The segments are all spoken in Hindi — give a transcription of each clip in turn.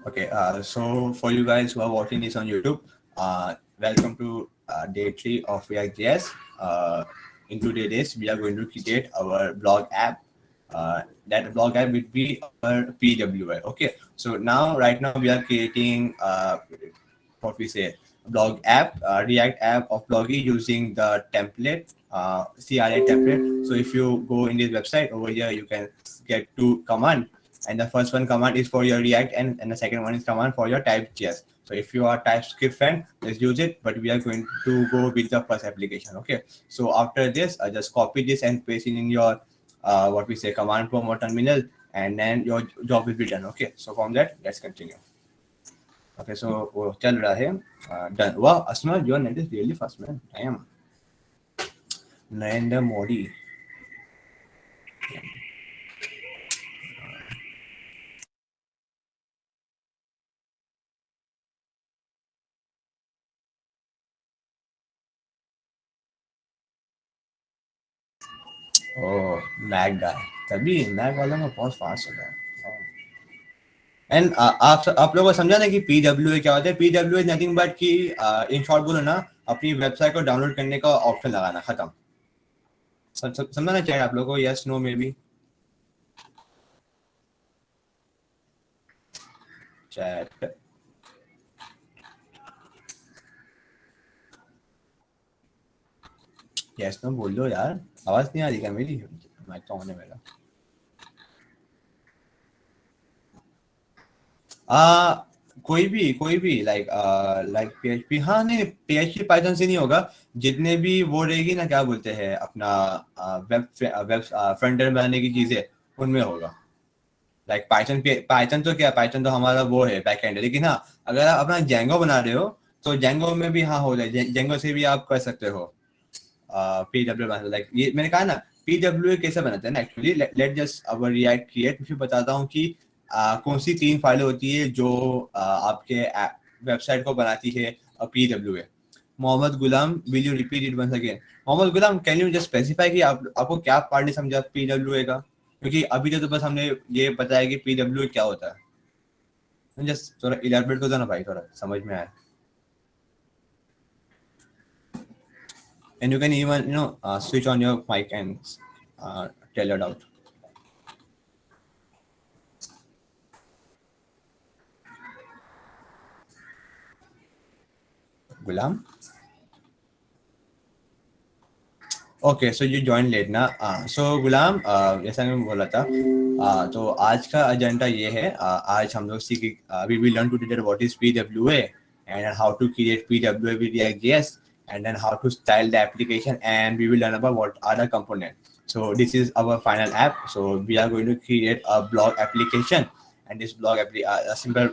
Okay, so for you guys who are watching this on YouTube, welcome to day 3 of React.js. In today's days, we are going to create our blog app. That blog app will be our PWA. Okay, so right now, we are creating what we say blog app, React app of Bloggy using the template, CRA template. So if you go in this website over here, you can get two commands, and the first one command is for your React and the second one is command for your Type.js. So if you are TypeScript fan, let's use it, but we are going to go with the first application. Okay, so after this, I just copy this and paste it in your what we say command prompt or terminal, and then your job will be done. Okay, so from that, let's continue. Okay, so वो चल रहा है done. Wow, Asma, your net is really fast, man. Damn. Narendra Modi. Oh, Mac guy. तभी Mac वाला में बहुत फास्ट होता है. एंड आप लोगों को समझा ना कि PWA क्या होता है. PWA इज नथिंग बट कि इन शॉर्ट बोलो ना, अपनी वेबसाइट को डाउनलोड करने का ऑप्शन लगाना. खत्म. समझना चाहिए आप लोगों को. Yes no maybe chat. Yes no बोल दो यार. आवाज नहीं आ रही क्या मेरी? माइक तो ऑन है मेरा. कोई भी लाइक PHP. हाँ नहीं, PHP पाइथन से नहीं होगा. जितने भी वो रहेगी ना, क्या बोलते हैं अपना वेब फ्रंट एंड बनाने की चीजें, उनमें होगा. लाइक पाइथन तो क्या, पाइथन तो हमारा वो है बैक एंड. लेकिन हाँ, अगर आप अपना जेंगो बना रहे हो तो जेंगो में भी हाँ हो जाए. जेंगो से भी आप कर सकते हो PWA बना. लाइक ये मैंने कहा ना, PWA कैसे बनाते हैं ना. एक्चुअली लेट जस्ट अवर रिएक्ट क्रिएट. फिर बताता हूँ कि कौन सी 3 फाइलें होती है जो आपके वेबसाइट को बनाती है PWA. Mohammad Gulam, will you repeat it once again. Mohammad Gulam, can you just specify कि आपको क्या पार्ट नहीं समझा PWA का? क्योंकि अभी तो बस हमने ये बताया कि PWA क्या होता है. जस्ट थोड़ा इलैबोरेट कर दो ना भाई, थोड़ा समझ में आए. And you can even switch on your mic and tell your doubt. Gulam. Okay, so you join late ना. सो गुलाम, जैसा मैं बोला था, तो आज का एजेंडा ये है. आज हम लोग सीख we will learn today what is PWA and how to create PWA with React.js, and then how to style the application, and we will learn about what are the components. So this is our final app. So we are going to create a blog application, and this a simple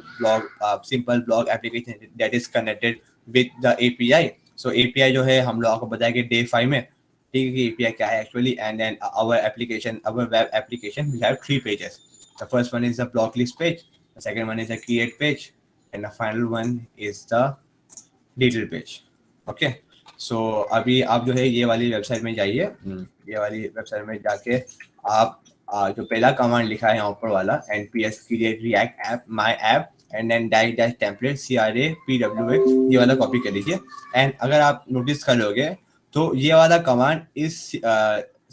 blog application that is connected with the API. So API जो है हम लोग आपको बताएंगे day 5 में. API क्या है actually, and then our web application will have 3 pages. The first one is the block list page, the second one is the create page, and the final one is the detail page. Okay, so अभी आप जो है ये वाली वेबसाइट में जाइए. ये वाली वेबसाइट में जाके आप जो पहला कमांड लिखा है यहाँ ऊपर वाला, nps create react app my app and then dash template CRA PWA, ये वाला कॉपी कर लीजिए. एंड अगर आप नोटिस कर लोगे तो ये वाला command is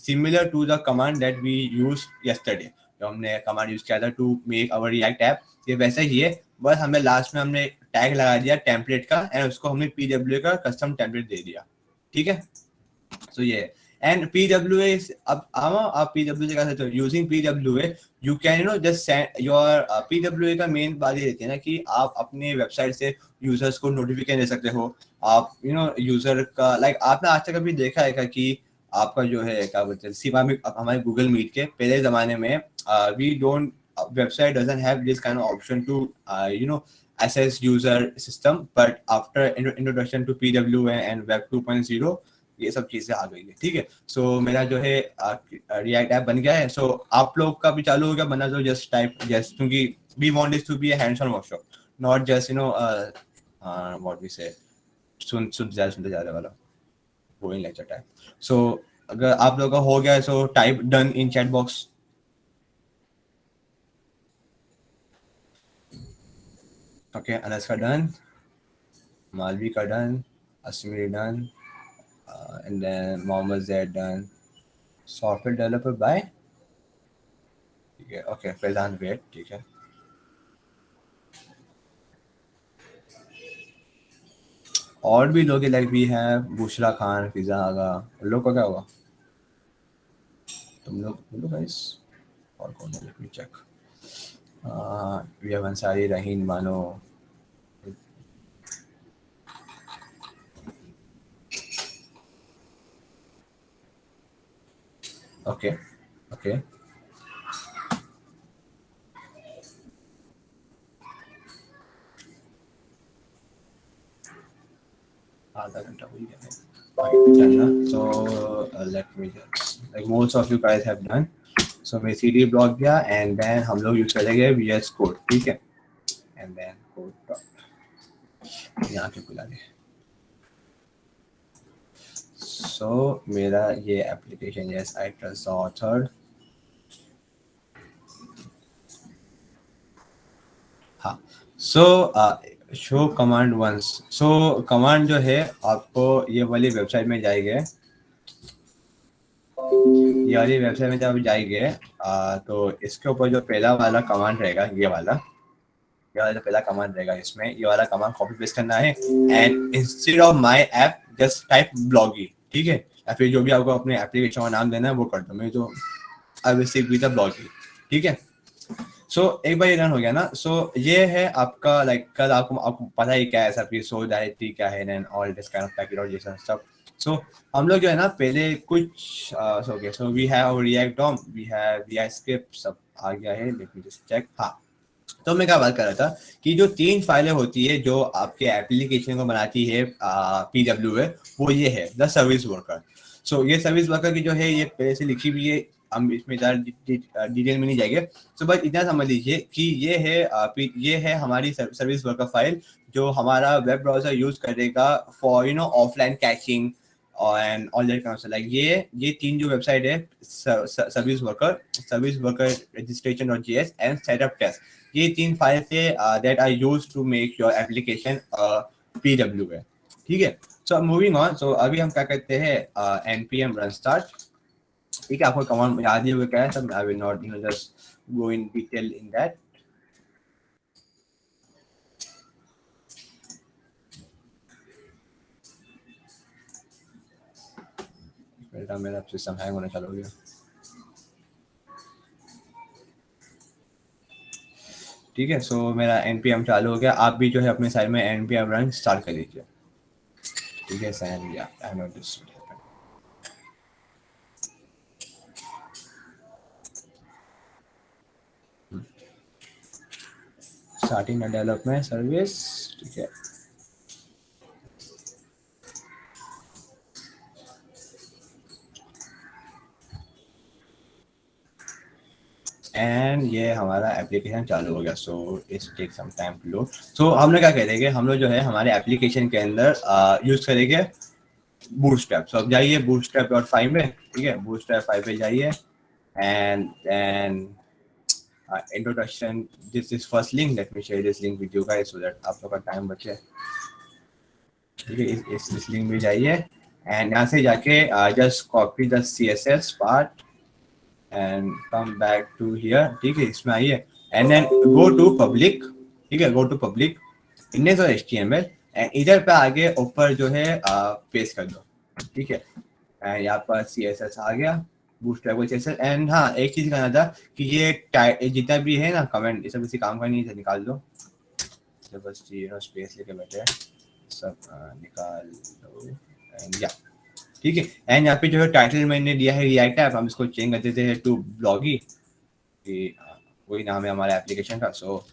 similar to the command that we use yesterday. जो हमने कमांड यूज किया था to make our react app, ये वैसा ही है. बस हमें लास्ट में हमने टैग लगा दिया टेम्पलेट का, एंड उसको हमने PWA का कस्टम टेम्पलेट दे दिया. ठीक है, तो ये एंड PWA अब आप PWA से कर सकते हो. Using PWA you can just send your PWA का मेन बात ये रहती है ना कि आप अपने वेबसाइट से यूजर्स को नोटिफिकेशन दे सकते हो. आप यूजर का लाइक आपने आज तक कभी देखा है कि आपका जो है क्या बोलते हैं सिवा में हमारे गूगल मीट के पहले जमाने में we don't website doesn't have this kind of option to assess user system, but after introduction to PWA and web 2.0 ये सब चीजें आ गई है. ठीक है, सो मेरा जो है रिएक्ट ऐप बन गया है. सो आप लोग का भी चालू हो गया बनना. तो जस्ट टाइप जस्ट, क्योंकि we want this to be a hands on workshop, not just what we say सुनते जा रहे वाला बोरिंग लेक्चर टाइप. सो अगर आप लोग का हो गया so type done in chat box. Okay, Anas का डन, मालवी का done, Asmi done, and then Mohammad Zaid done, software developer bye, ठीक है, ओके, फैजान वेट, ठीक है। और भी लोग लाइक भी हैं, बुशरा खान, फिजा आगा, लोग का क्या हुआ? तुम लोग बोलो गाइस, और कौन है? Let me check. We have Ansari, Raheen Bano, okay okay, आधा घंटा हो गया है। Done ना? So let me just, like most of you guys have done. So मैं CD ब्लॉक गया एंड देन हम लोग यूज करेंगे VS कोड, ठीक है, एंड देन कोड डॉट यहाँ के बुला दे। सो मेरा ये application, yes I trust the author, हाँ। सो शो कमांड वंस, सो कमांड जो है आपको ये वाली वेबसाइट में जाएंगे, ये वाली वेबसाइट में जब जाएंगे तो इसके ऊपर जो पहला वाला कमांड रहेगा, ये वाला जो पहला कमांड रहेगा, इसमें ये वाला कमांड कॉपी पेस्ट करना है and instead of my app just type bloggy, ठीक है, या फिर जो भी आपको अपने एप्लीकेशन का नाम देना है वो कर दो। मैं तो I will stick with the bloggy, ठीक है। सो एक बार ये रन हो गया ना, सो ये है आपका लाइक कल आपको पता ही क्या है सब, सो डायरेक्टली क्या है and all this kind of packet और जैसा सब। सो हम लोग जो है ना पहले कुछ so we have react DOM, we have we script, सब आ गया है, लेट मी जस्ट चेक। हाँ, तो मैं क्या बात कर रहा था कि जो 3 फाइलें होती है जो आपके एप्लीकेशन को बनाती है PWA, वो ये है द सर्विस वर्कर। सो ये सर्विस वर्कर की जो है ये पहले से लिखी हुई है, हम इसमें ज़्यादा डिटेल में नहीं जाएंगे। सो बस इतना समझ लीजिए कि ये है हमारी सर्विस वर्कर फाइल जो हमारा वेब ब्राउजर यूज करेगा for offline caching and all that kind of like ये 3 जो वेबसाइट है, service worker registration.js and setup test, ये 3 फाइल से that are used to make your application PWA, ठीक है। सो मूविंग ऑन, सो अभी हम क्या करते हैं, npm run start, ठीक है, आपको कमांड याद ही होगा क्या है सब, आई will not just go in detail in that. मेरा सिस्टम हैंग होना चालू हो गया, ठीक है। सो मेरा npm चालू हो गया, आप भी जो है अपने साइड में npm रन स्टार्ट कर लीजिए, ठीक है। सैन या I know this starting development service, ठीक है। एंड ये हमारा एप्लीकेशन चालू हो गया। So it's take some time to load. So हम लोग क्या करेंगे, हम लोग जो है हमारे एप्लीकेशन के अंदर यूज करेंगे बूटस्ट्रैप। सो अब जाइए bootstrap.5 में, ठीक है, bootstrap 5 पे जाइए and then introduction, this is first link, let me share this link with you guys so that आप लोग का टाइम बचे, ठीक है। इस लिंक में जाइए एंड यहाँ से जाके just copy the CSS part and come back to here, ठीक है, इसमें आइए and then go to public, ठीक है, गो टू पब्लिक इंडेक्स और HTML एंड इधर पे आगे ऊपर जो है पेस्ट कर दो, ठीक है। एंड यहाँ पर CSS आ गया, बूटस्ट्रैप को CSS। एंड हाँ, एक चीज कहना था कि ये जितना भी है ना कमेंट, ये सब किसी काम का नहीं है, निकाल दो, तो बस स्पेस लेके बैठे सब निकाल दो एंड या, ठीक है। एंड यहाँ पे जो है टाइटल मैंने दिया है रिएक्ट ऐप, हम इसको चेंज कर देते हैं टू ब्लॉगी, वही नाम है हमारे एप्लीकेशन का, सो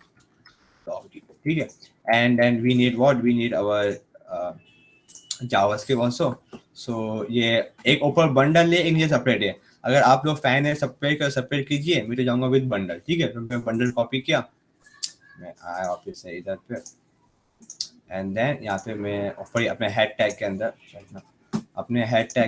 ब्लॉगी, ठीक है। And then we need what, we need our JavaScript also. So ये एक ऊपर बंडल है, एक नीचे सेपरेट है। अगर आप लोग फैन है सेपरेट कीजिए, मैं तो जाऊंगा विद बंडल, ठीक है। तो मैं बंडल कॉपी किया, मैं आया ऑफिस से इधर पे एंड देन यहाँ पे मैं ऊपर अपने हेड टैग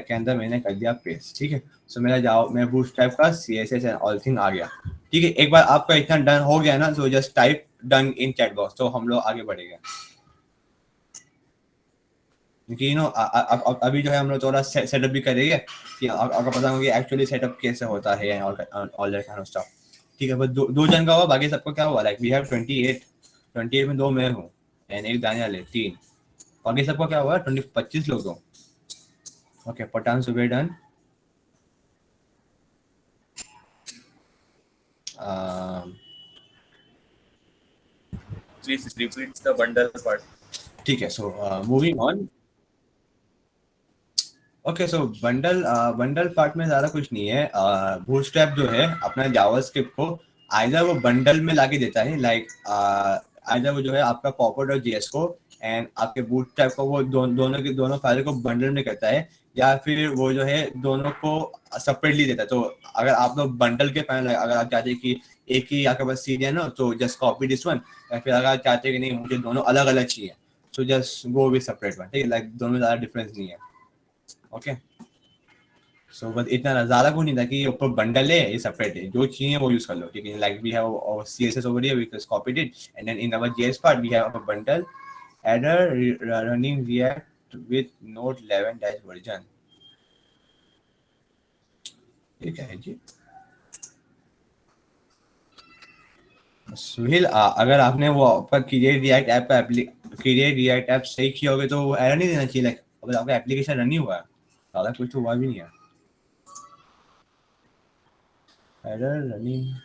के अंदर मैंने कर दिया पेस्ट, ठीक है। सो मेरा जाओ मैं बूटस्ट्रैप का CSS एंड ऑल थिंग आ गया, ठीक है। एक बार आपका इतना डन हो गया ना, सो just type done in chat box, तो हम लोग आगे बढ़ेंगे। क्योंकि अभी जो है हम लोग थोड़ा सेटअप भी करेंगे कि आपको पता होगा कि एक्चुअली सेटअप कैसे होता है all that kind of stuff. ठीक है, बस दो जन का हुआ, बाकी सबको क्या हुआ, लाइक वी हैव 28 में 2 मैं हूँ एंड एक दानियाल है, 3। बाकी सबको क्या हुआ, 25 लोग हो। ओके, पठान सुबह done. Please repeat the bundle part. ठीक है, so moving on. Okay, so bundle part में ज़्यादा कुछ नहीं है। बूटस्ट्रैप जो है अपना जावास्क्रिप्ट को आइदर वो बंडल में लाके देता है, लाइक आइदर वो जो है आपका पॉपअप और जेएस को एंड आपके बूटस्ट्रैप को वो दोनों फाइल को बंडल में करता है, या फिर वो जो है दोनों को सेपरेटली देता है। तो अगर आप लोग बंडल के फाइल, अगर आप चाहते हैं कि एक ही आपके पास सीडी है ना, तो जस्ट कॉपी दिस वन, या फिर अगर आप चाहते हैं कि नहीं मुझे दोनों अलग अलग चाहिए, so just go with separate one. ठीक है, लाइक दोनों में ज़्यादा डिफरेंस नहीं है। ओके, सो बस इतना ज्यादा कुछ नहीं था कि ये ऊपर बंडल है, ये सेपरेट है, जो चाहिए वो यूज कर लो। ठीक है, like we have our CSS over here, we just copied it and then in our JS part we have our bundle adder running react with node 11 dash version. ठीक है जी। सुहेल, अगर आपने वो ऊपर क्रिएट रिएक्ट ऐप का क्रिएट रिएक्ट ऐप सही किया होगा तो वो एरर नहीं देना चाहिए। लाइक अगर आपका एप्लीकेशन रन नहीं हुआ है, ज्यादा कुछ तो हुआ भी नहीं है। एरर रनिंग,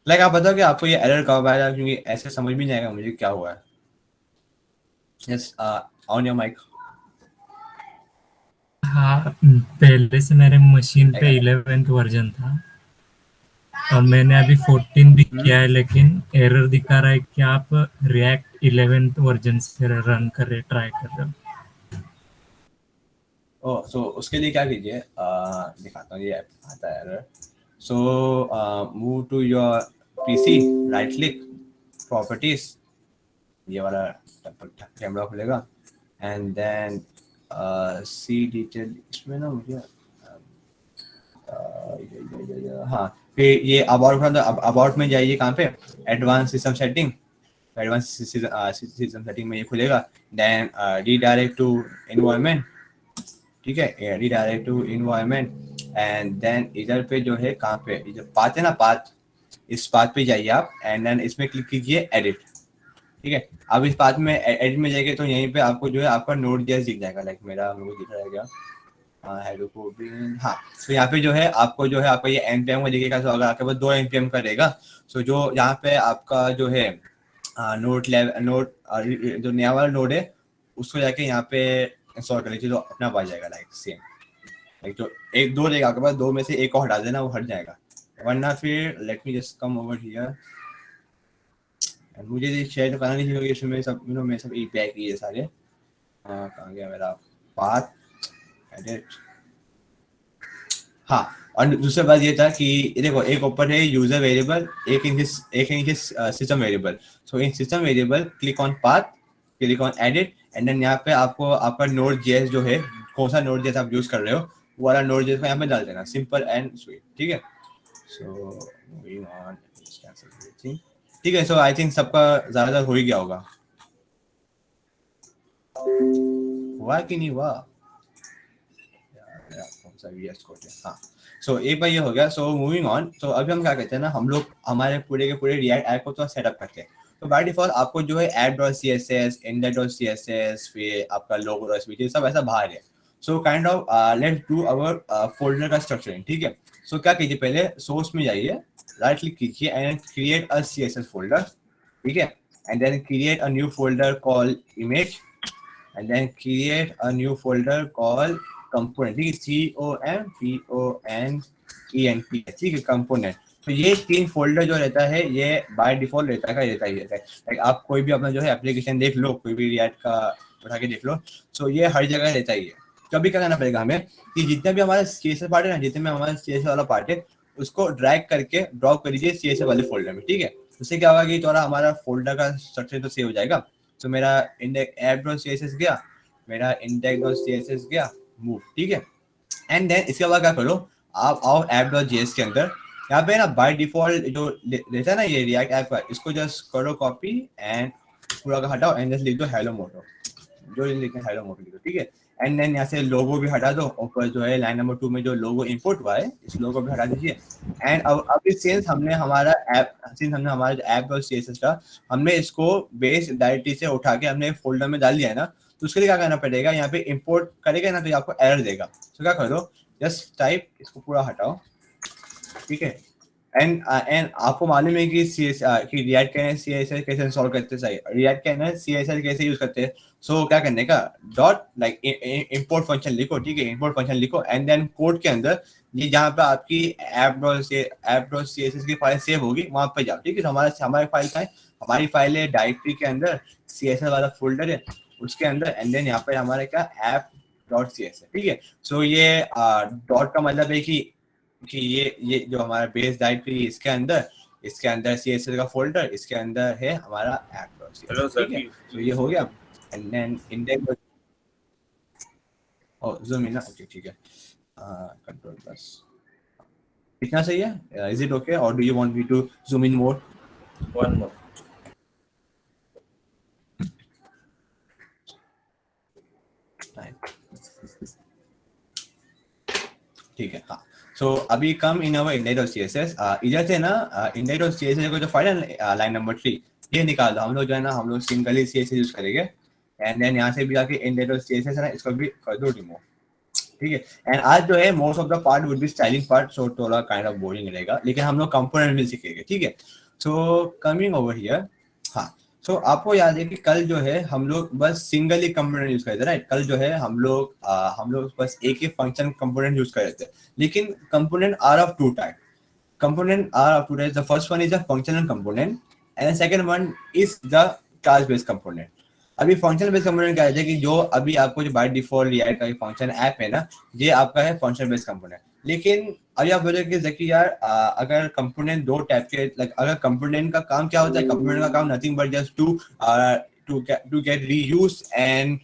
लाइक आप बताओ कि आपको ये एरर कब आया, क्योंकि ऐसे समझ भी नहीं आएगा मुझे क्या हुआ है। Yes, on your mic. हाँ, पहले से मेरे मशीन पे 11th वर्जन था और मैंने अभी 14 भी किया है, लेकिन एरर दिखा रहा है कि आप रिएक्ट 11th वर्जन से रन कर रहे, ट्राई कर रहे हो। ओह, सो उसके लिए क्या कीजिए, दिखाता हूँ, ये ऐप आता है error. So move to your PC, right click, properties, ये वाला कैमरा खुलेगा एंड देन सी डिटेल, इसमें ना मुझे हाँ, फिर ये अबाउट में जाइए, कहाँ पे, advance system setting, advance system setting में ये खुलेगा। Then redirect to environment. ठीक है, redirect to environment and then इधर पे जो है, कहाँ पे इधर पाथ है ना, पाथ, इस पाथ पे जाइए आप एंड देन इसमें क्लिक कीजिए एडिट। ठीक है, अब इस पाथ में एडिट में जाएंगे तो यहीं पे आपको जो है आपका नोड जेएस दिख जाएगा। लाइक मेरा मेरे को दिख रहा है क्या, हाँ, तो यहाँ पे जो है आपको जो है आपका ये npm का दिखेगा। तो अगर आपके पास 2 npm का रहेगा, सो जो यहाँ पे आपका जो है नोड जो नया वाला नोड है उसको जाके यहाँ पे इंस्टॉल कर लीजिए, तो अपना आ जाएगा। लाइक सेम, लाइक जो एक दो रहेगा आपके पास, 2 में से एक को हटा देना, वो हट जाएगा। वरना फिर late me just come over here, मुझे शेयर तो करना नहीं चाहिए इसमें सब, मैं सब एपीआई की है सारे। कहाँ गया मेरा पाथ, एडिट। हाँ, और दूसरा बात ये था कि देखो, एक ऊपर है यूजर वेरिएबल, एक नीचे system variable. So in system variable click on path, click on edit and then यहाँ पे आपको आपका नोड जेएस जो है, कौन सा नोड जेएस आप यूज कर रहे हो, वो वाला नोड जेएस को यहाँ पे डाल देना, सिंपल एंड स्वीट। ठीक है, सो मूविंग ऑन, ठीक है। सो आई थिंक सबका ज्यादातर हो ही गया होगा, हुआ कि नहीं हुआ, हाँ। सो एक बार ये हो गया। सो मूविंग ऑन, तो अभी हम क्या करते हैं ना, हम लोग हमारे पूरे के पूरे रिएक्ट ऐप को तो सेटअप करते हैं। तो बाय डिफॉल्ट आपको जो है app.css, index.css, फिर आपका logo.svg सब ऐसा बाहर है। So kind of let's do our folder का स्ट्रक्चरिंग। ठीक है, सो क्या कीजिए, पहले सोर्स में जाइए, राइट क्लिक कीजिए and create a css folder. ठीक है, and then create a new folder call image and then create a new folder called component। ठीक है, COMPONENT। ठीक है, कंपोनेंट। तो ये 3 फोल्डर जो रहता है ये बाय डिफॉल्ट रहता है, लाइक आप कोई भी अपना जो है एप्लीकेशन देख लो, कोई भी रिएक्ट का उठा के देख लो, सो ये हर जगह रहता ही है। तो अभी क्या करना पड़ेगा हमें कि जितने भी हमारा CSS पार्ट है ना, जितने में हमारा CSS वाला पार्ट है, उसको ड्रैग करके ड्रॉप कर दीजिए CSS वाले फोल्डर में। ठीक है, उससे क्या होगा कि थोड़ा हमारा फोल्डर का स्ट्रक्चर तो सेव हो जाएगा। तो मेरा app.css गया, मेरा index.css गया, मूव। ठीक है, एंड देन इसके बाद क्या करो, आप आओ app.js के अंदर यहाँ पे ना बाय डिफॉल्ट जो रहता है ना ये रिएक्ट ऐप का, इसको जस्ट करो कॉपी एंड पूरा का हटाओ एंड जस्ट लिख दो हेलो मोटो, जो लिखना हेलो मोटो लिख दो, ठीक है। एंड देन यहाँ से लोगो भी हटा दो, ऊपर जो है लाइन नंबर 2 में जो लोगो इंपोर्ट हुआ है इस लोगो भी हटा दीजिए। एंड अब अभी सिंस हमने हमारा जो ऐप और सीएसएस का हमने इसको बेस डायरेक्टली से उठा के हमने फोल्डर में डाल दिया है ना, तो उसके लिए क्या करना पड़ेगा, यहाँ पे इंपोर्ट करेगा ना तो ये आपको एरर देगा। तो क्या करो, जस्ट टाइप, इसको पूरा हटाओ, ठीक है। एंड आपको मालूम है कि कि रिएक्ट के सीएसएस कैसे इंस्टॉल करते हैं, रिएक्ट के सीएसएस कैसे यूज करते हैं। सो क्या करने का, डॉट लाइक इंपोर्ट फंक्शन लिखो, ठीक है, इंपोर्ट फंक्शन लिखो एंड देन कोड के अंदर ये जहाँ पे आपकी ऐप डॉट सीएसएस की फाइल सेव होगी वहां पे जाओ, ठीक है। तो हमारी फाइल का है, हमारी फाइल है डायरेक्टरी के अंदर सीएसएस वाला फोल्डर है उसके अंदर, एंड देन यहाँ पे हमारे क्या ऐप डॉट सीएसएस, ठीक है। सो ये डॉट का मतलब है कि ये जो हमारा बेस डायरेक्टरी इसके अंदर सीएसएस का फोल्डर, इसके अंदर है हमारा ऐप, Hello, ठीक है। Zaki. तो ये हो गया and then index zoom in, okay ठीक है, कंट्रोल प्लस, इतना सही है, इज इट ओके और do you want me to zoom in more? One more. ठीक है, हाँ। सो अभी come in our index of CSS, इधर से ना इंडेक्स ऑफ सीएसएस को जो फाइल है लाइन नंबर 3 ये निकाल दो। हम लोग जो है ना हम लोग सिंगली सीएसएस यूज करेंगे एंड देन यहाँ से भी जाके इंडेक्स ऑफ सीएसएस है ना इसको भी कर दो रिमूव, ठीक है। एंड आज जो है most of the part would be styling part, so थोड़ा काइंड ऑफ बोरिंग रहेगा, लेकिन हम लोग कंपोनेंट भी सीखेंगे, ठीक है। सो कमिंग ओवर हियर, हाँ। सो आपको याद है कि कल जो है हम लोग बस सिंगल ही कंपोनेंट यूज कर रहे थे, राइट। कल जो है हम लोग बस एक ही फंक्शन कंपोनेंट यूज कर रहे थे, लेकिन component are of two type, component are of two types. The first one is a functional component and the second one is the class based component. अभी फंक्शनल बेस्ड कंपोनेंट क्या है कि जो अभी आपको जो बाय डिफॉल्ट रिएक्ट का फंक्शन ऐप है ना, ये आपका है फंक्शनल बेस्ड कंपोनेंट। लेकिन अभी आप बोलोगे कि जैकी यार अगर कंपोनेंट दो टाइप के, लाइक अगर कंपोनेंट का काम क्या होता है, कंपोनेंट का काम nothing but just to get reuse and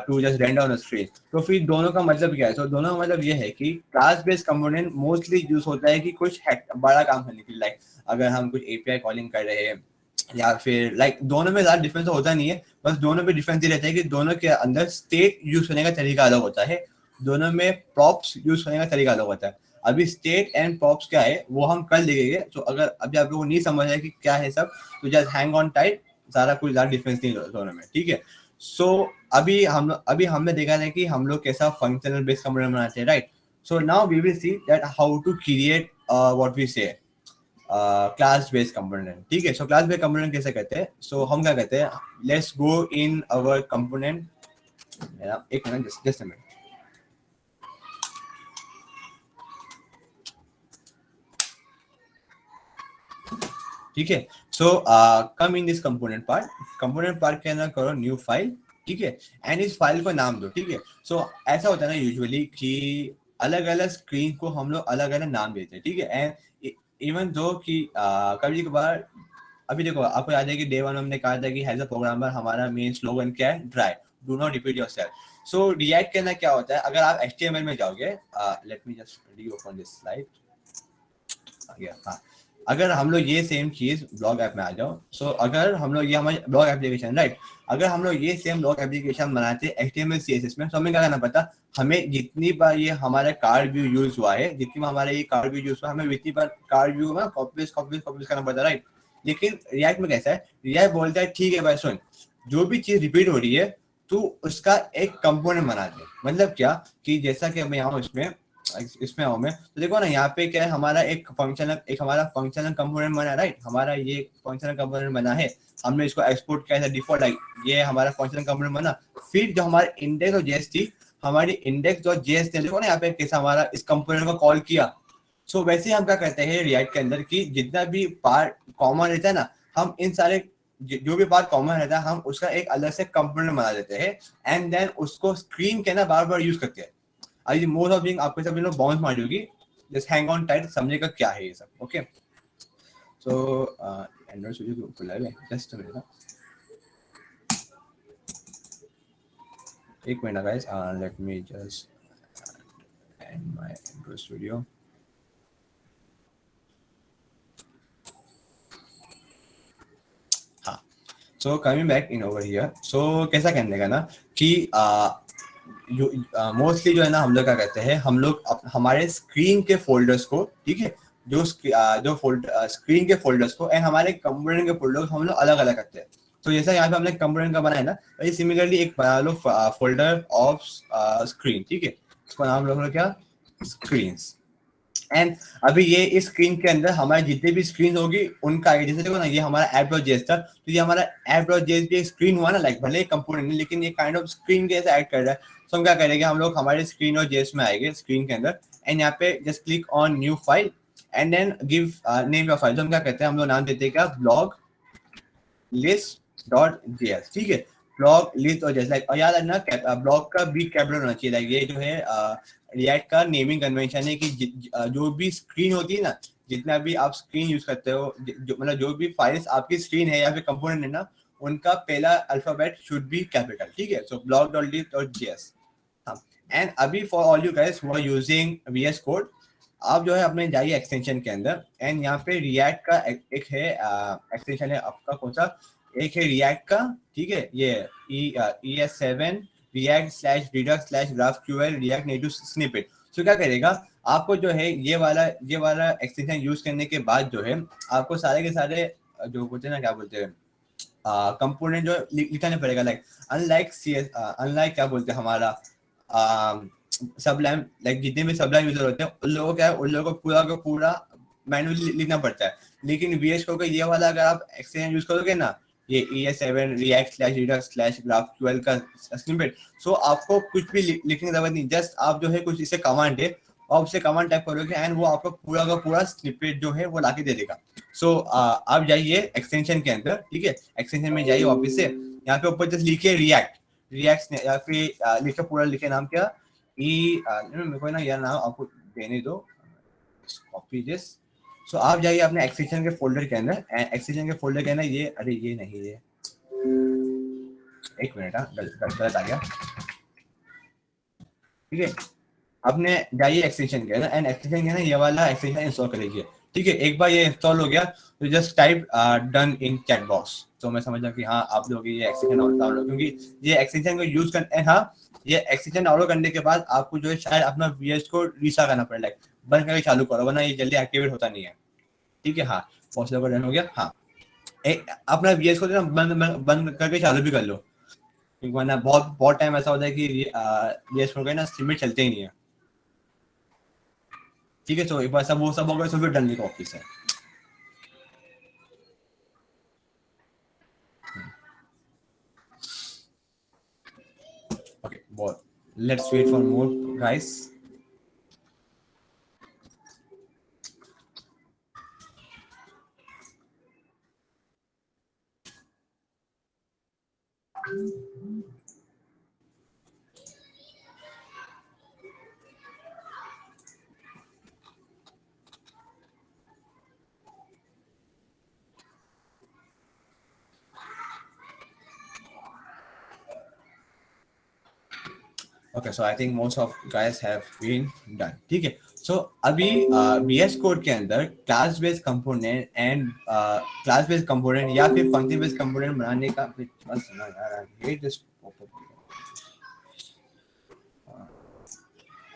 to just render on screen. तो फिर दोनों का मतलब क्या है? तो दोनों का मतलब ये है कि class based component mostly use होता है कि कुछ बड़ा काम करने के लिए, लाइक अगर हम कुछ एपीआई कॉलिंग कर रहे हैं या फिर लाइक दोनों में ज्यादा डिफरेंस होता नहीं है, बस दोनों में डिफरेंस ये रहता है कि दोनों के अंदर स्टेट यूज करने का तरीका अलग होता है, दोनों में प्रॉप्स यूज करने का तरीका अलग होता है। अभी स्टेट एंड प्रॉप्स क्या है वो हम कल देखेंगे। तो अगर अभी आप लोगों को नहीं समझ आया कि क्या है सब, तो जस्ट हैंग ऑन टाइट, सारा कुछ ज्यादा डिफरेंस नहीं दोनों में, ठीक है। सो अभी हमने देखा है कि हम लोग कैसा फंक्शनल बेस्ड कंपोनेंट बनाते हैं, right. So now we will see that how to create what we say class based component, ठीक है। सो क्लास बेस्ड कंपोनेंट कैसे करते हैं? सो हम क्या कहते हैं, let's go in our component, एक मिनट, जस्ट अ मिनट। ठीक है। सो कम इन दिस कंपोनेंट पार्ट के अंदर करो न्यू फाइल, ठीक है। एंड इस फाइल को नाम दो, ठीक है। सो ऐसा होता है ना यूजुअली कि अलग अलग स्क्रीन को हम लोग अलग अलग नाम देते हैं, ठीक है। एंड इवन दो कि कभी कभार, अभी देखो आपको याद है कि डे 1 हमने कहा था कि एज अ प्रोग्रामर हमारा मेन स्लोगन क्या है, dry, do not repeat yourself. So react के अंदर क्या होता है, अगर आप एचटीएमएल में जाओगे, late me just reopen this slide, हाँ। अगर हम लोग ये सेम चीज ब्लॉग ऐप में आ जाओ, सो अगर हम लोग ये हमारी ब्लॉग एप्लीकेशन, राइट, अगर हम लोग ये सेम ब्लॉग एप्लीकेशन बनाते हैं एचटीएमएल सीएसएस में, तो हमें क्या करना पड़ता, हमें जितनी बार ये हमारा कार्ड व्यू यूज हुआ है, जितनी बार हमारा ये कार्ड व्यू यूज हुआ, हमें उतनी बार कार्ड व्यू में कॉपीज करना पड़ता, राइट। लेकिन रिएक्ट में कैसा है, रिएक्ट बोलता है ठीक है भाई सुन, जो भी चीज रिपीट हो रही है तो उसका एक कंपोनेंट बना दे। मतलब क्या कि जैसा कि मैं यहाँ इसमें आऊँ मैं, तो देखो ना यहाँ पे क्या है, हमारा हमारा फंक्शनल कंपोनेंट बना है, राइट। हमारा ये फंक्शनल कंपोनेंट बना है, हमने इसको एक्सपोर्ट किया है डिफॉल्ट, लाइक ये हमारा फंक्शनल कंपोनेंट बना। फिर जो हमारे इंडेक्स और जेएस थी, हमारी इंडेक्स और जेएस ने देखो ना यहाँ पे कैसा हमारा इस कंपोनेंट को कॉल किया। सो वैसे ही हम क्या करते हैं रिएक्ट के अंदर कि जितना भी पार्ट कॉमन रहता है ना, हम इन सारे जो भी पार्ट कॉमन रहता है हम उसका एक अलग से कंपोनेंट बना देते हैं एंड देन उसको स्क्रीन के ना बार बार यूज करते हैं। अभी मोस्ट ऑफ थिंग आपको सब लोग बाउंस मार दोगी, जस्ट हैंग ऑन टाइट, समझेगा क्या है ये सब, ओके। सो एंड्रॉइड स्टूडियो खुला है, जस्ट मिनट, एक मिनट guys, let me just end my Android studio. So coming back in over here, so कैसा कहने का ना कि मोस्टली जो है ना हम लोग क्या करते हैं, हम लोग हमारे स्क्रीन के फोल्डर्स को, ठीक है, जो स्क्रीन के फोल्डर्स को एंड हमारे कंप्यूटर के फोल्डर को हम लोग अलग अलग करते हैं। तो जैसा यहाँ पे हमने कंप्यूटर का बनाया ना, वही सिमिलरली एक बना लो फोल्डर ऑफ स्क्रीन, ठीक है, उसका नाम लोग क्या, स्क्रीन्स। एंड अभी ये इस स्क्रीन के अंदर हमारे जितने भी स्क्रीन होगी उनका आगे, जैसे देखो ना ये हमारा ऐप डॉट जेएस था, तो ये हमारा ऐप डॉट जेएस भी एक स्क्रीन हुआ ना, लाइक भले कंपोनेंट नहीं लेकिन ये काइंड ऑफ स्क्रीन के ऐसे ऐड कर रहा है। तो हम क्या करेंगे, हम लोग हमारे स्क्रीन और जेएस में आएंगे स्क्रीन के अंदर एंड यहाँ पे just click on new file and then give name of file. तो हम क्या करते हैं, हम लोग नाम देते हैं क्या, ब्लॉग लिस्ट डॉट जेएस, ठीक है, ब्लॉग लिस्ट और जेएस। लाइक और याद रखना ब्लॉग का भी कैपिटल होना चाहिए। लाइक ये जो है रिएक्ट का नेमिंग कन्वेंशन है कि जो भी स्क्रीन होती है ना, जितना भी आप स्क्रीन यूज करते हो, मतलब जो भी फाइल्स आपकी स्क्रीन है या फिर कंपोनेंट है ना, उनका पहला अल्फाबेट शुड बी कैपिटल, ठीक है। सो blog.list.js। हाँ, एंड अभी for all you guys who are using VS code, आप जो है अपने जाइए एक्सटेंशन के अंदर एंड यहाँ पे रिएक्ट का एक है एक्सटेंशन है आपका, कौन सा, एक है रिएक्ट का, ठीक है, ये ES7 react/redux/graphql react native snippet। तो क्या करेगा, आपको जो है ये वाला एक्सटेंशन यूज करने के बाद जो है आपको सारे के सारे जो बोलते हैं ना, क्या बोलते हैं, कंपोनेंट जो लिखाने पड़ेगा। लाइक अनलाइक क्या बोलते हैं हमारा सबलाइम, लाइक जितने भी सबलाइम यूजर होते हैं उन लोगों क्या है, उन लोगों को पूरा का पूरा मैनुअली लिखना पड़ता है। लेकिन VS कोड का ये वाला अगर आप एक्सटेंशन यूज करोगे ना, ये ES7 react/redux/graphql का स्निपेट, सो आपको कुछ भी लिखने की जरूरत नहीं, जस्ट आप जो है कुछ इसे कमांड है और उससे कमांड टाइप करोगे एंड वो आपको पूरा का पूरा स्निपेट जो है वो लाके दे देगा। सो आप जाइए एक्सटेंशन के अंदर, ठीक है, एक्सटेंशन में जाइए वापस से, यहाँ पे ऊपर जस्ट लिखिए रिएक्ट या फिर लिखे पूरा लिखे नाम क्या, मेरे को ना यार नाम आपको देने दो, कॉपी दिस। सो आप जाइए अपने एक्सटेंशन के फोल्डर के अंदर, एक्सटेंशन के फोल्डर के अंदर ये, अरे ये नहीं, ये एक मिनट, गलत आ गया, ठीक है। अपने जाइए एक्सटेंशन के अंदर एंड एक्सटेंशन के अंदर ये वाला एक्सटेंशन इंस्टॉल कर लीजिए, ठीक है। एक बार ये इंस्टॉल हो गया तो just type done in chat box. तो मैं समझा कि हाँ आप लोग ये एक्सटेंशन डाउनलोड, क्योंकि ये एक्सटेंशन को यूज करते, हाँ ये एक्सटेंशन डाउनलोड करने के बाद आपको जो है शायद अपना VS को रीस्टार्ट करना पड़ेगा, बंद करके चालू करो वरना ये जल्दी एक्टिवेट होता नहीं है, ठीक है। हाँ पॉसिबल डन हो गया। हाँ अपना VS को ना बंद करके चालू भी कर लो, क्योंकि वरना बहुत टाइम ऐसा होता है कि VS कोड का ना सिमिट चलते ही नहीं है, ठीक है। तो एक बार सब हो गया तो फिर डन लिखो ऑफिस है। Okay, well, let's wait for more guys. Okay, so I think most of guys have been done, ठीक है। So अभी VS कोड के अंदर class based component and class based component या फिर फंक्शन बेस्ड कंपोनेंट बनाने का, बस ना यार आई हेट दिस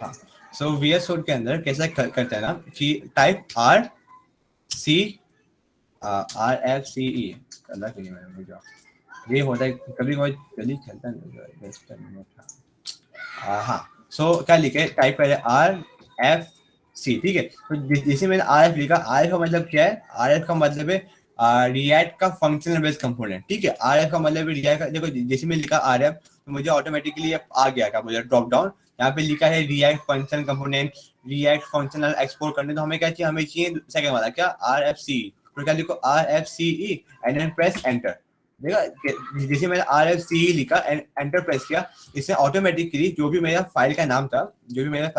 हाँ। सो VS कोड के अंदर कैसा करते हैं ना कि टाइप RFCE करना चाहिए मैंने, ये होता है कभी कोई जल्दी चलता नहीं। हाँ सो क्या लिखे, टाइप करें RFC, ठीक है। तो जैसे मैंने RF लिखा, RF का मतलब क्या है, RF का मतलब है रिएक्ट का फंक्शनल बेस्ड कंपोनेंट, ठीक है। RF का मतलब है रिएक्ट का, देखो जैसे मैं लिखा RF तो मुझे ऑटोमेटिकली आ गया क्या बोले ड्रॉप डाउन, यहाँ पे लिखा है react functional component, react functional export करने, तो हमें क्या चाहिए, हमें चाहिए सेकंड वाला क्या, RFC। तो क्या लिखो RFCE and then press enter. देखा जैसे मैंने RFCE लिखा एंड एंटर प्रेस किया, इससे ऑटोमेटिकली जो भी मेरा फाइल का नाम था, जो मैं यहाँ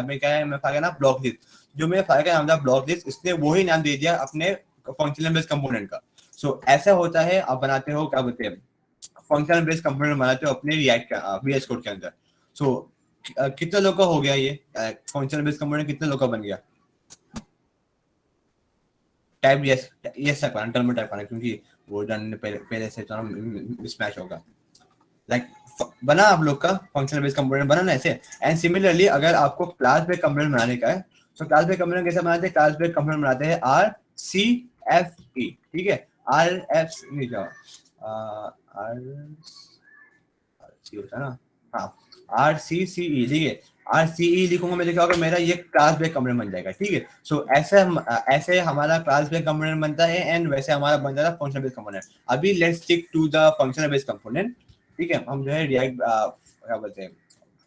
पे क्या है, मैं फाइल का नाम ब्लॉक लिस्ट, जो मेरा फाइल का नाम था ब्लॉक लिस्ट, इसने वही नाम दे दिया अपने फंक्शनल बेस्ड कंपोनेंट का। सो ऐसा होता है, आप बनाते हो क्या बोलते हैं, फंक्शनल बेस्ड कंपोनेंट बनाते हो अपने रिएक्ट का VS कोड के अंदर। सो कितने लोग का हो गया ये फंक्शनल बेस्ड कंपोनेंट, कितने लोग का बन गया, टाइप यस तक करना, टर्म टाइप करना, क्योंकि वो डन पहले से तो मिसमैच होगा। लाइक बना आप लोग का फंक्शनल बेस्ड कंपोनेंट बना ना ऐसे। एंड सिमिलरली अगर आपको क्लास बेस्ड कंपोनेंट बनाने का है तो क्लास बेस्ड कंपोनेंट कैसे बनाते हैं? क्लास बेस्ड कंपोनेंट बनाते हैं RCFE, ठीक है। RF नहीं जाओ RC होता है ना, हाँ RCCE, ठीक है। RCE लिखूंगा मैं, क्या होगा मेरा ये क्लास बेस्ड कंपोनेंट बन जाएगा, ठीक है। सो ऐसे हमारा क्लास बेस्ड कंपोनेंट बनता है एंड वैसे हमारा बन जाता है फंक्शनल बेस्ड कंपोनेंट। अभी let's stick to the functional based component, ठीक है। हम जो है रिएक्ट क्या बोलते हैं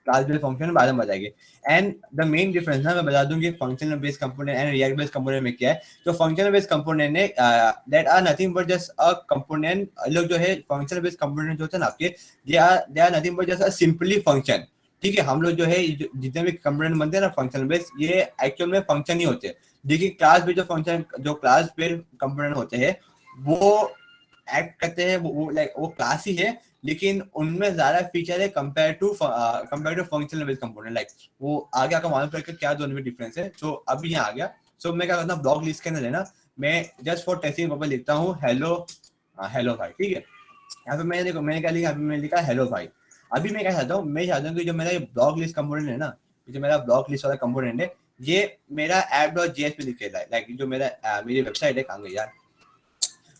क्लास बेस्ड फंक्शन बाद में बताएंगे। एंड द मेन डिफरेंस ना मैं बता दूं कि functional based component and react based component में क्या है। तो फंक्शनल बेस्ड कंपोनेंट ने that are nothing but just a component. लोग जो है फंक्शनल बेस्ड कंपोनेंट जो होते हैं ना आपके, they are nothing but just a simply function, ठीक है। हम लोग जो है जितने भी कंपोनेंट बनते हैं ना फंक्शनल बेस्ड, ये एक्चुअल में फंक्शन ही होते हैं। देखिए क्लास बेस्ड जो फंक्शन जो क्लास बेस्ड कंपोनेंट होते हैं वो एक्ट करते हैं, वो लाइक वो क्लास ही है, लेकिन उनमें ज्यादा फीचर है compare to functional based component. Like वो आगे आकर मालूम पड़ेगा क्या दोनों में डिफरेंस है। तो अभी यहाँ आ गया। सो मैं क्या करता हूँ ब्लॉक लिस्ट के अंदर है ना, मैं जस्ट फॉर टेस्टिंग पर्पस लिखता हूँ हेलो हेलो भाई, ठीक है। यहाँ पे मैंने देखो मैंने क्या लिखा, मैंने लिखा हेलो भाई। अभी मैं क्या चाहता हूँ, मैं चाहता हूँ कि जो मेरा ये ब्लॉक लिस्ट कंपोनेंट है ना, जो मेरा ब्लॉक लिस्ट वाला कंपोनेंट है, ये मेरा app.js पे लिखेगा। लाइक जो मेरा मेरी वेबसाइट है, कहाँ गई यार,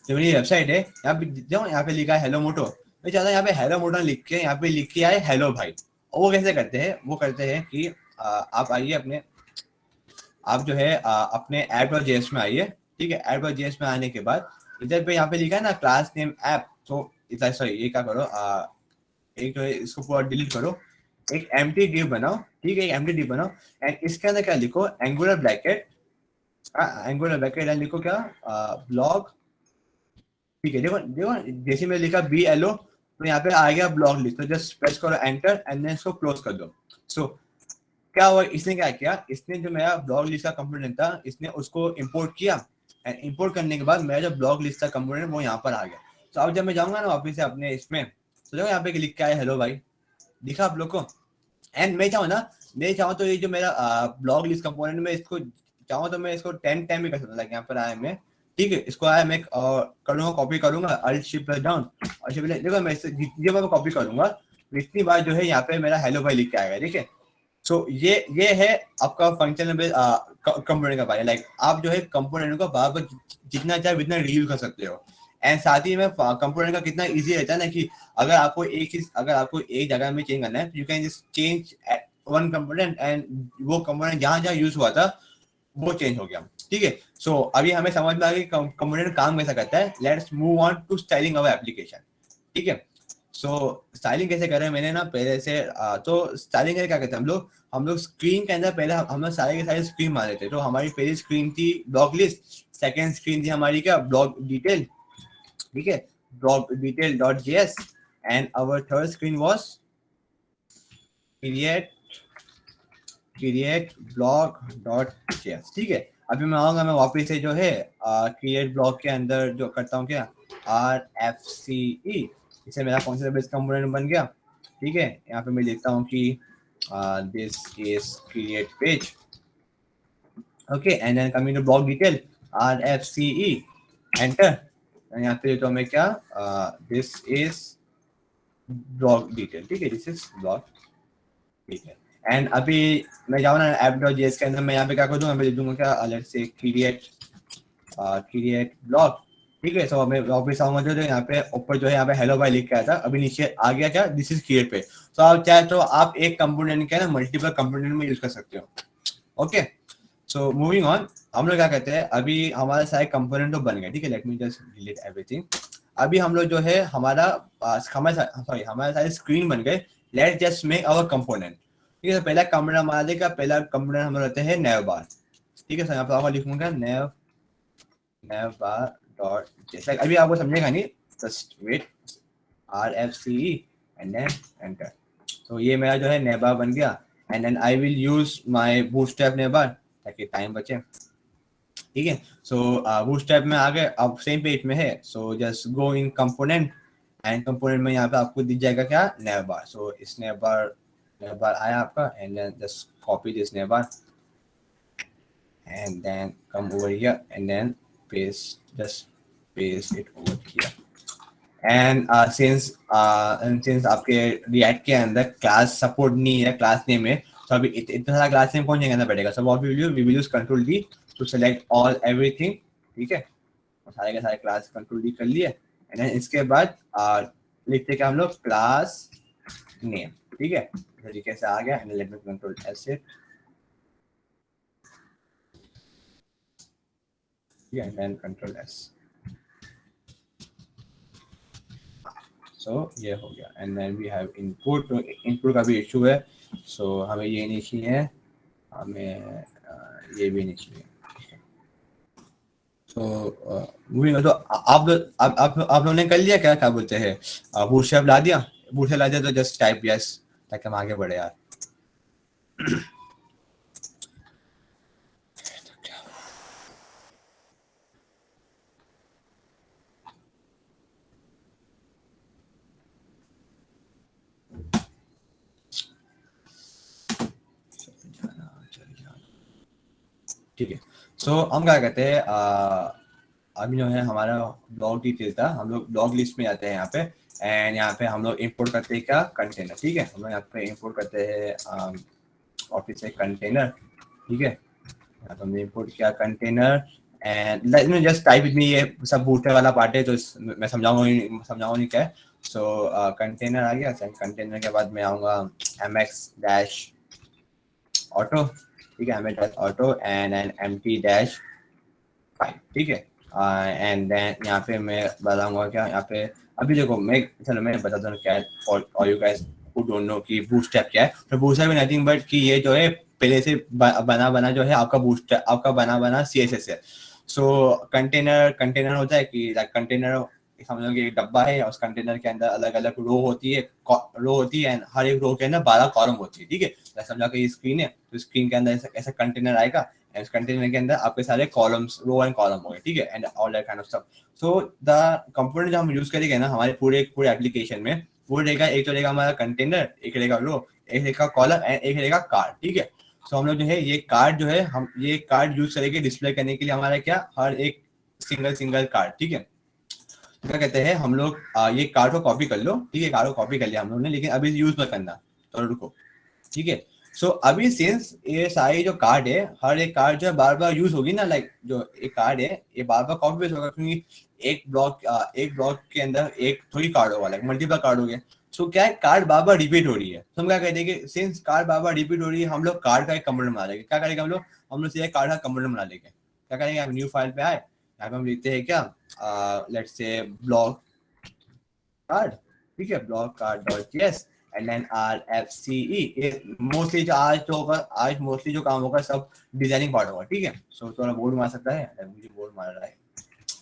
जो मेरी वेबसाइट है यहाँ पे जाओ, यहाँ पे लिखा है हेलो मोटो। मैं चाहता हूँ यहाँ पे हेलो मोटो लिख के यहाँ पे लिख के आए हेलो भाई। और वो कैसे करते हैं, वो करते हैं कि आप आइए अपने, आप जो है अपने app.js में आइए, ठीक है। app.js में आने के बाद इधर पे यहाँ पे लिखा है ना क्लास नेम ऐप, तो इधर सॉरी ये क्या करो, एक जो है इसको पूरा डिलीट करो, एक एम्प्टी डिव बनाओ, ठीक है। एक एम्प्टी डिव बनाओ एंड इसके अंदर क्या लिखो, angular bracket, angular bracket and लिखो क्या ब्लॉग, ठीक है। देखो देखो जैसे मैं लिखा BLO तो यहाँ पे आ गया ब्लॉक लिस्ट, तो जस्ट प्रेस करो एंटर एंड देन इसको क्लोज कर दो। सो क्या हुआ, इसने क्या किया, इसने जो मेरा ब्लॉक लिस्ट का कंपोनेंट था इसने उसको इंपोर्ट किया एंड इंपोर्ट करने के बाद मेरा जो ब्लॉक लिस्ट का कंपोनेंट वो यहाँ पर आ गया। तो अब जब मैं जाऊंगा ना वापस से अपने इसमें, तो देखो यहाँ पे लिख के आया हेलो भाई, दिखा आप लोग को। एंड मैं चाहूँ ना, मैं चाहूँ तो ये जो मेरा ब्लॉक लिस्ट कंपोनेंट में इसको चाहूँ तो मैं इसको 10 टाइम भी कर सकता हूँ। यहाँ पर आया मैं, ठीक है। इसको आया मैं करूँगा, कॉपी करूंगा अल्ट शिफ्ट प्लस डाउन, और शिफ्ट देखो मैं जितनी बार कॉपी करूंगा इतनी बार जो है यहाँ पे मेरा हेलो भाई लिख के आएगा, ठीक है। सो ये है आपका फंक्शनल बेस्ड कंपोनेंट का बारे। लाइक आप जो है कंपोनेंट को बार बार जितना चाहे उतना रिव्यू कर सकते हो। एंड साथ ही में कंपोनेंट का कितना इजी रहता है ना कि अगर आपको एक जगह में चेंज करना है, you can just change one component and वो कंपोनेंट जहाँ जहाँ यूज हुआ था वो चेंज हो गया, ठीक है। सो अभी हमें समझ में आ गया कंपोनेंट काम कैसा करता है। Let's move on to styling our application, ठीक है। सो स्टाइलिंग कैसे कर रहे हैं मैंने ना पहले से तो स्टाइलिंग क्या करते हैं हम लोग स्क्रीन के अंदर पहले हम लोग सारे के सारे स्क्रीन मार लेते। तो हमारी पहली स्क्रीन थी ब्लॉक लिस्ट, सेकेंड स्क्रीन थी हमारी क्या ब्लॉक डिटेल, ठीक है, block detail dot JS and our third screen was create block dot JS, ठीक है। अभी मैं आऊंगा, मैं वापस से जो है क्रिएट ब्लॉक के अंदर जो करता हूँ क्या RFCE, इससे मेरा फंक्शनल बेस्ड कंपोनेंट बन गया, ठीक है। यहाँ पे मैं लिखता हूँ कि this is create page, okay. And then coming to block detail RFCE enter, यहाँ पे तो मैं क्या दिस इज ब्लॉक डिटेल, ठीक है, this is block detail. And अभी मैं जाऊँ ना app.js के अंदर, मैं यहाँ पे क्या कर दूंगा, मैं लिख दूंगा क्या लेट्स से क्रिएट ब्लॉक, ठीक है। सो मैं वापस आऊंगा जो यहाँ पे ऊपर जो है यहाँ पे हेलो भाई लिख के आया था, अभी नीचे आ गया क्या दिस इज क्रिएट पे। तो आप चाहे तो आप एक कंपोनेंट के ना मल्टीपल कंपोनेंट में यूज कर सकते हो, ओके। सो मूविंग ऑन, हम लोग क्या कहते हैं, अभी हमारे सारे कंपोनेंट तो बन गए, ठीक है। Let me just delete everything. अभी हम लोग जो है हमारे सारे स्क्रीन बन गए। Let's just make our component, ठीक है। तो पहला कंपोनेंट हमारा देखा, पहला कंपोनेंट हम लोग रहते हैं नेव बार, ठीक है। सर यहाँ पर लिखूंगा नेव बार डॉट जैसे अभी आपको समझेगा नहीं, just wait RFCE and then enter. तो ये मेरा जो है नेबार बन गया and then I will use my Bootstrap navbar ताकि टाइम बचे, ठीक है। सो बूटस्ट्रैप में आ गए, अब सेम पेज में है। So just go in component and component में यहाँ पे आपको दिख जाएगा क्या नेबार। सो इस नेबार आया आपका and then just copy this navbar and then come over here and then just paste it over here. And since आपके React के अंदर क्लास सपोर्ट नहीं है क्लास नेम में, तो अभी इतना सारा क्लास नेम कौन जानना पड़ेगा. So what we will use Control D to select all everything. ठीक है, सारे के सारे क्लास Control D कर लिए. एंड देन इसके बाद लिखते क्या हम लोग क्लास नेम. ठीक है, इस तरीके से आ गया. And let me Control S it. And then Control S. So ये हो गया. And then we have input. Input का भी इशू है. सो हमें ये नहीं चाहिए, हमें ये भी नहीं चाहिए. तो मूविंग. तो आप लोगों ने कर लिया क्या, क्या बोलते हैं, बूटस्ट्रैप ला दिया. बूटस्ट्रैप ला दिया तो जस्ट टाइप यस ताकि हम आगे बढ़े यार. ठीक है. सो हम क्या कहते हैं, अभी जो है हमारा ब्लॉग डिटेल था, हम लोग ब्लॉग लिस्ट में जाते हैं यहाँ पे. एंड यहाँ पे हम लोग इंपोर्ट करते हैं क्या, कंटेनर. ठीक है, हम लोग यहाँ पे इंपोर्ट करते हैं ऑफिस से कंटेनर. ठीक है, यहाँ पे हमने इंपोर्ट किया container. And let me just type it. ये सब बूटस्ट्रैप वाला पार्ट है तो मैं समझाऊंगा नहीं क्या है. सो कंटेनर आ गया. कंटेनर के बाद मैं आऊँगा mx डैश ऑटो. ठीक है, हमें dash auto and empty dash 5. ठीक है, एंड देन यहाँ पे मैं बताऊंगा क्या. यहाँ पे अभी देखो मैं बताता हूँ क्या है for you guys who don't know कि बूटस्ट्रैप क्या है. तो बूटस्ट्रैप इज नथिंग बट कि ये जो है पहले से बना जो है आपका बूटस्ट्रैप, आपका बना CSS है. सो कंटेनर होता है कि कंटेनर समझ लो कि एक डब्बा है. उस कंटेनर के अंदर अलग अलग रो होती है एंड हर एक रो के अंदर 12 कॉलम होती है. ठीक है, समझा कि ये स्क्रीन है तो स्क्रीन के अंदर ऐसा कंटेनर आएगा. एंड कंटेनर के अंदर आपके सारे कॉलम्स, रो एंड कॉलम होंगे. ठीक है, and all that kind of stuff. So the component जो हम यूज करेंगे ना हमारे पूरे एप्लीकेशन में, वो रहेगा एक तो रहेगा हमारा कंटेनर, एक रहेगा रो, एक रहेगा कॉलम एंड एक रहेगा कार्ड. ठीक है, सो हम लोग जो है ये कार्ड जो है हम ये कार्ड यूज करेंगे डिस्प्ले करने के लिए. हमारा क्या, हर एक सिंगल कार्ड. ठीक है, क्या कहते हैं हम लोग ये कार्ड को कॉपी कर लो. ठीक है, कार्ड को कॉपी कर लिया हम लोगों ने, लेकिन अभी यूज मत करना, तो रुको. ठीक है, सो अभी सिंस ये सारे जो कार्ड है, हर एक कार्ड जो है बार बार यूज होगी ना. लाइक जो एक कार्ड है ये बार बार कॉपी पेस्ट होगा क्योंकि एक ब्लॉक के अंदर एक थोड़ी कार्ड होगा, लाइक मल्टीपल कार्ड हो गया. सो क्या है, कार्ड बार बार रिपीट हो रही है. तो हम क्या कहते हैं कि सिंस कार्ड बार बार रिपीट हो रही है, हम लोग कार्ड का एक कंपोनेंट बना लेंगे. क्या करेंगे हम लोग सीधे कार्ड का कंपोनेंट बना लेंगे. क्या करेंगे, आप न्यू फाइल पे आए, यहाँ पे हम लिखते हैं क्या, लेट्स से ब्लॉक कार्ड. ठीक है, ब्लॉक कार्ड.js एंड देन RFCE. मोस्टली आज मोस्टली जो काम होगा सब डिजाइनिंग पार्ट होगा. ठीक है, सो थोड़ा बोर्ड मार सकता है, मुझे बोर्ड मार रहा है.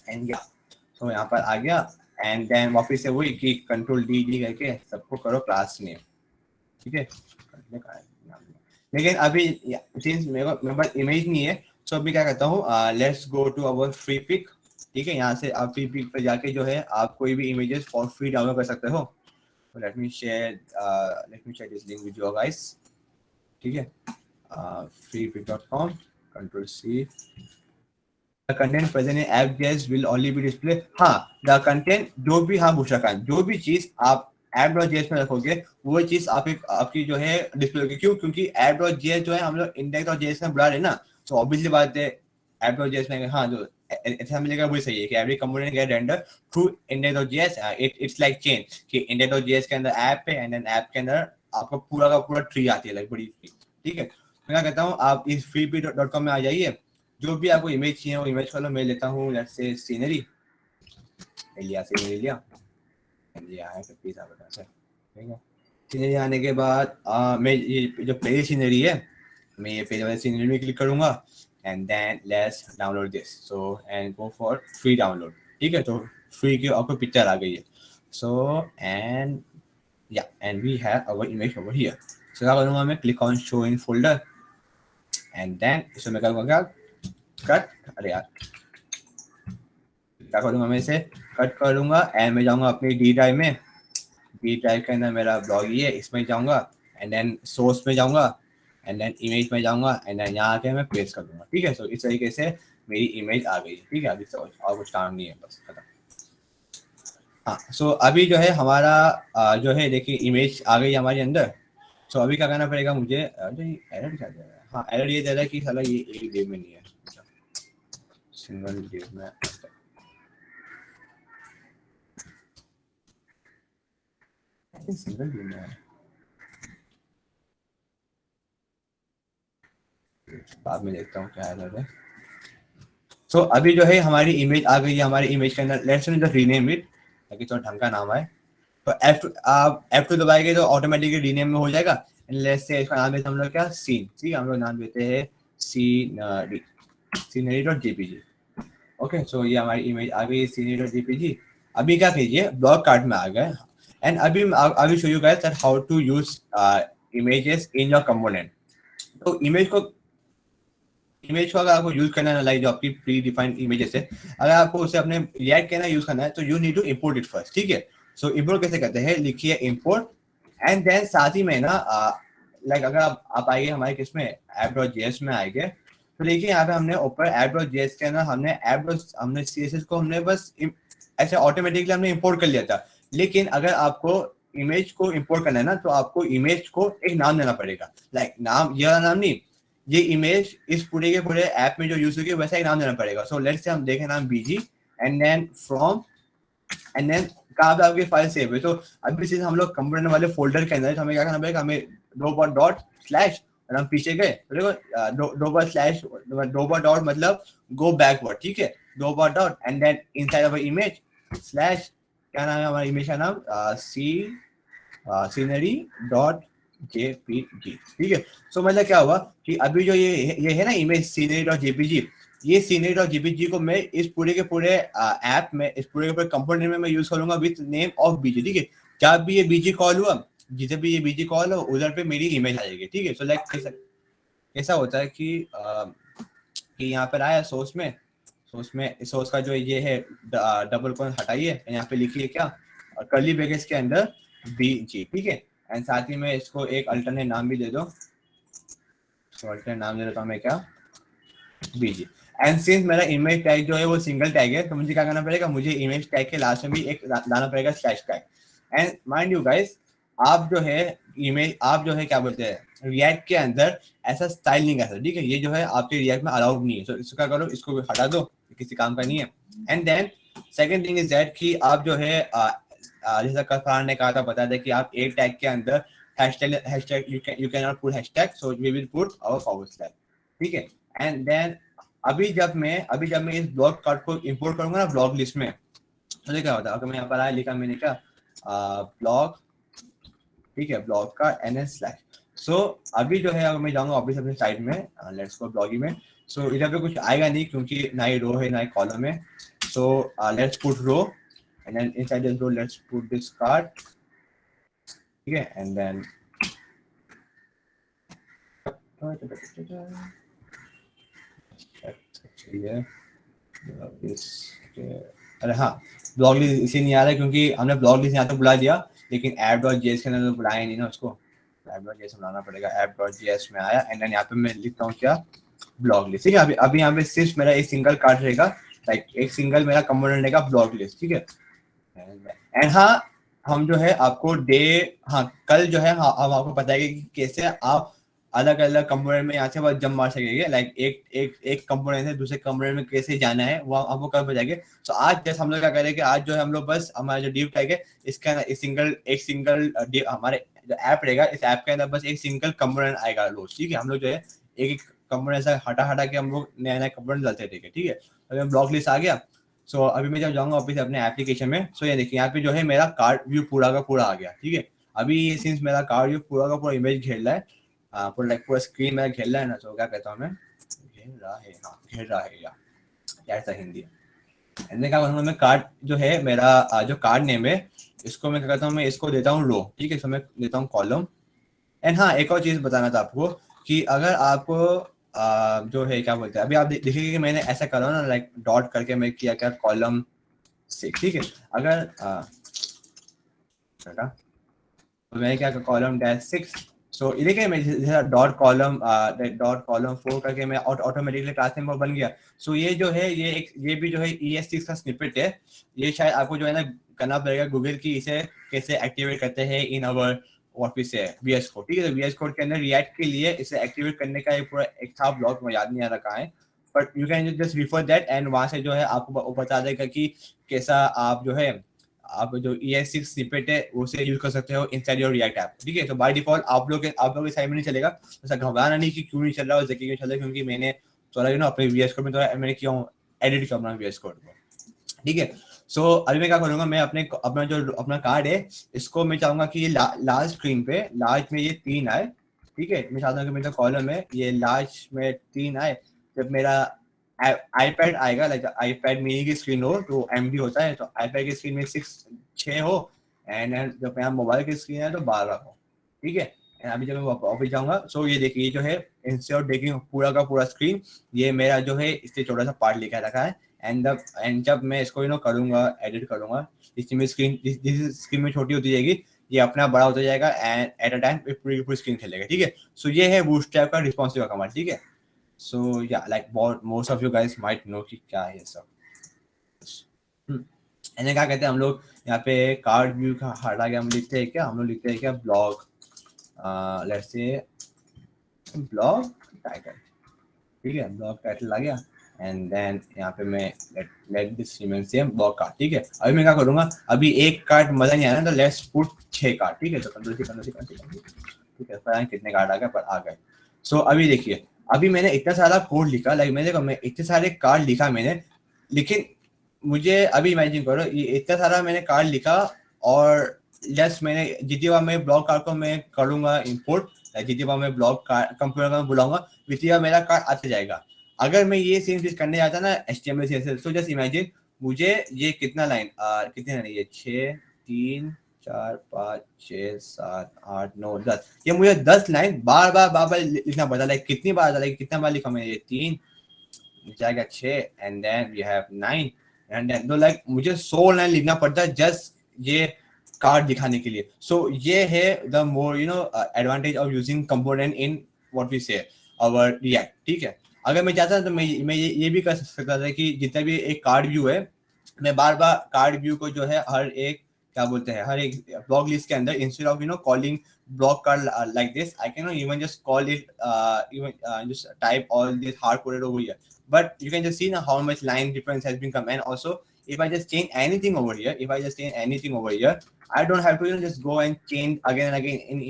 एंड या सो यहाँ पर आ गया. एंड देन वापस से वही कि Control D करके सबको करो क्लास नेम. ठीक है, लेकिन अभी सिंस मेरे पास इमेज नहीं है, सो अभी क्या करता हूँ, let's go to our Freepik. ठीक है, यहाँ से आप फ्री पिक पे जाके जो है आप कोई भी इमेजेस फॉर फ्री डाउनलोड कर सकते हो. Late me share this link with you guys. ठीक है, freepic.com, Control C. The content present in app.js will only be display. हाँ, the content जो भी, हाँ बुशरा जो भी चीज आप app.js में रखोगे वो चीज आपकी जो है डिस्प्ले होगी. क्यों, क्योंकि app.js जो है हम लोग index.js में बुला रहे ना. तो ऑब्वियसली बात है app.js में हाँ जो ऐसा मिलेगा वही सही है कि every component get rendered through index.js. It's like chain कि index.js के अंदर ऐप है एंड देन ऐप के अंदर आपका पूरा का पूरा ट्री आती है, लाइक बड़ी ट्री. ठीक है, मैं क्या कहता हूँ, आप इस freepik.com में आ जाइए. जो भी आपको इमेज चाहिए वो इमेज कर लो. मैं लेता हूँ लेट्स से सीनरी लिया. है 50,000 से. ठीक है, सीनरी आने के बाद मैं ये जो पहली सीनरी है, मैं ये पहले वाली सीनरी में क्लिक करूंगा. And then let's download this. So and go for free download. ठीक है, तो फ्री की आपको पिक्चर आ गई है. So and yeah and we have our image over here. So क्या करूंगा मैं, click on show in folder and then इसमें मैं करूंगा क्या, कट. अरे यार क्या करूंगा, मैं इसे कट करूंगा एंड मैं जाऊंगा अपनी डी ड्राइव में. डी ड्राइव के अंदर मेरा ब्लॉग ही है, इसमें जाऊंगा एंड देन सोर्स में जाऊंगा एंड देन इमेज में जाऊंगा एंड देन यहाँ आके मैं पेस्ट कर दूंगा. ठीक है, सो इस तरीके से मेरी इमेज आ गई, ठीक है। अभी तो और कुछ काम नहीं है, बस खत्म। हाँ, सो अभी जो है हमारा जो है देखिए इमेज आ गई हमारे अंदर। सो अभी क्या करना पड़ेगा मुझे, जो एरर क्या दे रहा है, हाँ एरर ये दे रहा है कि साला ये एक डेव में नहीं है, सिंगल डेव में सिंगल डेव में है। बाद में देखता हूँ क्या एरर है। सो अभी जो है हमारी इमेज आ गई है हमारी इमेज के अंदर। लेट्स जस्ट रीनेम इट ताकि थोड़ा ढंग का नाम आए। तो F2 दबाएंगे तो ऑटोमेटिकली रीनेम में हो जाएगा। लेट्स से इसका नाम देते हम लोग क्या, सीन, ठीक है, हम लोग नाम देते हैं सीनरी, सीनरी.jpg। ओके, सो ये हमारी इमेज आ गई सीनरी.jpg। अभी क्या कीजिए, ब्लॉक कार्ट में आ गए एंड अभी I will show you guys that how to use images in your component. तो इमेज को अगर आपको यूज करना है, लाइक जो आपकी प्री डिफाइंड इमेजेस है, अगर आपको उसे अपने रिएक्ट के ना यूज करना है तो you need to import it first, ठीक है। सो इंपोर्ट कैसे करते हैं, लिखिए इंपोर्ट एंड देन साथ ही में ना लाइक अगर आप आइए हमारे किस में app.js में आएंगे तो देखिए यहाँ पे हमने ऊपर app.js के ना हमने CSS को हमने बस ऐसे ऑटोमेटिकली हमने इंपोर्ट कर लिया था। लेकिन अगर आपको इमेज को इंपोर्ट करना है ना तो आपको इमेज को एक नाम देना पड़ेगा। लाइक नाम, यह नाम नहीं, ये इमेज इस पूरे के पूरे ऐप में जो यूज होगी वैसा ही नाम देना पड़ेगा। सो लेट्स से हम देखें नाम bg and then from and then कहाँ पे आपकी फाइल सेव है। तो अभी से हम लोग कंपोनेंट वाले फोल्डर के अंदर हमें क्या करना पड़ेगा, हमें डॉट स्लैश और हम पीछे गए तो देखो डॉट मतलब गो बैकवर्ड, ठीक है, dot and then inside of image slash, क्या नाम है हमारे इमेज का नाम, सीनरी डॉट जेपीजी, ठीक है। सो मतलब क्या हुआ कि अभी जो ये है ना इमेज सीनरी डॉट जेपीजी, ये सीनरी डॉट जेपीजी को मैं इस पूरे के पूरे ऐप में, इस पूरे के पूरे कंपोनेंट में मैं यूज करूंगा विद नेम ऑफ बीजी, ठीक है। जब भी ये बीजी कॉल हुआ, जिसे भी ये बीजी कॉल हो उधर पे मेरी इमेज आ जाएगी, ठीक है। सो लाइक ऐसा होता है कि यहाँ पर आया सोर्स में सोर्स का जो ये है डबल कॉलन हटाइए, यहाँ पे लिखिए क्या, कर्ली ब्रैकेट्स के अंदर बीजी, ठीक है। एंड साथ ही में इसको एक अल्टरनेट नाम भी दे दो, अल्टरनेट नाम दे देता हूँ मैं क्या, बीजी। एंड सिंस मेरा इमेज टैग जो है वो सिंगल टैग है तो मुझे क्या करना पड़ेगा, मुझे इमेज टैग के लास्ट में भी एक लाना पड़ेगा slash tag. And mind you guys, आप जो है क्या बोलते हैं रिएक्ट के अंदर ऐसा स्टाइल नहीं कर सकते, ठीक है। ये जो है आपके रिएक्ट में अलाउड नहीं है। तो इसको क्या करो, इसको हटा दो, किसी काम का नहीं है। And then second thing is that कि आप जो है जैसा कफार ने कहा था, बता दें कि आप एक टैग के अंदर hashtag you cannot put hashtag, so we will put our forward slash, ठीक है। एंड देन अभी जब मैं इस ब्लॉक कार्ड को इंपोर्ट करूंगा ना ब्लॉक लिस्ट में, तो क्या होता है, अगर मैं यहाँ पर आया लिखा मैंने क्या ब्लॉक, ठीक है, ब्लॉक का NS स्लैश। सो अभी जो है अगर मैं जाऊंगा ऑफिस अपने साइड में, लेट्स गो ब्लॉगी में, सो इधर पे कुछ आएगा नहीं क्योंकि ना ही रो है ना ही कॉलम है। So let's put row and then inside this row let's put this card, ठीक है। एंड देन अरे हाँ, ब्लॉग लिस्ट इसी नहीं आ रहा है क्योंकि हमने ब्लॉग लिस्ट यहाँ तो बुला दिया लेकिन app.js के अंदर तो बुलाया नहीं ना उसको, app.js बुलाना पड़ेगा। app.js में आया एंड देन यहाँ पे मैं लिखता हूँ क्या, ब्लॉग लिस्ट, ठीक है। अभी यहाँ पे सिर्फ मेरा एक सिंगल कार्ड रहेगा, लाइक एक सिंगल मेरा कंपोनेंट रहेगा ब्लॉग लिस्ट, ठीक है। एंड हाँ, हम जो है आपको कल जो है हम आपको बताएंगे कि कैसे आप अलग अलग कंपोनेंट में यहाँ से बस जंप मार सकेंगे, लाइक एक कंपोनेंट से दूसरे कंपोनेंट में कैसे जाना है वो आपको कल बताएंगे। तो आज जैसे हम लोग क्या करेंगे, आज जो है हम लोग बस हमारा जो डिव टैग है इसका एक सिंगल हमारे जो ऐप रहेगा, इस ऐप के अंदर बस एक सिंगल कंपोनेंट आएगा रोज, ठीक है। हम लोग जो है एक कंपोनेंट से हटा के हम लोग नया कंपोनेंट डालते रहेंगे, ठीक है। अगर ब्लॉक लिस्ट आ गया, सो अभी मैं जब जाऊंगा ऑफिस अपने एप्लीकेशन में, सो ये देखिए यहाँ पे जो है मेरा कार्ड व्यू पूरा का पूरा आ गया, ठीक है। अभी सिंस मेरा कार्ड व्यू पूरा का पूरा इमेज घेर रहा है, पूरा स्क्रीन मेरा घेर रहा है ना, तो क्या कहता हूँ मैं, घेर रहा है या ऐसा हिंदी है। क्या करूँगा मैं, कार्ड जो है मेरा जो कार्ड नेम है इसको मैं क्या कहता हूँ, मैं इसको देता हूँ रो, ठीक है। सो मैं देता हूँ कॉलम। एंड हाँ, एक और चीज बताना था आपको कि अगर आपको जो है क्या बोलते हैं, अभी आप देखिए कि मैंने ऐसा करा ना, लाइक डॉट करके मैं किया क्या कॉलम 6, ठीक है। अगर तो मैंने क्या कॉलम -6 सो ये देखिए मैं जैसे डॉट कॉलम 4 करके मैं ऑटोमेटिकली क्लास नेम बन गया। सो ये जो है ये भी जो है ES6 का स्निपेट है। ये शायद आपको जो है ना करना पड़ेगा गूगल की इसे कैसे एक्टिवेट करते हैं इन अवर व्हाट वी से VS कोड। ठीक है, तो VS कोड के अंदर रिएक्ट के लिए इसे एक्टिवेट करने का एक पूरा एक था ब्लॉग, मुझे याद नहीं आ रहा कहाँ है, but you can just refer that and वहां से जो है आपको बता देगा कि कैसा आप जो है आप जो ES6 स्निपेट है उसे यूज कर सकते हो इनसाइड योर रिएक्ट ऐप। ठीक है, तो बाय डिफॉल्ट आप लोग के साइड में नहीं चलेगा, ऐसा घबराना नहीं कि क्यों नहीं चल रहा और क्यों चल रहा है, क्योंकि मैंने थोड़ा अपने VS कोड में थोड़ा मैंने क्यों एडिट करना VS कोड को। ठीक है, सो अभी मैं क्या करूंगा, मैं अपना जो अपना कार्ड है इसको मैं चाहूंगा कि ये लार्ज स्क्रीन पे लार्ज में ये 3 आए। ठीक है, मैं चाहता हूँ कि मेरा कॉलम है ये लार्ज में 3 आए। जब मेरा आईपैड आएगा, लाइक आईपैड मिनी की स्क्रीन हो तो MD होता है, तो आईपैड की स्क्रीन में 6 हो एंड जब मेरा मोबाइल की स्क्रीन है तो 12 हो। ठीक है, अभी जब मैं वापस जाऊंगा, सो ये देखिए जो है इंस्टेड ऑफ टेकिंग पूरा का पूरा स्क्रीन, ये मेरा जो है इससे छोटा सा पार्ट लेकर रखा है। एंड जब मैं इसको करूंगा एडिट करूंगा, इसमें स्क्रीन में छोटी होती जाएगी, ये अपना बड़ा होता जाएगा एंड एट अ टाइम पूरी स्क्रीन खेलेगा। ठीक है, सो ये है बूटस्ट्रैप का रिस्पॉन्सिव कमांड। ठीक है, सो या like most of you guys might know कि क्या है ये सब। इन्हें क्या कहते हैं हम लोग यहाँ पे कार्ड व्यू का हटा के हम लिखते हैं क्या, हम लोग लिखते हैं क्या blog, let's say blog title. ठीक है, ब्लॉग टाइटल आ गया एंड देन यहाँ पे मैं let this remain same blog card. ठीक है, अभी मैं क्या करूंगा, अभी एक कार्ड मजा नहीं आ रहा तो लेट्स पुट 6 कार्ड। ठीक है, तो 15 ठीक है, पता नहीं कितने कार्ड आ गए पर आ गए। सो अभी देखिए, अभी मैंने इतना सारा कोड लिखा, लाइक मैं इतने सारे कार्ड लिखा मैंने, लेकिन मुझे अभी इमेजिन करो ये इतना सारा मैंने कार्ड लिखा और जस्ट मैंने जितनी बार मैं ब्लॉग कार्ड को मैं करूंगा इंपोर्ट, जितनी बार मैं ब्लॉग कार्ड कंप्यूटर में बुलाऊंगा जितनी बार मेरा कार्ड आता जाएगा। अगर मैं ये सेम चीज करने जाता ना HTML CSS, तो जस्ट इमेजिन मुझे ये कितना लाइन कितने लाइन ये 6 3 4 5 6 7 8 9 10, ये मुझे 10 लाइन बार बार लिखना पड़ता, लाइक कितनी बार, लाइक कितना बार लिखा मैंने, ये 3 जाएगा 6 and then we have 9 and then, तो लाइक मुझे 100 लाइन लिखना पड़ता है जस्ट ये कार्ड दिखाने के लिए। सो ये है the more advantage of using component in what we say our react. ठीक है, अगर मैं चाहता तो मैं ये भी कर सकता था कि जितना भी एक कार्ड व्यू है, मैं बार बार कार्ड व्यू को जो है हर एक क्या बोलते हैं हर एक ब्लॉक लिस्ट के अंदर instead of calling block card like this, I can even just call it just type all this hard coded over here, but you can just see now how much line difference has been come. And also if I just change anything over here, I don't have to just go and change again and again in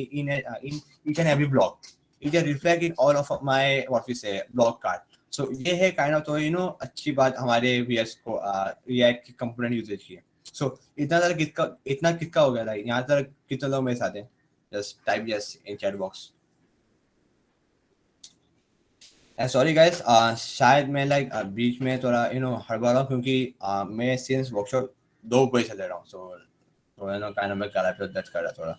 each and every block. It just reflect in all of my what we say block card. So ये है kind of तो अच्छी बात हमारे VS को React की component usage की है. So इतना किसका हो गया था, यहाँ तक कितने लोग मेरे साथ हैं? Just type yes in chat box. Sorry guys, शायद मैं बीच में थोड़ा हड़बड़ा हूँ क्योंकि मैं since workshop 2 बजे चल रहा हूँ, so kind of मैं कर रहा थोड़ा,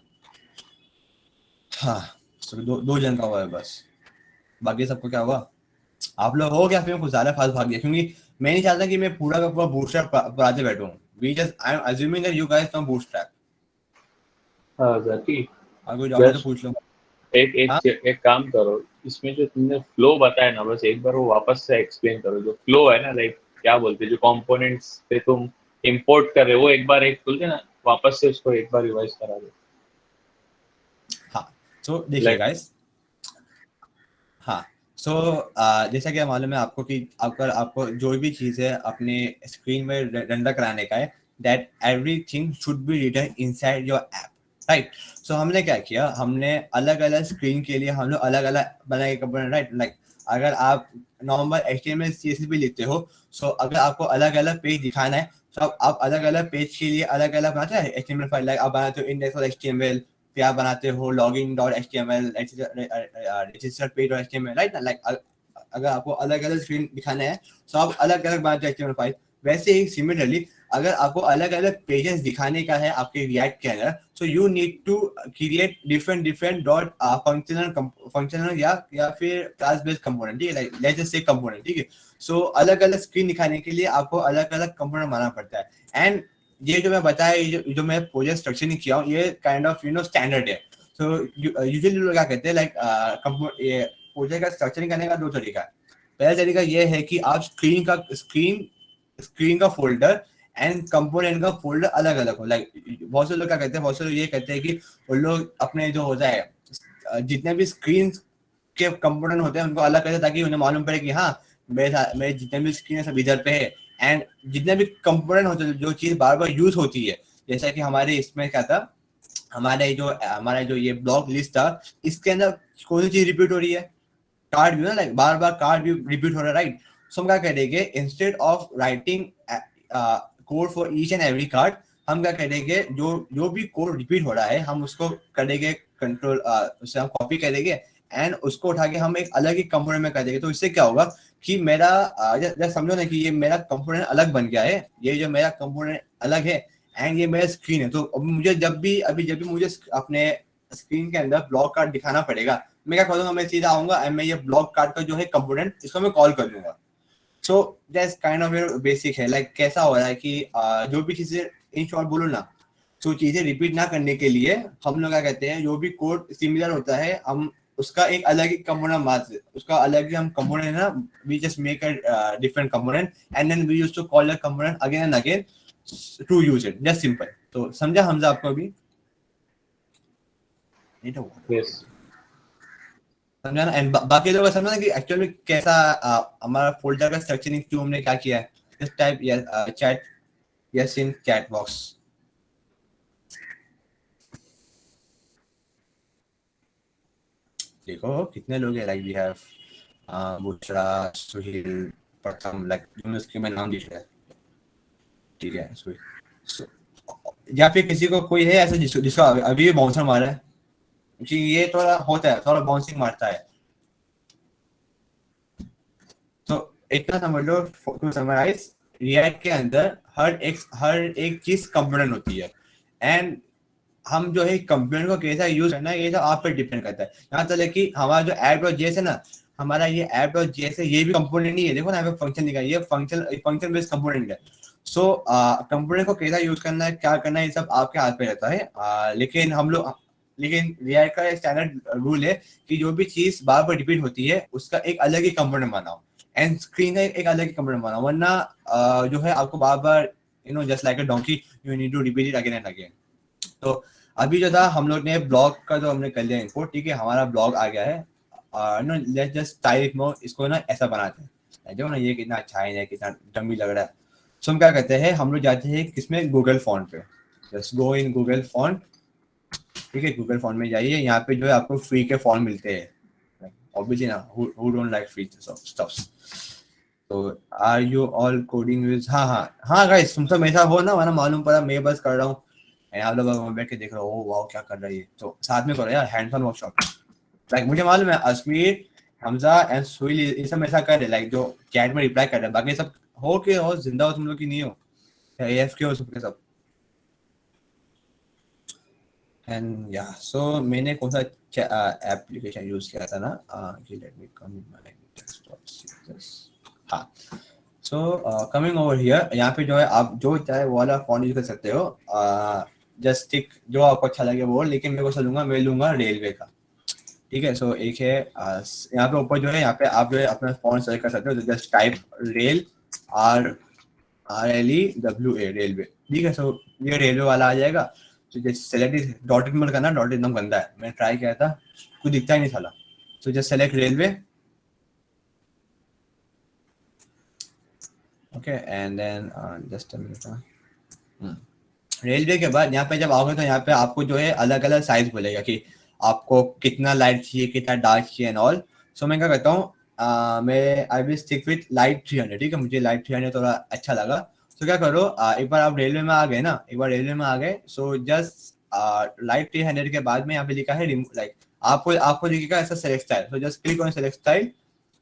हाँ, so दो जन का हुआ है बस, बाकी सबको क्या हुआ, आप लोग हो क्या फिर कुछ ज़्यादा फास्ट भाग गया, क्योंकि मैं नहीं चाहता कि मैं पूरा का पूरा बूटस्ट्रैप पढ़ाते बैठूँ. I am assuming that you guys know bootstrap. जाकी अगर जाओगे तो पूछ लो. एक काम करो, इसमें जो तुमने फ्लो बताया ना, बस एक बार वो वापस से एक्सप्लेन करो. जो फ्लो है ना, लाइक क्या बोलते हैं, जो कंपोनेंट्स पे तुम इंपोर्ट कर रहे हो, वो एक बार बोलते ना, वापस से उसको एक बार रिवाइज करा दो. हाँ, तो देखिए गाइस, हाँ, सो जैसा कि मालूम है आपको कि अगर आपको जो भी चीज़ है अपने स्क्रीन में रेंडर कराने का है, that everything should be written inside your app, right. So हमने क्या किया, हमने अलग अलग स्क्रीन के लिए हम लोग अलग अलग बनाए कंपोनेंट, राइट. लाइक अगर आप नॉर्मल HTML CSS भी लिखते हो, सो अगर आपको अलग अलग पेज दिखाना है तो आप अलग अलग पेज के लिए अलग अलग बनाते हैं HTML फाइल. लाइक आप बनाते हो index.html, फिर आप बनाते हो login.html, register page.html, right. Like अगर आपको अलग अलग स्क्रीन दिखाना है तो आप अलग अलग बनाते हो HTML फाइल. वैसे ही सिमिलरली अगर आपको अलग अलग पेजेस दिखाने का है आपके रिएक्ट के अंदर, so you need to create different dot functional या फिर क्लास बेस्ड कंपोनेंट. ठीक है, like let's just say component. ठीक है, सो अलग अलग स्क्रीन दिखाने के लिए आपको अलग अलग कंपोनेंट बनाना पड़ता है. एंड ये जो मैं बताया, जो मैं प्रोजेक्ट स्ट्रक्चर नहीं किया हूँ, ये काइंड ऑफ स्टैंडर्ड है. सो यूजुअली लोग क्या कहते हैं लाइक प्रोजेक्ट का स्ट्रक्चरिंग करने का 2 तरीका है। पहला तरीका ये है कि आप स्क्रीन का फोल्डर एंड कंपोनेंट का फोल्डर अलग अलग हो। लाइक बहुत से लोग क्या कहते हैं, बहुत से लोग ये कहते हैं कि वो लोग अपने जो होता है जितने भी स्क्रीन के कंपोनेंट होते हैं उनको अलग करते हैं, ताकि उन्हें मालूम पड़े कि हाँ मेरे जितने भी स्क्रीन है सब इधर पे है, एंड जितने भी कंपोनेंट होते हैं जो चीज बार बार यूज होती है, जैसा कि हमारे इसमें क्या था, हमारा जो ये ब्लॉक लिस्ट था, इसके अंदर कौन सी चीज रिपीट हो रही है, कार्ड भी ना, लाइक बार बार कार्ड भी रिपीट हो रहा है, राइट। सो हम क्या करेंगे, instead of writing code for each and every card, हम क्या करेंगे, जो भी कोड रिपीट हो रहा है हम उसको करेंगे कंट्रोल, उससे हम कॉपी करेंगे एंड उसको उठा के हम एक अलग ही कंपोनेंट में कर देंगे। तो इससे क्या होगा कि मेरा जैसे समझो ना कि ये मेरा कंपोनेंट अलग बन गया है, ये जो मेरा कंपोनेंट अलग है एंड ये मेरा स्क्रीन है। तो अब मुझे जब भी मुझे अपने स्क्रीन के अंदर ब्लॉक कार्ड दिखाना पड़ेगा, मैं क्या करूंगा, मैं सीधा आऊंगा एंड मैं ये ब्लॉक कार्ड का जो है कंपोनेंट, इसको मैं कॉल कर दूंगा। So that's kind of your basic है। लाइक कैसा हो रहा है कि जो भी चीजें इन शॉर्ट बोलो ना, तो चीजें रिपीट ना करने के लिए हम लोग क्या कहते हैं, जो भी कोड सिमिलर होता है हम उसका एक अलग ही कंपोनेंट मारते, उसका अलग ही हम कंपोनेंट है ना, we just make a different component and then we used to call the component again and again to use it, just simple. तो समझा हमजा आपको अभी? यस समझा ना? एंड बाकी लोग समझा ना कि एक्चुअली कैसा हमारा फोल्डर का स्ट्रक्चरिंग क्यों हमने क्या किया है। Just type chat yes in chat box. देखो कितने लोग हैं, like we have Bushra, Suhail, Pratham, like university में नाम दिख रहा है, ठीक है। सो या फिर किसी को कोई है ऐसा जिसका अभी भी बाउंसर मारा है, क्योंकि ये थोड़ा होता है, थोड़ा बाउंसिंग मारता है। तो इतना समझ लो, टू समराइज, रिएक्ट के अंदर हर एक चीज कंपोनेंट होती है एंड हम जो है कंपोनेंट को कैसा यूज करना है ये तो आप पे डिपेंड करता है। यहाँ तक कि हमारा जो app.js है ना, हमारा ये app.js है, ये भी कंपोनेंट नहीं है। देखो ना यहाँ पे फंक्शन लिखा है, ये फंक्शन बेस्ड कंपोनेंट है। सो कंपोनेंट को कैसा यूज करना है, क्या करना है, ये सब आपके हाथ पे रहता है। लेकिन रिएक्ट का स्टैंडर्ड रूल है कि जो भी चीज बार बार रिपीट होती है उसका एक अलग ही कंपोनेंट बनाओ एंड स्क्रीन का एक अलग ही कंपोनेंट बनाओ, वरना जो है आपको बार बार just like a donkey you need to repeat it again and again. तो अभी जो था हम लोग ने ब्लॉग का जो हमने कर लिया इंपोर्ट, ठीक है, हमारा ब्लॉग आ गया है। No let's just style it more, इसको ना ऐसा बनाते हैं, देखो ना ये कितना अच्छा है, कितना डमी लग रहा है। सो हम क्या कहते हैं, हम लोग जाते हैं किसमें, गूगल फॉन्ट पे। Just go in Google font, ठीक है, गूगल फॉन्ट में जाइए। यहाँ पे जो है आपको फ्री के फॉन्ट मिलते हैं, ऑब्वियसली ना, who don't like free stuffs. तो are you all coding with, हाँ गाइस, तुम तो मेरे साथ हो ना, वरना मालूम पड़ा मैं बस कर रहा हूँ, आप लोग बैठ के देख रहे हो, ओ वाओ क्या कर रहा है ये। तो साथ में करो यार, हैंड्स ऑन वर्कशॉप। लाइक मुझे मालूम है अश्मीर, हमजा एंड सुहेल ये सब ऐसा कर रहे, लाइक जो चैट में रिप्लाई कर रहे हैं, बाकी सब हो के हो, जिंदा हो तुम लोग की नहीं हो, एएफके हो सबके सब। एंड या सो मैंने कौन सा एप्लीकेशन यूज किया था ना, late me come in my text. हाँ, सो कमिंग ओवर हियर, यहाँ पे जो है आप जो चाहे वो वाला फॉन्ट यूज कर सकते हो, जस्ट टिक जो आपको अच्छा लगे वो, लेकिन मैं मैं लूंगा रेलवे का, ठीक है। सो एक है यहाँ पे ऊपर जो है, यहाँ पे आप जो है अपना फॉन्ट सेलेक्ट कर सकते हो, तो just type rail RLEWA railway, ठीक है। सो ये रेलवे वाला आ जाएगा। तो जस्ट सेलेक्ट डॉटेड मत करना, डॉटेड एकदम गंदा है, मैंने ट्राई किया था, कुछ दिखता ही नहीं था। तो just select Raleway, okay, and then just a minute. Raleway के बाद यहाँ पे जब आओगे तो यहाँ पे आपको जो है अलग अलग साइज बोलेगा कि आपको कितना लाइट चाहिए, कितना डार्क चाहिए एंड ऑल। सो मैं क्या करता हूँ, मैं I will stick with light 300, ठीक है, मुझे लाइट 300 थोड़ा अच्छा लगा। तो क्या करो, एक बार आप रेलवे में आ गए ना, एक बार रेलवे में आ गए, सो जस्ट लाइट 300 के बाद में यहाँ पे लिखा है लाइक आपको दिखेगा ऐसा select style. So just click on select style.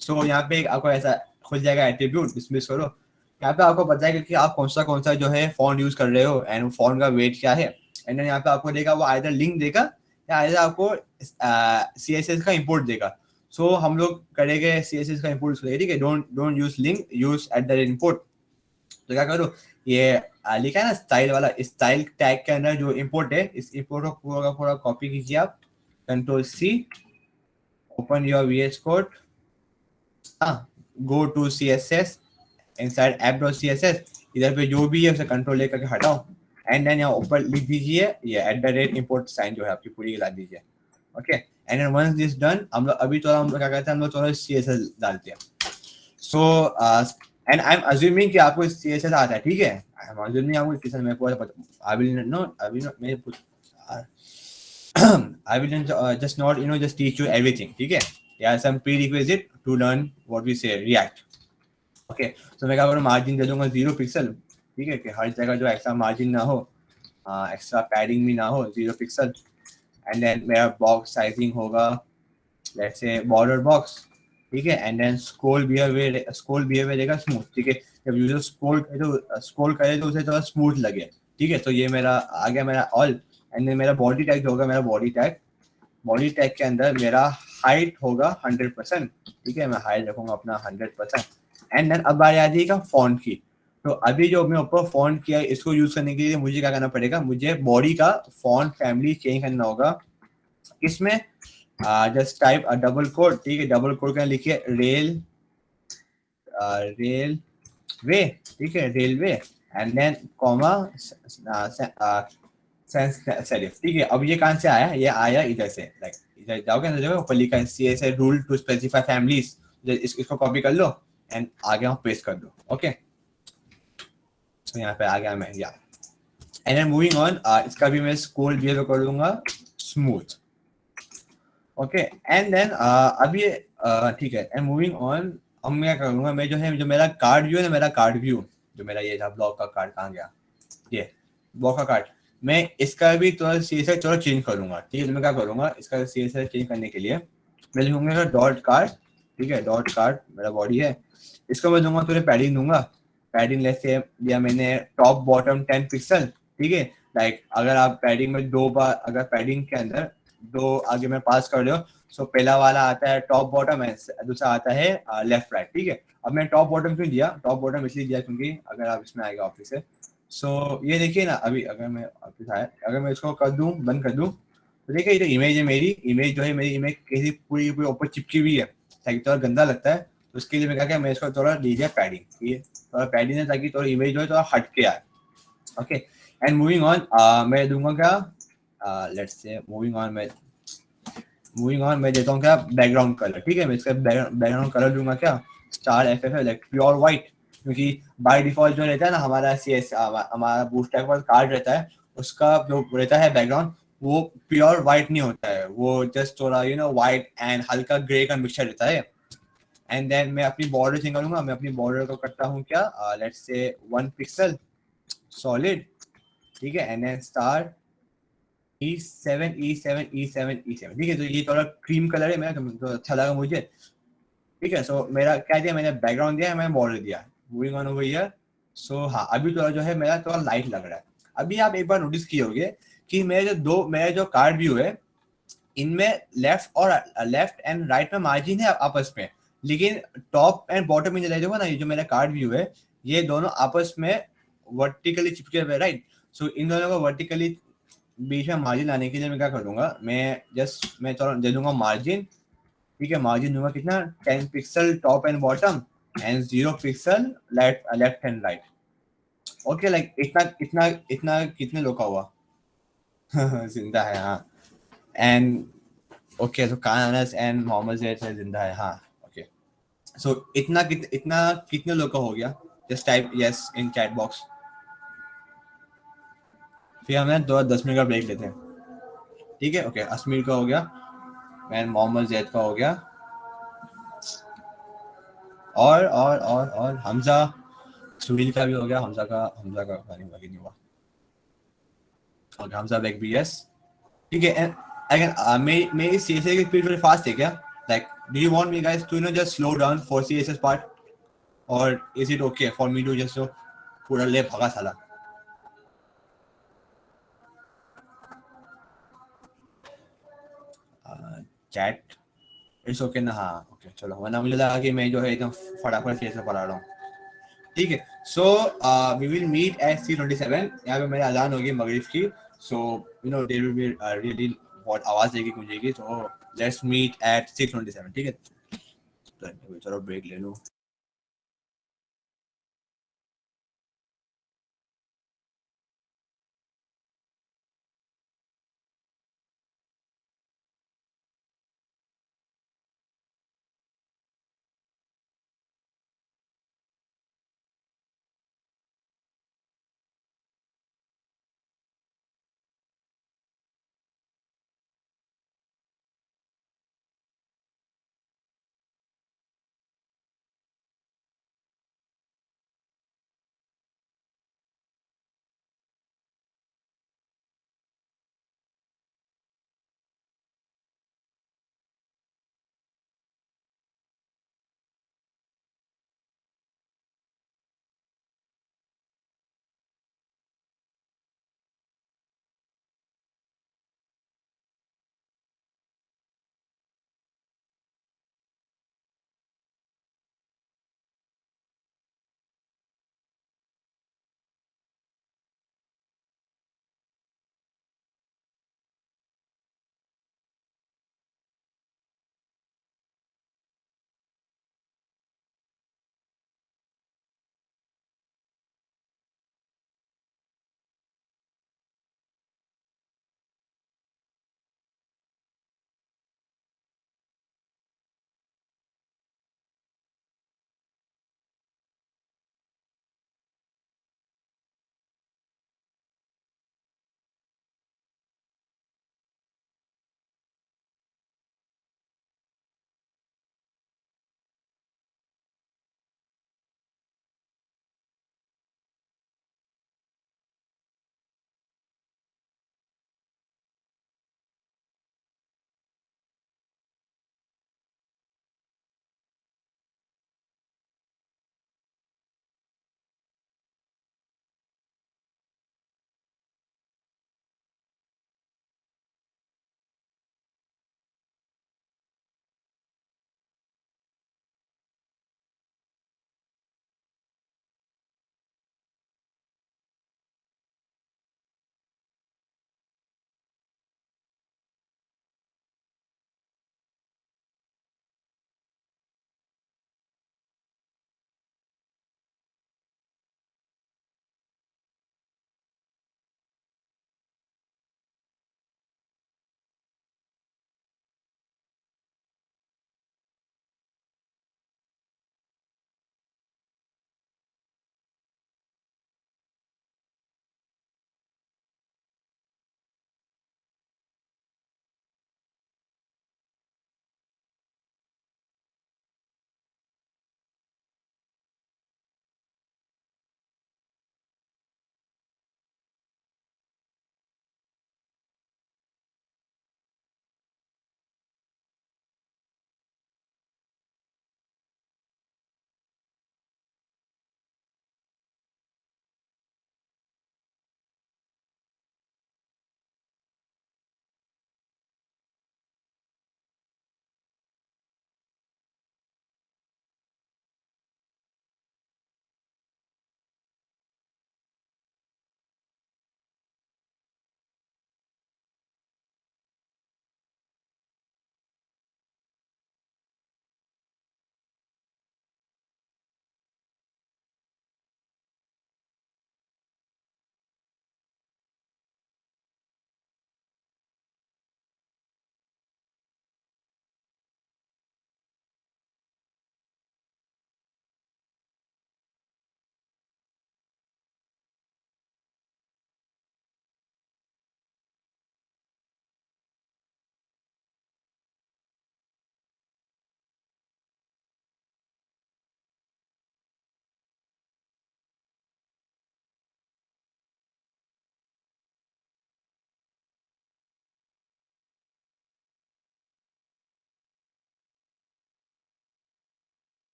So यहाँ पे आपको ऐसा खुल जाएगा एट्रीब्यूट, डिसमिस करो। यहाँ पे आपको बताएगा कि आप कौन सा जो है फॉन्ट यूज कर रहे हो एंड फॉन्ट का वेट क्या है। एंड यहाँ पे आपको देगा वो आइदर लिंक देगा या आइदर आपको CSS का इंपोर्ट देगा। सो हम लोग करेंगे CSS का इंपोर्ट, ठीक है, don't use link, use @input। तो क्या करो, ये लिखा है ना स्टाइल वाला, स्टाइल टैग के अंदर जो इंपोर्ट है, इस इंपोर्ट को पूरा का पूरा कॉपी कीजिए आप, Control C, open your VS Code, go to CSS, inside app.css, इधर पे जो भी है उसे कंट्रोल ले करके हटाओ, एंड देन यहाँ ऊपर लिख दीजिए ये @import साइन जो है आपकी पूरी ला दीजिए, okay. And then once this done, हम लोग अभी थोड़ा हम लोग क्या करते हैं, हम लोग थोड़ा CSS डालते हैं। So and I am assuming कि आपको CSS आता है, ठीक है, आई एम अज्यूमिंग आपको CSS मेरे को पता, आई विल नॉट मेरे I will just not just teach you everything, ठीक है, there are some prerequisite to learn what we say React, okay। तो मैं क्या करूँ, मार्जिन दे दूंगा 0 पिक्सल, ठीक है, कि हर जगह जो एक्स्ट्रा मार्जिन ना हो, एक्स्ट्रा पैडिंग भी ना हो, 0 पिक्सल। एंड देन मेरा बॉक्स साइजिंग होगा लेट्स से बॉर्डर बॉक्स, ठीक है। एंड देन स्क्रॉल बिहेवियर रहेगा स्मूथ, ठीक है, जब यूजर स्क्रॉल करे तो उसे थोड़ा स्मूथ लगे, ठीक है। तो ये मेरा आ गया मेरा ऑल। एंड देन मेरा बॉडी टैग होगा, मेरा बॉडी टैग के अंदर मेरा हाइट होगा 100%, ठीक है, मैं हाइट रखूंगा अपना 100%। एंड देन अब बारी आ जाएगा फॉन्ट की। तो अभी जो मैं ऊपर फॉन्ट किया है, इसको यूज करने के लिए मुझे क्या करना पड़ेगा, मुझे बॉडी का फॉन्ट फैमिली चेंज करना होगा। इसमें जस्ट टाइप डबल कोड, ठीक है, डबल कोड का लिखिए रेल वे, ठीक है, Raleway, and then comma serif, ठीक है। अब ये कहाँ से आया, ये आया इधर से, लाइक इधर जाओगे ना, ऊपर लिखा है CSS rule to specify families, इसको कॉपी कर लो एंड आगे हम पेस्ट कर दो, ओके। तो यहाँ पे आ गया मैं, या एंड देन मूविंग ऑन, इसका भी मैं स्क्रॉल बिहेवियर कर दूंगा स्मूथ, ओके। एंड देन अभी ठीक है, एंड मूविंग ऑन, अब मैं क्या करूंगा, मैं जो मेरा कार्ड व्यू है ना, मेरा कार्ड व्यू जो मेरा ये था, ब्लॉक का कार्ड कहाँ गया, ये ब्लॉक का कार्ड, मैं इसका भी थोड़ा CSS थोड़ा चेंज करूंगा, ठीक है। तो मैं क्या करूंगा, इसका CSS चेंज करने के लिए मैं लिखूंगा डॉट कार्ड, ठीक है, डॉट कार्ड मेरा बॉडी है, इसको मैं दूंगा थोड़े पैडिंग दूंगा, पैडिंग लेस से दिया मैंने टॉप बॉटम 10 पिक्सल, ठीक है। लाइक अगर आप पैडिंग में 2 बार, अगर पैडिंग के अंदर 2 आगे में पास कर रहे हो, सो पहला वाला आता है टॉप बॉटम है, दूसरा आता है लेफ्ट राइट, ठीक है। अब मैं टॉप बॉटम क्यों दिया, टॉप बॉटम इसलिए दिया क्योंकि अगर आप इसमें आएगा ऑफिस से, सो ये देखिए ना, अभी अगर मैं ऑफिस आया, अगर मैं इसको कर दूं, बंद कर दूं, तो देखिए ये इमेज है, मेरी इमेज जो है, मेरी इमेज कैसी पूरी ऊपर चिपकी हुई है, ताकि थोड़ा गंदा लगता है। तो उसके लिए मैं क्या किया, मैं इसको थोड़ा दीजिए पैडिंग, ठीक है, थोड़ा पैडिंग है ताकि थोड़ा इमेज जो है थोड़ा हट के आए, ओके। एंड मूविंग ऑन, मैं दूंगा क्या, लेट्स से मूविंग ऑन मैं देता हूँ क्या, बैकग्राउंड कलर, ठीक है, मैं इसका बैकग्राउंड कलर दूंगा क्या, star FF, like pure white, क्योंकि बाय डिफॉल्ट जो रहता है ना हमारा हमारा बूटस्ट्रैप का कार्ड रहता है, उसका जो रहता है बैकग्राउंड, वो प्योर व्हाइट नहीं होता है, वो जस्ट थोड़ा व्हाइट एंड हल्का ग्रे का मिक्सचर रहता है। एंड देन मैं अपनी बॉर्डर चेंज करूंगा, मैं अपनी बॉर्डर को करता हूँ क्या, लेट्स से 1 पिक्सल सॉलिड, ठीक है। एंड देन स्टार E7, ठीक है। तो ये थोड़ा क्रीम कलर है मेरा, तो अच्छा लगा मुझे, ठीक है। सो मेरा क्या दिया मैंने, बैकग्राउंड दिया, मैंने बॉर्डर दिया, moving on over here. So हाँ, अभी थोड़ा जो है मेरा थोड़ा लाइट लग रहा है। अभी आप एक बार नोटिस किए होंगे कि मेरा जो कार्ड व्यू है, इनमें लेफ्ट एंड राइट में मार्जिन है आपस में, लेकिन टॉप एंड बॉटम में देखोगे ना, ये जो मेरा कार्ड व्यू है, ये दोनों आपस में वर्टिकली चिपके हुए, राइट। सो इन दोनों को वर्टिकली बीच में मार्जिन लाने के लिए मैं क्या करूंगा, मैं थोड़ा दे दूंगा मार्जिन, ठीक है। मार्जिन दूंगा कितना, 10 pixel top and bottom and 0 pixel left and right, okay. Like इतना कितने लोग का हुआ जिंदा है, हाँ। एंड ओके, तो कान अनस एंड मोहम्मद ज़ैद से जिंदा है, हाँ, ओके। सो इतना कितने लोग का हो गया, just type yes in chat box. फिर हमें 10 मिनट का ब्रेक लेते हैं, ठीक है, ओके। अश्मीर का हो गया एंड मोहम्मद ज़ैद का हो गया, और हमजा सुनील का भी हो गया, हमजा का नहीं हुआ, और हमजा बैक भी, यस, ठीक है। अगेन मेरी CSS की स्पीड थोड़ी फास्ट है क्या, like do you want me guys to just slow down for CSS part, और is it okay for me to just पूरा ले भगा साला। चैट इट्स ओके ना, हाँ, ओके, चलो, वरना मुझे लगा कि मैं जो है एकदम फटाफट CSS पढ़ा रहा हूँ, ठीक है। So we will meet at 3:27, यहाँ पे मेरी अजान होगी मगरिब की, so there will be really बहुत आवाज देगी गूंजेगी, तो लेट्स मीट एट 6:27, ठीक है? तो चलो ब्रेक ले लो।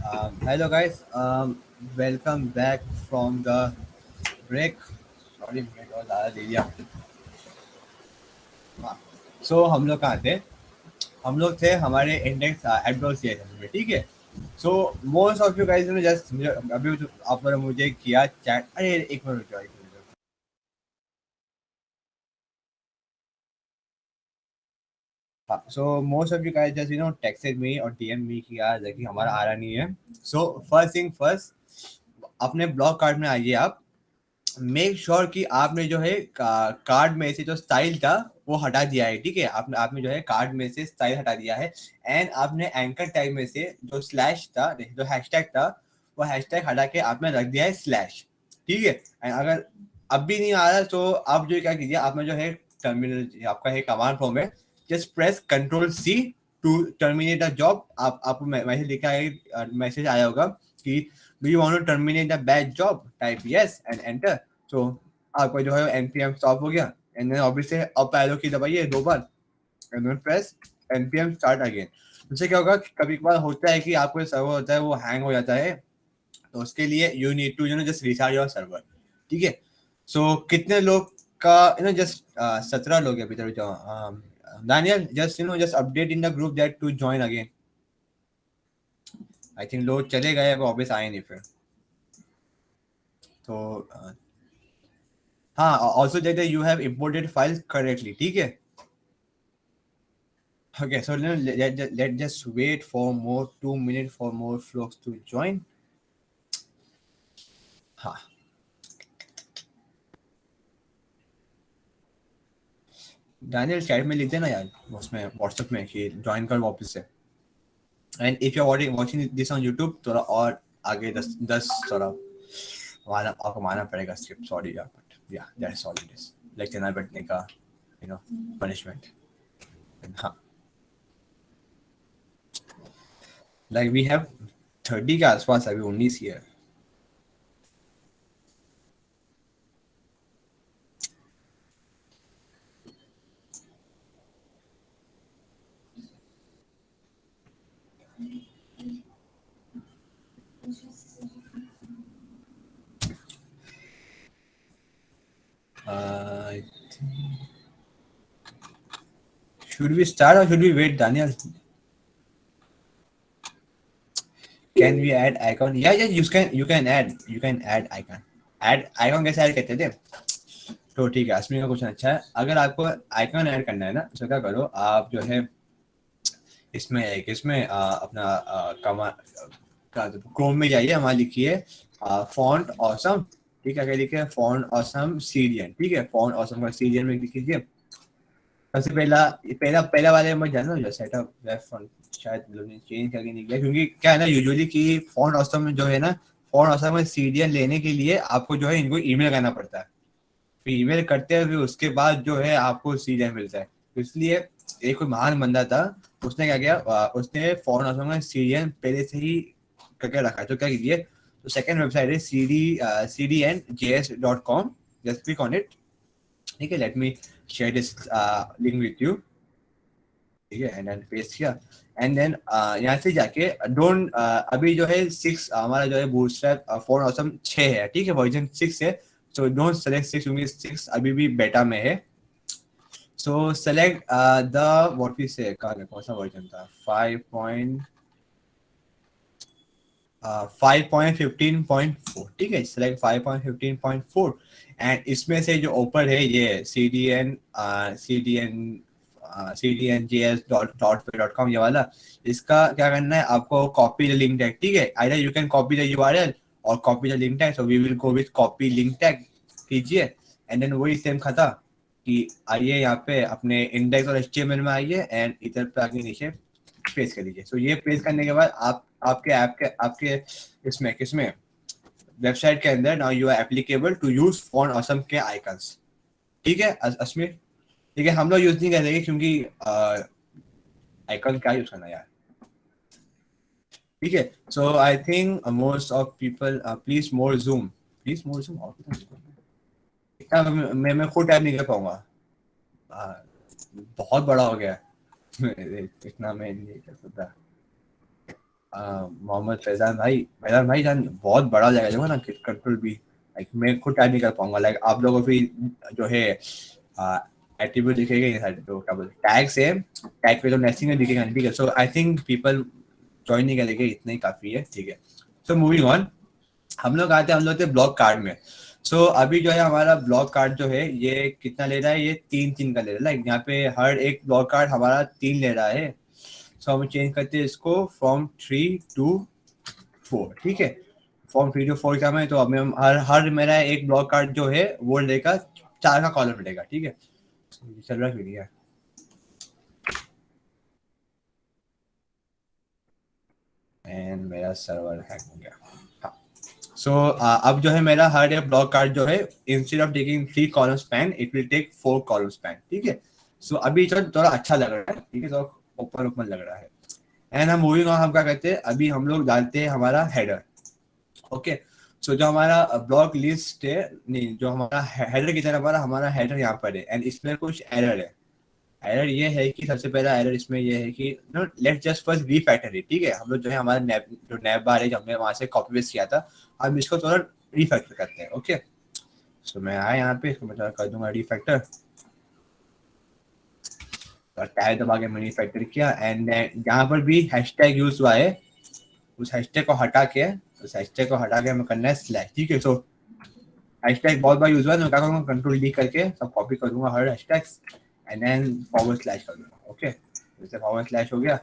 Hello guys, welcome back from the break. Sorry, मैं बहुत ज़्यादा ले लिया. So हम लोग कहाँ थे? हम लोग थे हमारे इंडेक्स एडवर्स सेशन में, ठीक है. So most of you guys ने जस्ट अभी जो आप लोगों ने मुझे किया चैट. अरे एक मिनट रुक जाओ, एक minute. So most of you guys just texted me और DM me कि यार देखिए हमारा आ रहा नहीं है. So first thing first, अपने ब्लॉग कार्ड में आइए आप. मेक श्योर कि आपने जो है कार्ड में से जो स्टाइल था वो हटा दिया है, ठीक है. आपने जो है कार्ड में से स्टाइल हटा दिया है एंड आपने एंकर टैग में से जो स्लैश था, जो हैशटैग था, वो हैशटैग हटा के आपने रख दिया है स्लैश, ठीक है. एंड अगर अब भी नहीं आ रहा तो आप जो क्या कीजिए, आपने जो है टर्मिनल आपका है कमांड फॉर्म है, just press Ctrl+C to terminate the job. आपको मैसेज लिखा है, मैसेज आया होगा कि do you want to terminate the bad job? Type yes and enter. So आपका जो है npm stop हो गया and then obviously up arrow की दबाइए 2 बार and then press npm start again. उससे क्या होगा, कभी कभार होता है कि आपको सर्वर होता है वो हैंग हो जाता है, तो उसके लिए you need to just restart your server, ठीक है. So कितने लोग का just 17 लोग हैं अभी तक. Daniel, just update in the group that to join again. I think लोग चले गए, वो वापस आए नहीं फिर. तो हाँ, also that you have imported files correctly, ठीक है. Okay, so let just wait for more 2 minute for more folks to join. हाँ, डैनियल चैट में लिख देना यार उसमें व्हाट्सएप में कि ज्वाइन कर वापस से. And if you are watching this on YouTube थोड़ा और आगे 10 थोड़ा आपको मानना पड़ेगा स्क्रिप्ट. सॉरी यार, but yeah that's all it is. Lecture ना बैठने का पनिशमेंट. हाँ, लाइक वी हैव 30 के आसपास अभी 19 ही है. Should we start or should we wait, Daniel? Can we add icon? Yeah, you can add icon. Add icon कैसे ऐड करते थे? तो ठीक है, अस्मी का क्वेश्चन अच्छा है. अगर आपको आइकन ऐड करना है ना, तो क्या करो, आप जो है इसमें अपना क्रोम में जाइए, वहाँ लिखिए फॉन्ट ऑसम, ठीक है. क्या लिखिए? फॉन्ट ऑसम सीरियन, ठीक है. फॉन्ट ऑसम का सीरियन में लिखिए. सबसे पहला वाले में जाना जो सेटअप वेब फॉन्ट, शायद लोगों ने चेंज करके नहीं किया, क्योंकि क्या है ना, यूजुअली कि फॉन्ट ऑसम में जो है ना, फॉन्ट ऑसम में सीरियन लेने के लिए आपको जो है इनको ईमेल करना पड़ता है. फिर ईमेल करते हैं, फिर उसके बाद जो है आपको सीरियन मिलता है. तो इसलिए एक कोई महान बंदा था, उसने क्या किया, उसने फॉन्ट ऑसम का सीरियन पहले से ही करके रखा है. तो क्या कीजिए, तो सेकंड वेबसाइट है cdnjs.com. Just click on it, ठीक है. Let me share this link with you, ठीक है. एंड देन पेस्ट किया एंड देन यहाँ से जाके डोंट अभी जो है 6 हमारा जो है बूटस्ट्रैप फॉन्ट ऑसम 6 है, ठीक है. वर्जन 6 है. सो डोंट सेलेक्ट 6 क्योंकि 6 अभी भी बेटा में है. So select the what we say, कौन सा वर्जन था, 5.15.4, ठीक है. सेलेक्ट 5.15.4 एंड इसमें से जो ऊपर है ये cdnjs.com ये वाला, इसका क्या करना है आपको, कॉपी द लिंक टैग, ठीक है. Either you can copy the URL और copy the link tag. So we will go with copy link tag कीजिए एंड देन वही सेम खाता कि आइए यहाँ पे अपने इंडेक्स और HTML में आइए एंड इधर पे आके नीचे पेस्ट कर लीजिए. सो ये पेस्ट करने के बाद आपके ऐप के आपके किसमें वेबसाइट के अंदर now you are applicable to use font awesome के आइकन्स, ठीक है. अस्मी, ठीक है. हम लोग यूज नहीं करेंगे क्योंकि आइकन क्या यूज करना यार, ठीक है. So I think most of people please more zoom और मैं खुद टाइप नहीं कर पाऊंगा, बहुत बड़ा हो गया इतना मैं नहीं कर सकता. मोहम्मद फैजान भाई जान बहुत बड़ा हो जाएगा देखो ना कंट्रोल भी, लाइक मैं खुद टाइप नहीं कर पाऊंगा, लाइक आप लोगों को भी जो है एट्रीब्यूट दिखेगा ये सारे जो क्या बोलते टैग से टैग पे तो नेस्टिंग में दिखेगा ठीक है। So I think people join नहीं करेंगे, इतना ही काफी है ठीक है। सो मूविंग ऑन, हम लोग थे ब्लॉक कार्ड में। सो अभी जो है हमारा ब्लॉक कार्ड जो है ये कितना ले रहा है, ये 3 का ले रहा है, लाइक यहाँ पे हर एक ब्लॉक कार्ड हमारा 3 ले रहा है। सो हम चेंज करते हैं इसको फ्रॉम 3 to 4 ठीक है। फ्रॉम 3 to 4 क्या में, तो अब हम हर मेरा एक ब्लॉक कार्ड जो है वो लेगा 4 का कॉलम लेगा ठीक है। चल रहा क्यों नहीं है, एंड मेरा सर्वर हैक हो गया। हाँ सो अब जो है मेरा हर एक ब्लॉक कार्ड जो है instead of taking 3 column span it will take 4 column span ठीक है। सो अभी थोड़ा अच्छा लग रहा है ठीक है, तो ओपन लग रहा है। एंड हम मूविंग ऑन, हम क्या कहते हैं अभी हम लोग डालते हैं हमारा हेडर ओके। सो जो हमारा ब्लॉक लिस्ट है नहीं, जो हमारा हेडर की तरह हमारा हेडर यहाँ पर है, एंड इसमें कुछ एरर है। एरर ये है कि सबसे पहला एरर इसमें ये है कि no let's just first refactor it ठीक है। हम लोग जो है हमारा नैप बार है जो हमने वहां से कॉपी पेस्ट किया था, हम इसको थोड़ा रीफैक्टर करते हैं ओके। सो मैं आया यहाँ पे, इसको मैं थोड़ा कर दूंगा रीफैक्टर, टैब दबा के मैंने रीफैक्टर किया। एंड जहाँ पर भी हैशटैग यूज हुआ है उस हैशटैग को हटा के हमें करना है स्लैश ठीक है। सो हैशटैग बहुत बार यूज हुआ है, तो मैं क्या करूँगा कंट्रोल डी करके सब कॉपी कर दूंगा हर hashtags and then forward slash कर दूंगा ओके। जैसे फॉरवर्ड स्लैश हो गया।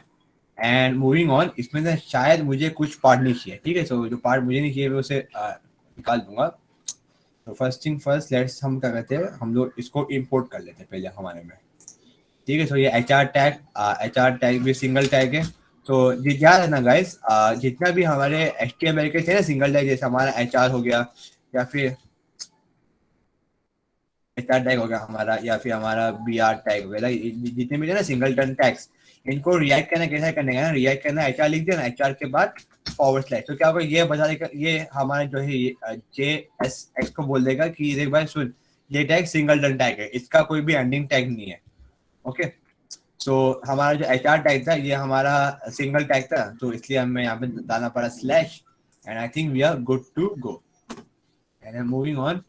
एंड मूविंग ऑन, इसमें से शायद मुझे कुछ पार्ट नहीं चाहिए ठीक है। सो जो पार्ट मुझे नहीं चाहिए मैं उसे निकाल दूंगा। तो फर्स्ट थिंग फर्स्ट, लेट्स हम क्या कहते हैं हम लोग इसको इंपोर्ट कर लेते हैं पहले हमारे में ठीक है। सो ये एचआर टैग भी सिंगल टैग है। तो याद है ना गाइस, जितना भी हमारे HTML के थे ना सिंगल टैग, जैसे हमारा HR हो गया या फिर HR टैग हो गया हमारा, या फिर हमारा BR टैग हो गया, जितने भी थे ना सिंगल टन टैग्स, इनको रिएक्ट करना कैसे करने का ना, रिएक्ट करना HR लिख दिया ना, HR के बाद फॉरवर्ड स्लैश। तो क्या होगा ये बता देगा, ये हमारा जो है JSX को बोल देगा कि देख भाई सुन ये टैग सिंगल टन टैग है, इसका कोई भी एंडिंग टैग नहीं है ओके। सो हमारा जो HR टैग था ये हमारा सिंगल टैग था, तो इसलिए हमें यहाँ पे डालना पड़ा slash, and I think we are good to go. And moving on,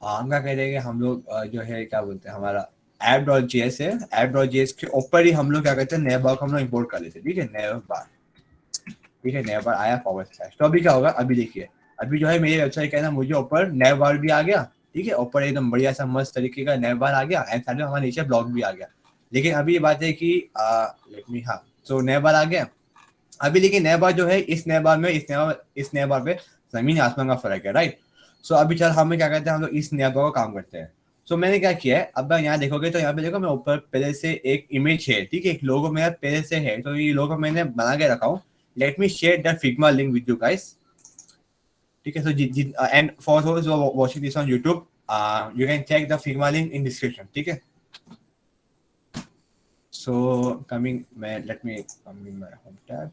हम क्या कह रहे हैं हम लोग जो है क्या बोलते हैं हमारा app.js है, app.js के ऊपर ही हम लोग क्या कहते हैं नया बार को हम लोग इंपोर्ट कर लेते हैं ठीक है। नया बार ठीक है, नया बार आया फॉरवर्ड स्लैश। तो अभी क्या होगा, अभी देखिए अभी जो है मेरी वेबसाइट कहना मुझे ऊपर नया बार भी आ गया ठीक है, ऊपर एकदम बढ़िया सा मस्त तरीके का नया बार आ गया, एंड साथ में हमारे नीचे ब्लॉग भी आ गया। लेकिन अभी ये बात है कि लेट मी हाँ सो नया बार आ गया अभी, लेकिन नया बार जो है इस नए बार में इस नए बार पे जमीन आसमान का फर्क है राइट। सो अभी चल हमें क्या कहते हैं हम लोग इस नया बार को काम करते हैं। सो मैंने क्या किया है, अब यहाँ देखोगे तो यहाँ पे देखो मैं ऊपर पहले से एक इमेज है ठीक है, एक लोगो मेरा पहले से है, तो ये लोगो मैंने बना के रखा हूँ। Let me share that Figma link with you guys ठीक है। So and for those who are watching this on YouTube you can check the Figma link in description ठीक है। सो कमिंग मैं let me come in my home tab.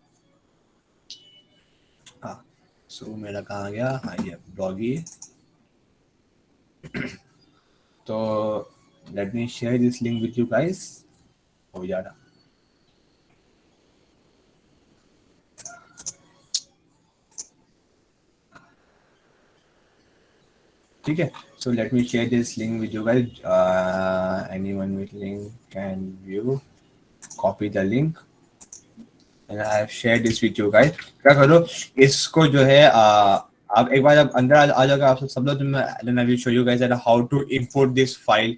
हाँ सो मेरा कहाँ गया, हाँ ये ब्लॉगी। तो let me share this link with you guys, हो जाएगा ठीक है। So let me share this link with you guys, anyone with link can view, copy the link and I have shared this with you guys. क्या करो इसको जो है आप एक बार जब अंदर आ जाएगा आप सब लोग, then I will show you guys that how to import this file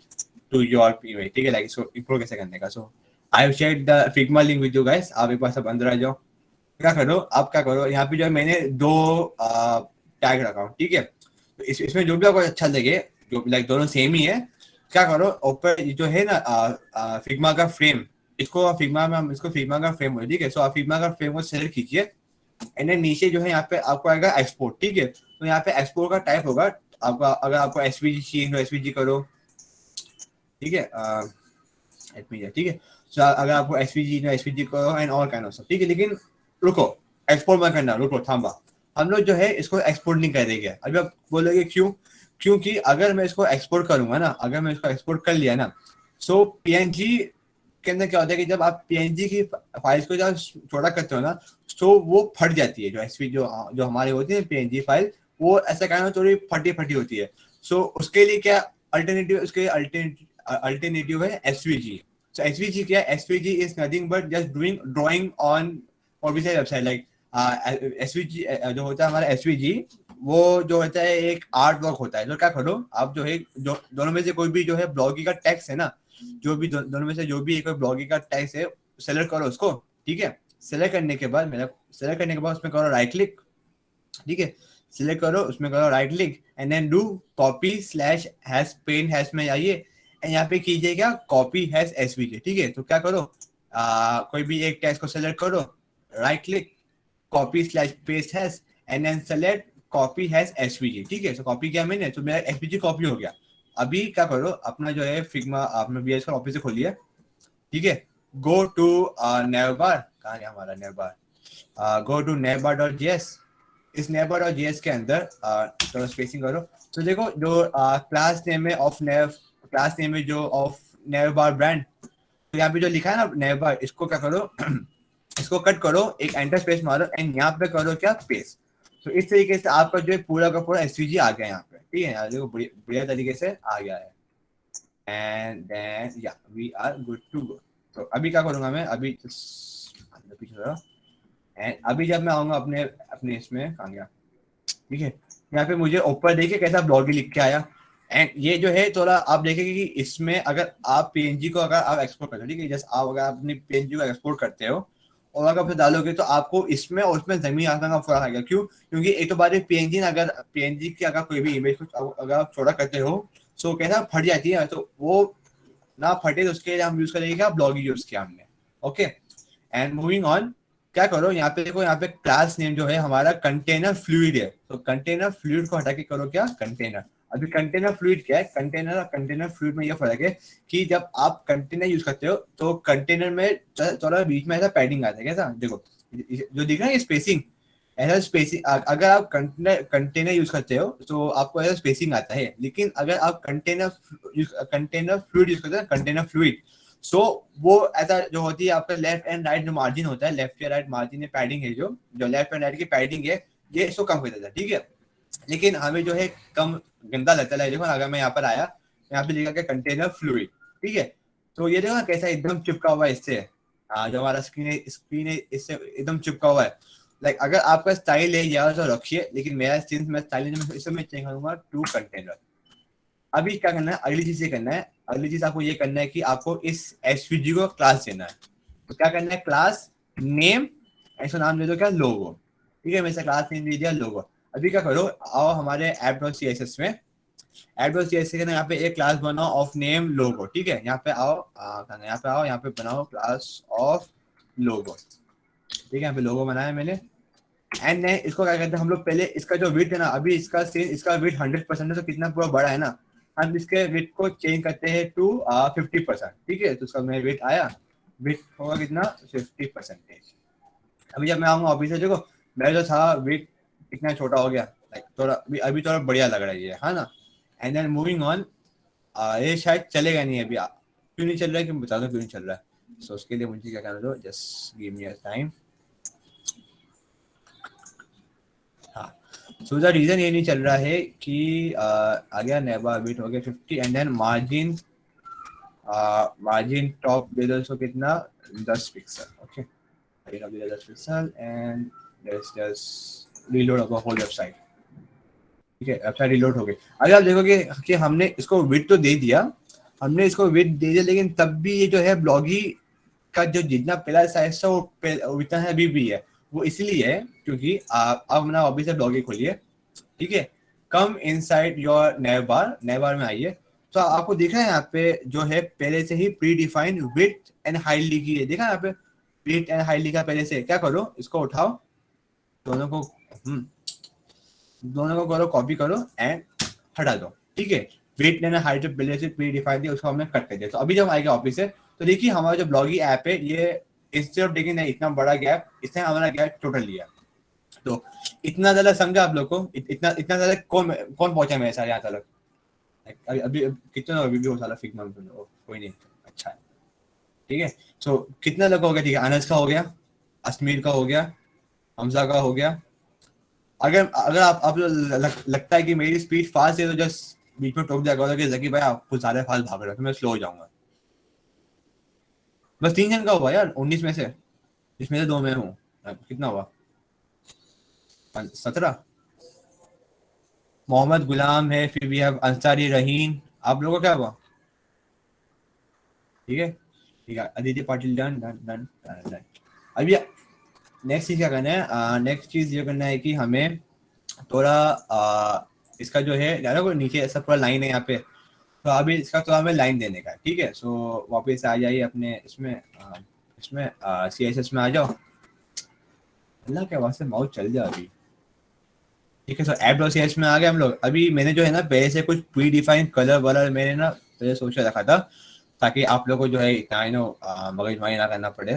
to your PY ठीक है, लाइक सो इंपोर्ट कैसे करने का। So I have shared the Figma link with you guys, आप एक बार सब अंदर आ जाओ। क्या करो आप क्या करो, यहाँ पे जो है मैंने 2 टैग रखा हूँ ठीक है। तो इसमें जो भी आपको अच्छा लगे, जो लाइक दोनों सेम ही है, क्या करो ऊपर जो है ना फिग्मा का फ्रेम, इसको फिग्मा में हम इसको फिग्मा का फ्रेम ठीक है। सो आप फिग्मा का फ्रेम को सेलेक्ट कीजिए, एंड नीचे जो है यहाँ पे आपको आएगा एक्सपोर्ट ठीक है। तो यहाँ पे एक्सपोर्ट का टाइप होगा आपका, अगर आपको एसवीजी चाहिए तो एसवीजी करो ठीक है, ठीक है। सो अगर आपको एसवीजी तो एसवीजी करो एंड ऑल काइंड ऑफ सब ठीक है। लेकिन रुको एक्सपोर्ट मत करना, रुको थांबा, हम लोग जो है इसको एक्सपोर्ट नहीं करेंगे। अभी आप बोलोगे क्यों, क्योंकि अगर मैं इसको एक्सपोर्ट करूंगा ना, अगर मैं इसको एक्सपोर्ट कर लिया ना, सो PNG के अंदर क्या होता है कि जब आप पीएनजी की फाइल्स को जब छोटा करते हो ना, तो वो फट जाती है, जो एसवी जो हमारी होती है पीएनजी फाइल, वो ऐसा कहना थोड़ी फटी फटी होती है। सो उसके लिए क्या अल्टरनेटिव है एसवीजी। सो एसवीजी क्या है? SVG is nothing but just doing drawing on और भी सारी वेबसाइट लाइक एसवीजी जो होता है हमारा एसवीजी, वो जो होता है एक आर्ट वर्क होता है। तो क्या करो आप जो है जो दोनों में से कोई भी जो है ब्लॉगिंग का टेक्स्ट है ना, जो भी दोनों में से जो भी एक ब्लॉगिंग का टेक्स्ट है सेलेक्ट करो उसको, ठीक है। सेलेक्ट करने के बाद उसमें करो राइट क्लिक, ठीक है। सिलेक्ट करो, उसमें करो right click and then do copy slash hash pen hash में जाइए एंड यहाँ पे कीजिए क्या कॉपी हैश एसवीजी, ठीक है। तो क्या करो कोई भी एक टेक्स्ट को सेलेक्ट करो, right click, copy slash paste hash and then select copy hash SVG, ठीक है। तो कॉपी किया मैंने, तो मेरा एसवीजी कॉपी हो गया। अभी क्या करो अपना जो है फिग्मा आपने बीएस का ऑफिस से खोलिए, ठीक है। गो टू नेवबार, कहाँ है हमारा नेवबार, गो टू नेवबार.js। इस नेबर और जेएस के अंदर थोड़ा स्पेसिंग करो। तो देखो जो क्लास नेम है ऑफ नेव, क्लास नेम है जो ऑफ नेव बार ब्रांड, तो यहाँ पे जो लिखा है ना नेव बार, इसको क्या करो इसको कट करो, एक एंटर स्पेस मारो एंड यहाँ पे करो क्या पेस्ट। तो इस तरीके से आपका जो है पूरा का पूरा एसवीजी आ गया यहाँ पे, ठीक है। देखो बढ़िया तरीके से आ गया है and then yeah we are good to go. तो अभी क्या करूंगा मैं, अभी पीछे एंड अभी जब मैं आऊंगा अपने इसमें कहाँ गया, ठीक है। यहाँ पे मुझे ऊपर देखिए कैसा ब्लॉगी लिख के आया एंड ये जो है थोड़ा आप देखेंगे कि इसमें अगर आप पीएनजी को अगर आप एक्सपोर्ट करते हो, ठीक है, जैसे आप अगर अपनी पीएनजी को एक्सपोर्ट करते हो और अगर आप डालोगे तो आपको इसमें और उसमें जमीन आसमान का फर्क आएगा। क्यों? क्योंकि एक तो बात है पीएनजी की अगर कोई भी इमेज को अगर आप छोटा करते हो तो कैसा फट जाती है, तो वो ना फटे तो उसके लिए हम यूज करेंगे क्या ब्लॉगी यूज किया हमने, ओके। एंड मूविंग ऑन, क्या करो यहाँ पे देखो, यहाँ पे क्लास नेम जो है हमारा कंटेनर फ्लूइड है, तो कंटेनर फ्लूइड को हटा के करो क्या कंटेनर। अभी कंटेनर फ्लूइड क्या है, कंटेनर और कंटेनर फ्लूइड में ये फर्क है कि जब आप कंटेनर यूज करते हो तो कंटेनर में थोड़ा बीच में ऐसा पैडिंग आता है, कैसा देखो जो दिख रहा है ये स्पेसिंग, ऐसा स्पेसिंग। अगर आप कंटेनर यूज करते हो तो आपको ऐसा स्पेसिंग आता है, लेकिन अगर आप कंटेनर फ्लूइड यूज करते हो, कंटेनर फ्लूइड, सो वो ऐसा जो होती है आपका लेफ्ट एंड राइट जो मार्जिन होता है, लेफ्ट या राइट मार्जिन में पैडिंग है, जो लेफ्ट एंड राइट की पैडिंग है ये इसको कम कर देता है, ठीक है। लेकिन हमें जो है कम गंदा लगता है। देखो अगर मैं यहाँ पर आया, यहाँ पे लिखा गया कंटेनर फ्लूइड, ठीक है। तो ये देखो कैसा एकदम चिपका हुआ है इससे, जो हमारा स्क्रीन है इससे एकदम चिपका हुआ है। लाइक अगर आपका स्टाइल है यार तो रखिए, लेकिन मेरा सिंस मैं स्टाइल इससे मैं चेंज करूंगा टू कंटेनर। अभी क्या करना है, अगली चीज ये करना है, अगली चीज आपको ये करना है कि आपको इस एसवीजी को क्लास देना है। तो क्या करना है, क्लास नेम ऐसा नाम दे दो क्या लोगो, ठीक है। मैंने क्लास नेम दे दिया लोगो। अभी क्या करो, आओ हमारे app.css में, app.css के यहाँ पे एक क्लास बनाओ ऑफ नेम लोगो, ठीक है। यहाँ पे आओ यहाँ पे बनाओ क्लास ऑफ लोगो, ठीक है। यहाँ पे लोगो बनाया मैंने एंड ने इसको क्या कहते हैं हम लोग, पहले इसका जो विड्थ है ना, अभी इसका विड्थ 100% है, तो कितना पूरा बड़ा है ना, हम इसके विड्थ को चेंज करते हैं टू 50%, ठीक है। तो उसका मेरा विड्थ आया, विड्थ होगा कितना 50%। अभी जब मैं आऊंगा ऑफिस से, देखो मेरा जो था विड्थ कितना छोटा हो गया, लाइक थोड़ा अभी थोड़ा बढ़िया लग रहा है ये, है ना। एंड देन मूविंग ऑन, ये शायद चलेगा नहीं अभी, क्यों नहीं चल रहा है कि बता दो क्यों नहीं चल रहा है। सो उसके लिए मुझे क्या करना दो, just give me a time. So the reason ये नहीं चल रहा है कि आ गया नेबा बिट हो गया 50 एंड देन मार्जिन टॉप दे दो इसको कितना 10 पिक्सल, ओके। मार्जिन टॉप दे दो 10 pixel and let's just reload our whole website, ठीक है। वेबसाइट रीलोड हो गई। अगर आप देखोगे कि हमने इसको विड्थ तो दे दिया, लेकिन तब भी ये जो है ब्लॉगी का जो जितना पहला साइज था वो इतना है अभी भी है। वो इसलिए है क्योंकि आप अपना ऑफिस से ब्लॉगिंग खोलिए, ठीक है। कम इनसाइड योर नेवबार में आइए, तो आपको दिख रहा है यहाँ पे जो है पहले से ही predefined width and height लिखी है, देखा यहाँ पे विड्थ एंड हाइट लिखा पहले से। क्या करो, इसको उठाओ, दोनों को करो कॉपी करो एंड हटा दो, ठीक है। विड्थ एंड हाइट जो पहले से प्री डिफाइंड है उसको हमने कट कर दिया। तो अभी जब आएगा ऑफिस से तो देखिए हमारा जो ब्लॉगी ऐप है ये इंस्टेड ऑफ टेकिंग इतना बड़ा गैप, इसने हमारा गैप टोटल लिया। तो इतना ज्यादा समझा आप लोग को, इतना ज्यादा कौन पहुंचा मेरे साथ यहाँ तक, अभी कितना अभी भी हो साला फिक्र कोई नहीं, अच्छा है, ठीक है। सो कितना लोग हो गया, ठीक है, अनस का हो गया, अश्मीर का हो गया, हमजा का हो गया। अगर अगर आप लगता है कि मेरी स्पीड फास्ट है तो जस्ट बीच में टोक दिया करो कि जकी भाई आप कुछ ज्यादा फास्ट भाग रहे हो तो मैं स्लो हो जाऊंगा। बस 3 जन का हुआ यार 19 में से, इसमें से 2 में हूँ। कितना हुआ, 17। मोहम्मद गुलाम है, फिर भी है अंसारी रहीन। आप लोगों का क्या हुआ? ठीक है ठीक है, Aditya Patil done done done done. अभी नेक्स्ट चीज क्या करना है, नेक्स्ट चीज ये करना है कि हमें थोड़ा इसका जो है यार को नीचे ऐसा पूरा लाइन है यहाँ पे, तो अभी इसका थोड़ा हमें लाइन देने का है। ठीक है, सो वापस आ जाइए अपने इसमें CSS में आ जाओ। अल्लाह के वास्ते माउस चल जाए अभी। ठीक है, सो app.cs में आ गए हम लोग। अभी मैंने जो है ना पहले से कुछ प्री डिफाइंड कलर वलर मैंने ना पहले सोच के रखा था ताकि आप लोग को जो है इतना मगजमारी ना करना पड़े।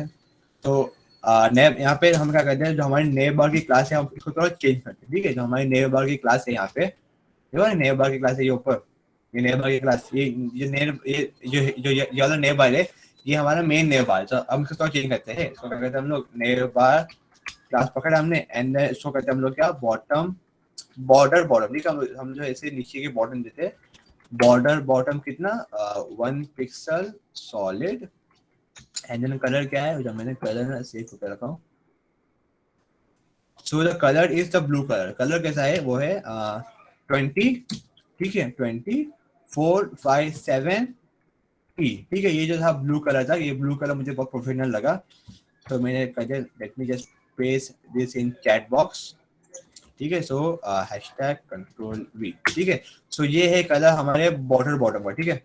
तो नेब यहाँ पे हम क्या करते हैं, जो हमारी नेब बार की क्लास है हम इसको थोड़ा चेंज करते हैं। ठीक है, जो हमारी नेब बार की क्लास है यहाँ पे, देखो नेब बार की क्लास है ये ऊपर, ये नेब बार की क्लास, ये वाला नेब बार है, ये हमारा मेन नेब बार। तो हम इसको थोड़ा चेंज करते हैं। इसको क्या करते हैं हम लोग, नेब बार क्लास पकड़ा हमने एंड इसको करते हैं हम लोग क्या, बॉटम बॉर्डर। ठीक है, हम जो ऐसे नीचे के बॉटम देते हैं, बॉटम कितना 1 pixel solid. And then colour क्या है, जो मैंने कलर सेव करके रखा हूँ। So the colour is the blue colour. Colour कैसा है, वो है 20, ठीक है 24557 E। ठीक है, ये जो था ब्लू कलर था, ये ब्लू कलर मुझे बहुत प्रोफेशनल लगा, तो मैंने कहा late me just paste this in chat box. ठीक है, सो #control-V। ठीक है, सो ये है कलर हमारे बॉटम का। ठीक है,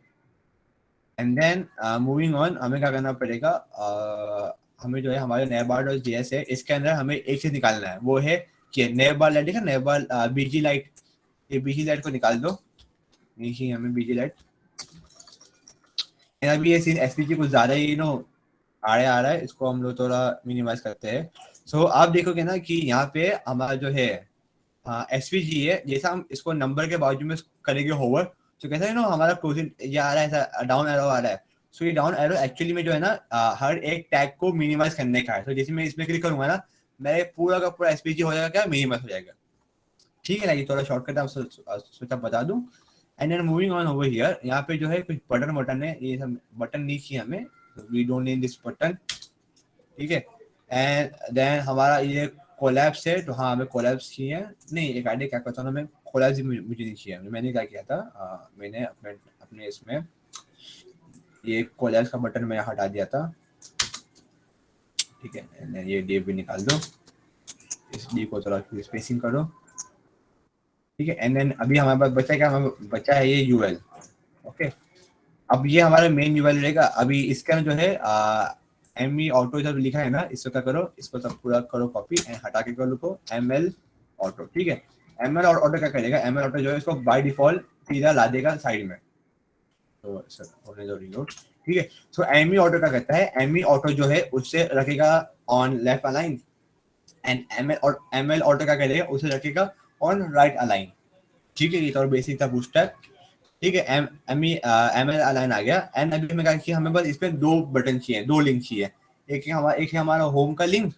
एंड देन मूविंग ऑन, हमें क्या करना पड़ेगा, हमें जो है हमारे navbar.js है, इसके अंदर हमें एक चीज निकालना है, वो है कि navbar लाइट है, navbar BG लाइट, ये BG लाइट को निकाल दो नीचे हमें BG लाइट। अभी ये सीन SVG कुछ ज्यादा ही आ रहा है, इसको हम लोग थोड़ा मिनिमाइज करते हैं। सो आप देखोगे ना कि यहाँ पे हमारा जो है SVG है, जैसा हम इसको नंबर के बाजू में करेंगे होवर, तो कैसा है हमारा क्लोजिंग ये आ रहा है, ऐसा डाउन एरो आ रहा है। सो ये डाउन एरो एक्चुअली में जो है ना हर एक टैग को मिनिमाइज करने का है। तो जैसे मैं इसमें क्लिक करूंगा ना, मेरे पूरा का पूरा SVG हो जाएगा क्या, मिनिमाइज हो जाएगा। ठीक है ना, ये थोड़ा शॉर्टकट आप सोचा बता दूं। And then moving on over here, यहाँ पे जो है कुछ बटन है, ये सब बटन नहीं चाहिए हमें, we don't need this button. ठीक है, एंड देन हमारा ये कोलैप्स है, तो हाँ हमें कोलैप्स चाहिए। नहीं, एक आइडिया क्या करता हूँ, मैं कोलैप्स मुझे नहीं चाहिए। मैंने क्या किया था, मैंने अपने इसमें ये कोलैप्स का बटन मैं हटा दिया था। ठीक है, ये डिव भी निकाल दो, इस डिव को थोड़ा स्पेसिंग करो। ठीक है, एंड देन अभी हमारे पास बचा क्या, हमारे बचा है ये UL। ओके, अब ये हमारा मेन UL रहेगा। अभी इसके अंदर जो है ME ऑटो जब लिखा है ना, इसको क्या करो, इसको सब पूरा करो कॉपी एंड हटा के करो को ML ऑटो। ठीक है, ML ऑटो क्या करेगा, ML ऑटो जो है इसको बाय डिफॉल्ट सीधा ला देगा साइड में। तो सर होने दो रीलोड। ठीक है, सो ME ऑटो क्या करता है, ME ऑटो जो है उससे रखेगा on left align, and ML auto क्या करेगा, उसे रखेगा ऑन राइट अलाइन। ठीक है, ये तो बेसिक था बूस्टर। ठीक है, ML अलाइन आ गया। एंड अभी हमें क्या किया, हमें बस इसमें 2 बटन चाहिए, 2 लिंक चाहिए। एक है हमारा होम का लिंक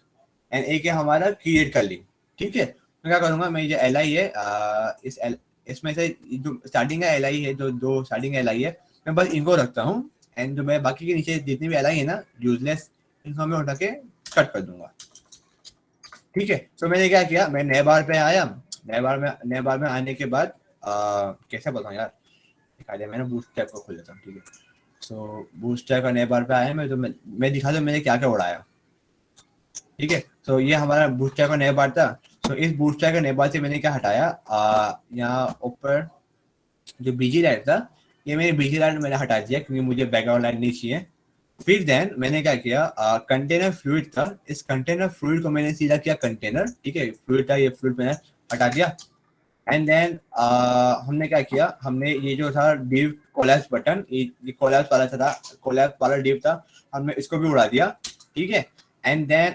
एंड एक है हमारा क्रिएट का लिंक। ठीक है, मैं क्या करूंगा, मैं ये LI है, इसमें से जो स्टार्टिंग का LI है, जो 2 स्टार्टिंग LI है, मैं बस इनको रखता हूँ। एंड जो मैं बाकी के नीचे जितनी भी LI है ना यूजलेस, इनको मैं उठा के कट कर दूंगा। ठीक है, तो मैंने क्या किया, मैं नए बार पे आया, नए बार में आने के बाद कैसे बताऊँ यार, मैंने बूस्टरैप को खोल लेता हूँ। ठीक है, सो बूस्टरैप का नए बार पे आया, मैं दिखा दूँ मैंने क्या क्या उड़ाया। ठीक है, तो ये हमारा बूस्टरैप का नया बार था। तो इस बूस्टरैप का नए बार से मैंने क्या हटाया, यहाँ ऊपर जो BG लाइट था, ये मैंने BG लाइट मैंने हटा दिया क्योंकि मुझे बैकग्राउंड लाइट नहीं चाहिए। फिर देन मैंने क्या किया, कंटेनर फ्लूइड था, इस कंटेनर फ्लूइड को मैंने सीधा किया कंटेनर। ठीक है, फ्लूइड था, ये फ्लूइड मैंने हटा दिया। एंड देन हमने क्या किया, हमने ये जो था डिव कोलैप्स बटन, ये कोलैप्स वाला डिव था, हमने इसको भी उड़ा दिया। ठीक है, एंड देन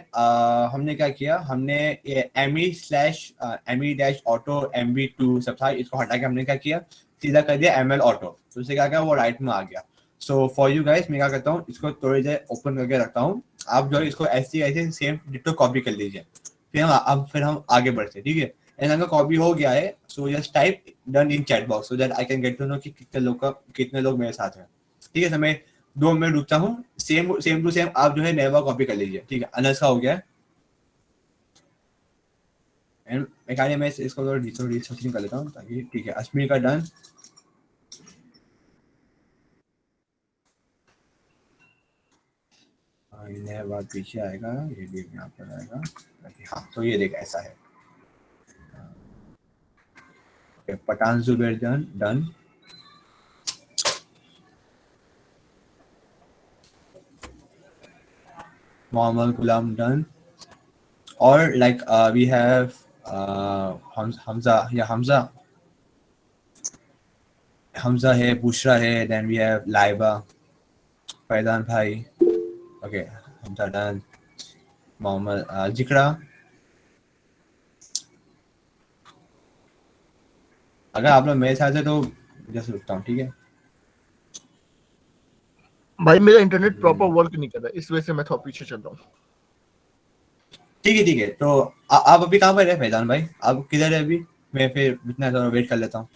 हमने क्या किया, हमने ये ME/ME-auto MV2 सब था, इसको हटा के हमने क्या किया, सीधा कर दिया ML ऑटो। तो उससे क्या किया, वो राइट में आ गया। सो फॉर यू गाइस मैं क्या करता हूँ, इसको थोड़ी देर ओपन करके रखता हूँ, आप जो है इसको ऐसे सेम डिटो कॉपी कर लीजिए, फिर हम आगे बढ़ते हैं, ठीक है। एंड अगर कॉपी हो गया है so just type done in chat box so that I can get to know कि कितने लोग मेरे साथ हैं, ठीक है। तो मैं 2 मिनट रुकता हूँ, सेम टू सेम आप जो है नया कॉपी कर लीजिए, ठीक है। अनस का हो गया है एंड मैं इसको थोड़ा रिसर्चिंग कर लेता हूँ ताकि, ठीक है। अश्मी का डन, नया बात पीछे आएगा, ये भी यहाँ पर आएगा, हाँ। तो ये देख ऐसा है, पठान जुबैर डन, मोहम्मद गुलाम डन, और लाइक वी हैव हमजा है, बुशरा है, then we have Laiba, Faizan भाई, ओके हमजा डन, मोहम्मद जिक्रा। अगर आप लोग मेरे साथ है तो जैसे रुकता हूँ, ठीक है। भाई मेरा इंटरनेट प्रॉपर वर्क नहीं कर रहा है, इस वजह से मैं थोड़ा पीछे चल रहा हूँ। ठीक है। तो आप अभी कहाँ पर है फैजान भाई, आप किधर है अभी? मैं फिर इतना थोड़ा वेट कर लेता हूँ।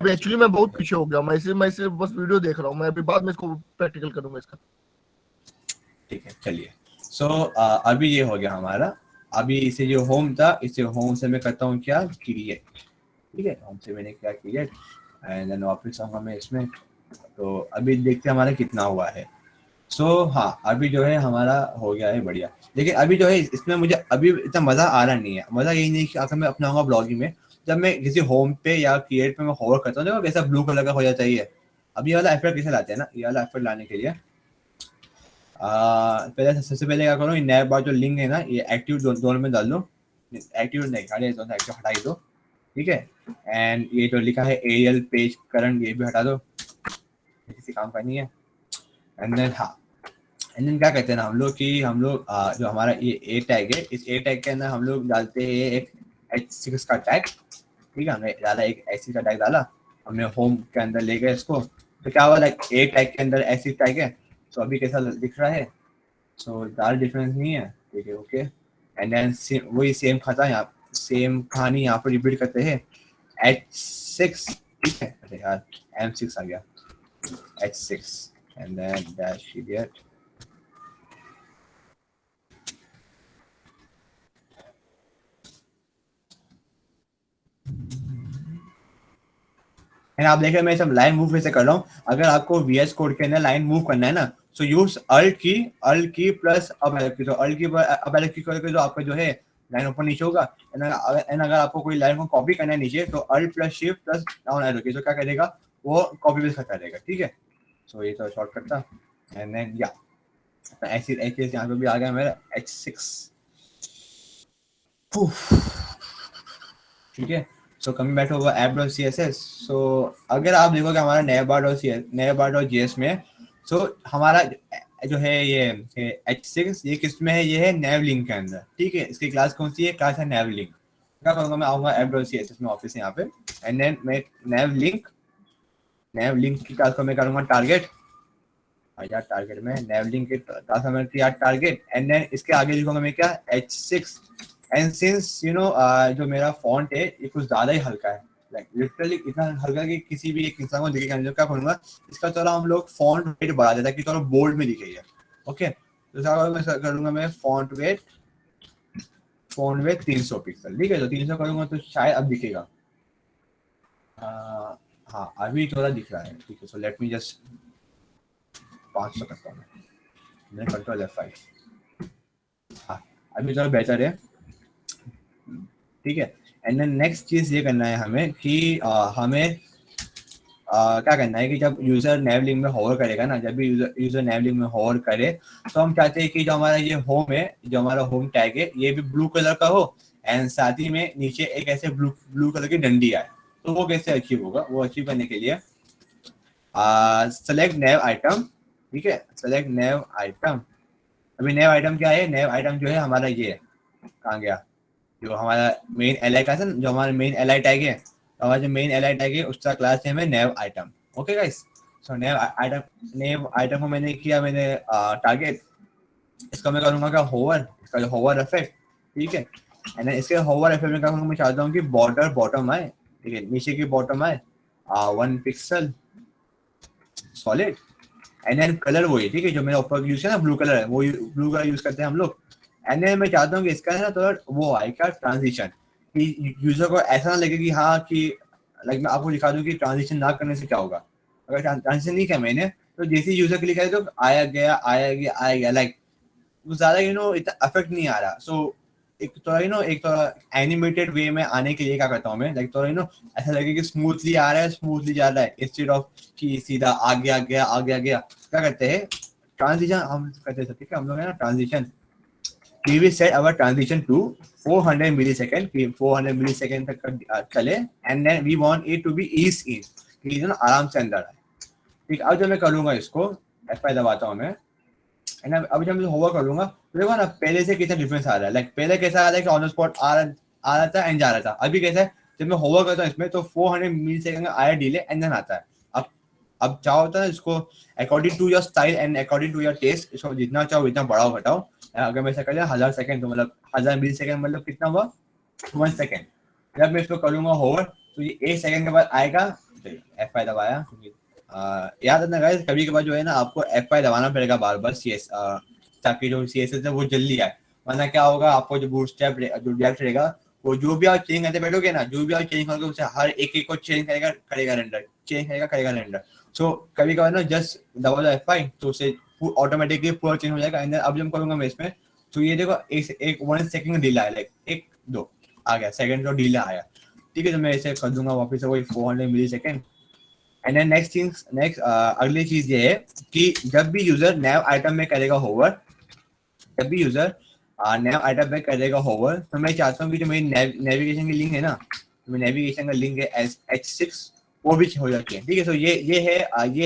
एक्चुअली मैं बहुत पीछे हो गया, मैं सिर्फ बस वीडियो देख रहा हूँ, मैं अभी बाद में इसको प्रैक्टिकल करूंगा इसका। ठीक है चलिए। सो अभी ये हो गया हमारा। अभी इसे जो होम था, इसे होम से मैं करता हूँ क्या, क्रिएट, ठीक है। होम से मैंने क्या क्रिएट एंड देन वापस आऊंगा मैं इसमें। तो अभी देखते हैं हमारा कितना हुआ है। सो हाँ अभी जो है हमारा हो गया है बढ़िया। लेकिन अभी जो है इसमें मुझे अभी इतना मज़ा आ रहा नहीं है। मज़ा यही नहीं कि अगर मैं अपनाऊंगा ब्लॉगिंग में, जब मैं किसी होम पे या क्रिएट पे मैं होवर करता हूँ, वैसा ब्लू कलर का हो जाता है। अब ये वाला एफर्ट कैसे लाते हैं ना, ये वाला एफर्ट लाने के लिए पहले सबसे पहले क्या करो, नया बार जो लिंक है ना, ये एक्टिव दोनों में डाल दो। एक्टिव नहीं, खाली दोनों एक्टिव हटा ही दो, ठीक है। एंड ये जो लिखा है एरियल पेज करंट, ये भी हटा दो, किसी काम का नहीं है। एंड देन हाँ, एंड देन क्या कहते हैं ना हम लोग कि हम लोग जो हमारा ये ए टैग है, इस ए टैग के अंदर हम लोग डालते हैं एक H6 का टैग, ठीक है। हमने डाला एक H6 का टैग डाला, हमने होम के अंदर ले गए इसको। तो क्या हुआ, लाइक ए टैग के अंदर H6 टैग है, तो अभी कैसा दिख रहा है, सो ज़्यादा डिफरेंस नहीं है, ठीक है ओके। एंड देन वही सेम खाता यहाँ, सेम कहानी यहाँ पर रिपीट करते हैं H6, ठीक है। अरे यार M6 आ गया, H6 and then dash idiot. And आप देख रहे हैं मैं सब लाइन मूव कैसे कर रहा हूँ। अगर आपको VS कोड के अंदर लाइन मूव करना है ना, सो यूज अल्ट की प्लस अप एरो की। तो अल्ट की अप एरो की करके जो आपका जो है लाइन ऊपर नीचे होगा। एंड अगर आपको कोई लाइन को कॉपी करना है नीचे, तो alt plus shift plus down arrow key, तो क्या करेगा वो कॉपी पेस्ट करता रहेगा, ठीक है। सो ये तो शॉर्टकट था। एंड देन या ऐसे यहाँ पे भी आ गया मेरा H6, ठीक है। So coming back over app.css। सो अगर आप देखोगे हमारा navbar.js में, सो हमारा जो है ये H6 ये किस में है, ये है navlink के अंदर, ठीक है। इसकी क्लास कौन सी है, क्लास है navlink। क्या करूँगा मैं, आऊँगा app.css में वापस यहाँ पे, एंड देन मैं navlink की क्लास को मैं करूँगा टारगेट। टारगेट में navlink के क्लास में टारगेट, एंड देन इसके आगे लिखूंगा मैं क्या, H6। And since you know जो मेरा फॉन्ट है ये कुछ ज़्यादा ही हल्का है, लाइक लिटरली इतना हल्का कि किसी भी एक इंसान को दिखेगा नहीं। तो क्या करूँगा, इसका थोड़ा हम लोग फॉन्ट वेट बढ़ा देता है कि थोड़ा बोल्ड में दिखेगा, ओके। तो क्या करूँगा मैं, फॉन्ट वेट 300 पिक्सल, ठीक है। तो 300 करूँगा तो शायद अब दिखेगा, हाँ अभी थोड़ा दिख रहा है, ठीक है। सो लेट मी जस्ट 500 करता हूँ मैं, कंट्रोल F5, हाँ अभी थोड़ा बेहतर है, ठीक है। एंड देन नेक्स्ट चीज़ ये करना है हमें कि हमें क्या करना है कि जब यूज़र नैवलिंक में होवर करेगा ना, जब भी यूज़र नैवलिंक में होवर करे, तो हम चाहते हैं कि जो हमारा ये होम है, जो हमारा होम टैग है, ये भी ब्लू कलर का हो, एंड साथ ही में नीचे एक ऐसे ब्लू कलर की डंडी आए। तो वो कैसे अचीव होगा, वो अचीव करने के लिए सेलेक्ट नैव आइटम, ठीक है। सेलेक्ट नैव आइटम। अभी नैव आइटम क्या है, नैव आइटम जो है हमारा ये कहाँ गया, जो हमारा मेन एल आई का है, जो हमारा मेन एल आई टैग है, हमारा जो मेन एल आई टैग है उसका क्लास नेम है नैव आइटम, ओके गाइस। सो नेव आइटम को मैंने किया, मैंने टारगेट, इसका मैं करूंगा क्या होवर, इसका जो होवर इफेक्ट, ठीक है। एंड इसके होवर इफेक्ट में क्या करूंगा, मैं चाहता हूँ कि बॉर्डर बॉटम आए, ठीक है, नीचे की बॉटम आए 1 pixel solid, and then colour वही, ठीक है, जो मैंने ऊपर यूज किया ना ब्लू कलर है, वो ब्लू कलर यूज करते हैं हम लोग। एंड देन मैं चाहता हूँ कि इसका है ना थोड़ा वो आए क्या ट्रांजिशन, कि यूजर को ऐसा ना लगे कि हाँ कि लाइक मैं आपको दिखा दूं कि ट्रांजिशन ना करने से क्या होगा। अगर ट्रांजिशन नहीं किया मैंने तो जैसे यूजर क्लिक करे तो आया गया आया गया आया गया, लाइक ज्यादा इतना इफेक्ट नहीं आ रहा। सो एक थोड़ा एक थोड़ा एनिमेटेड वे में आने के लिए क्या करता हूँ मैं, लाइक थोड़ा ऐसा लगे कि स्मूथली आ रहा है, स्मूथली जा रहा है, इंस्टेड ऑफ कि सीधा आगे आ गया आगे आ गया। क्या करते हैं ट्रांजिशन हम करते हैं, ठीक है, हम लोग है ना transition, we will set our transition to 400 millisecond, 400 millisecond तक का चले, and then we want it to be ease in, कि जो ना आराम से अंदर आए, ठीक। अब जब मैं करूँगा इसको F5 दबाता हूँ मैं, एंड अब जब मैं होवर करूँगा तो देखो ना पहले से कितना डिफरेंस आ रहा है। लाइक पहले कैसा आ रहा है कि ऑन द स्पॉट आ रहा था एंड जा रहा था, अभी कैसा है जब मैं होवर करता हूँ इसमें तो 400 मिलीसेकंड का आया डिले एंड देन आता है। अब क्या होता है इसको according to your style and according to your taste, इसको जितना चाहो इतना बढ़ाओ घटाओ। अगर मैं ऐसा कर लिया 1000 सेकंड तो मतलब 1000 मिली सेकंड मतलब कितना हुआ 1 सेकंड। जब मैं इसको करूंगा होवर तो ये 1 सेकंड के बाद आएगा। F5 दबाया, याद रखना गाइस कभी कभार जो है ना आपको F5 दबाना पड़ेगा बार बार CS ताकि जो CSS है वो जल्दी आए, वरना क्या होगा आपको जो बूटस्ट्रैप जो रिएक्ट रहेगा वो जो भी आप चेंज करते बैठोगे ना, जो भी आप चेंज करोगे उसे हर एक को चेंज करेगा रेंडर, चेंज करेगा रेंडर। सो कभी कभार ना जस्ट दबा दो F5 तो उसे ऑटोमेटिकली पूरा चेंज हो जाएगा। एंड अब जब करूंगा मैं इसमें तो ये देखो एक 1 सेकंड डिले आया, लाइक 1 2 आ गया सेकंड का डिले आया, ठीक है। तो मैं इसे कर दूंगा वापस से वही 400 मिली सेकंड। एंड देन नेक्स्ट अगली चीज ये है कि जब भी यूजर नैव आइटम में करेगा होवर, जब भी यूजर नैव आइटम में करेगा होवर तो मैं चाहता हूँ कि जो मेरी नेविगेशन की लिंक है ना, तो नेविगेशन का लिंक है H6 वो भी हो जाती है, ठीक है। तो ये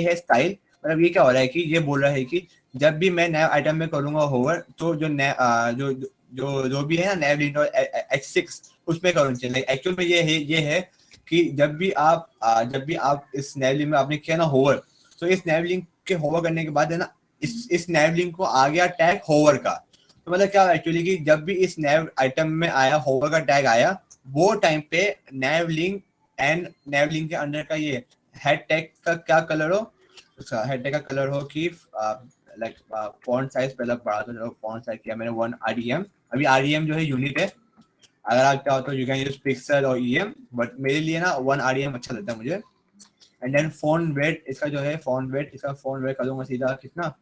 है स्टाइल, मतलब ये क्या हो रहा है कि ये बोल रहा है कि जब भी मैं नैव आइटम में करूंगा होवर तो जो भी है ना नैव लिंक और H6 उसमें करूँ चाहिए। एक्चुअल में ये है कि जब भी आप इस नैव लिंक में आपने किया ना होवर, तो इस नैव लिंक के होवर करने के बाद है ना इस नैव लिंक को आ गया टैग होवर का। तो मतलब क्या एक्चुअली कि जब भी इस नैव आइटम में आया होवर का टैग आया वो टाइम पे नैव लिंक के अंदर का ये हेड टैग का क्या कलर हो, उसका हेड टैग का कलर हो कि लाइक फॉन्ट साइज पहले बढ़ा दो, फॉन्ट साइज किया मैंने 1 REM, अभी REM जो है यूनिट है, अगर आप चाहो तो यू कैन यूज पिक्सल और EM, बट मेरे लिए ना 1 REM अच्छा लगता है मुझे। एंड देन फोन वेट, इसका जो है फोन वेट करूंगा सीधा कितना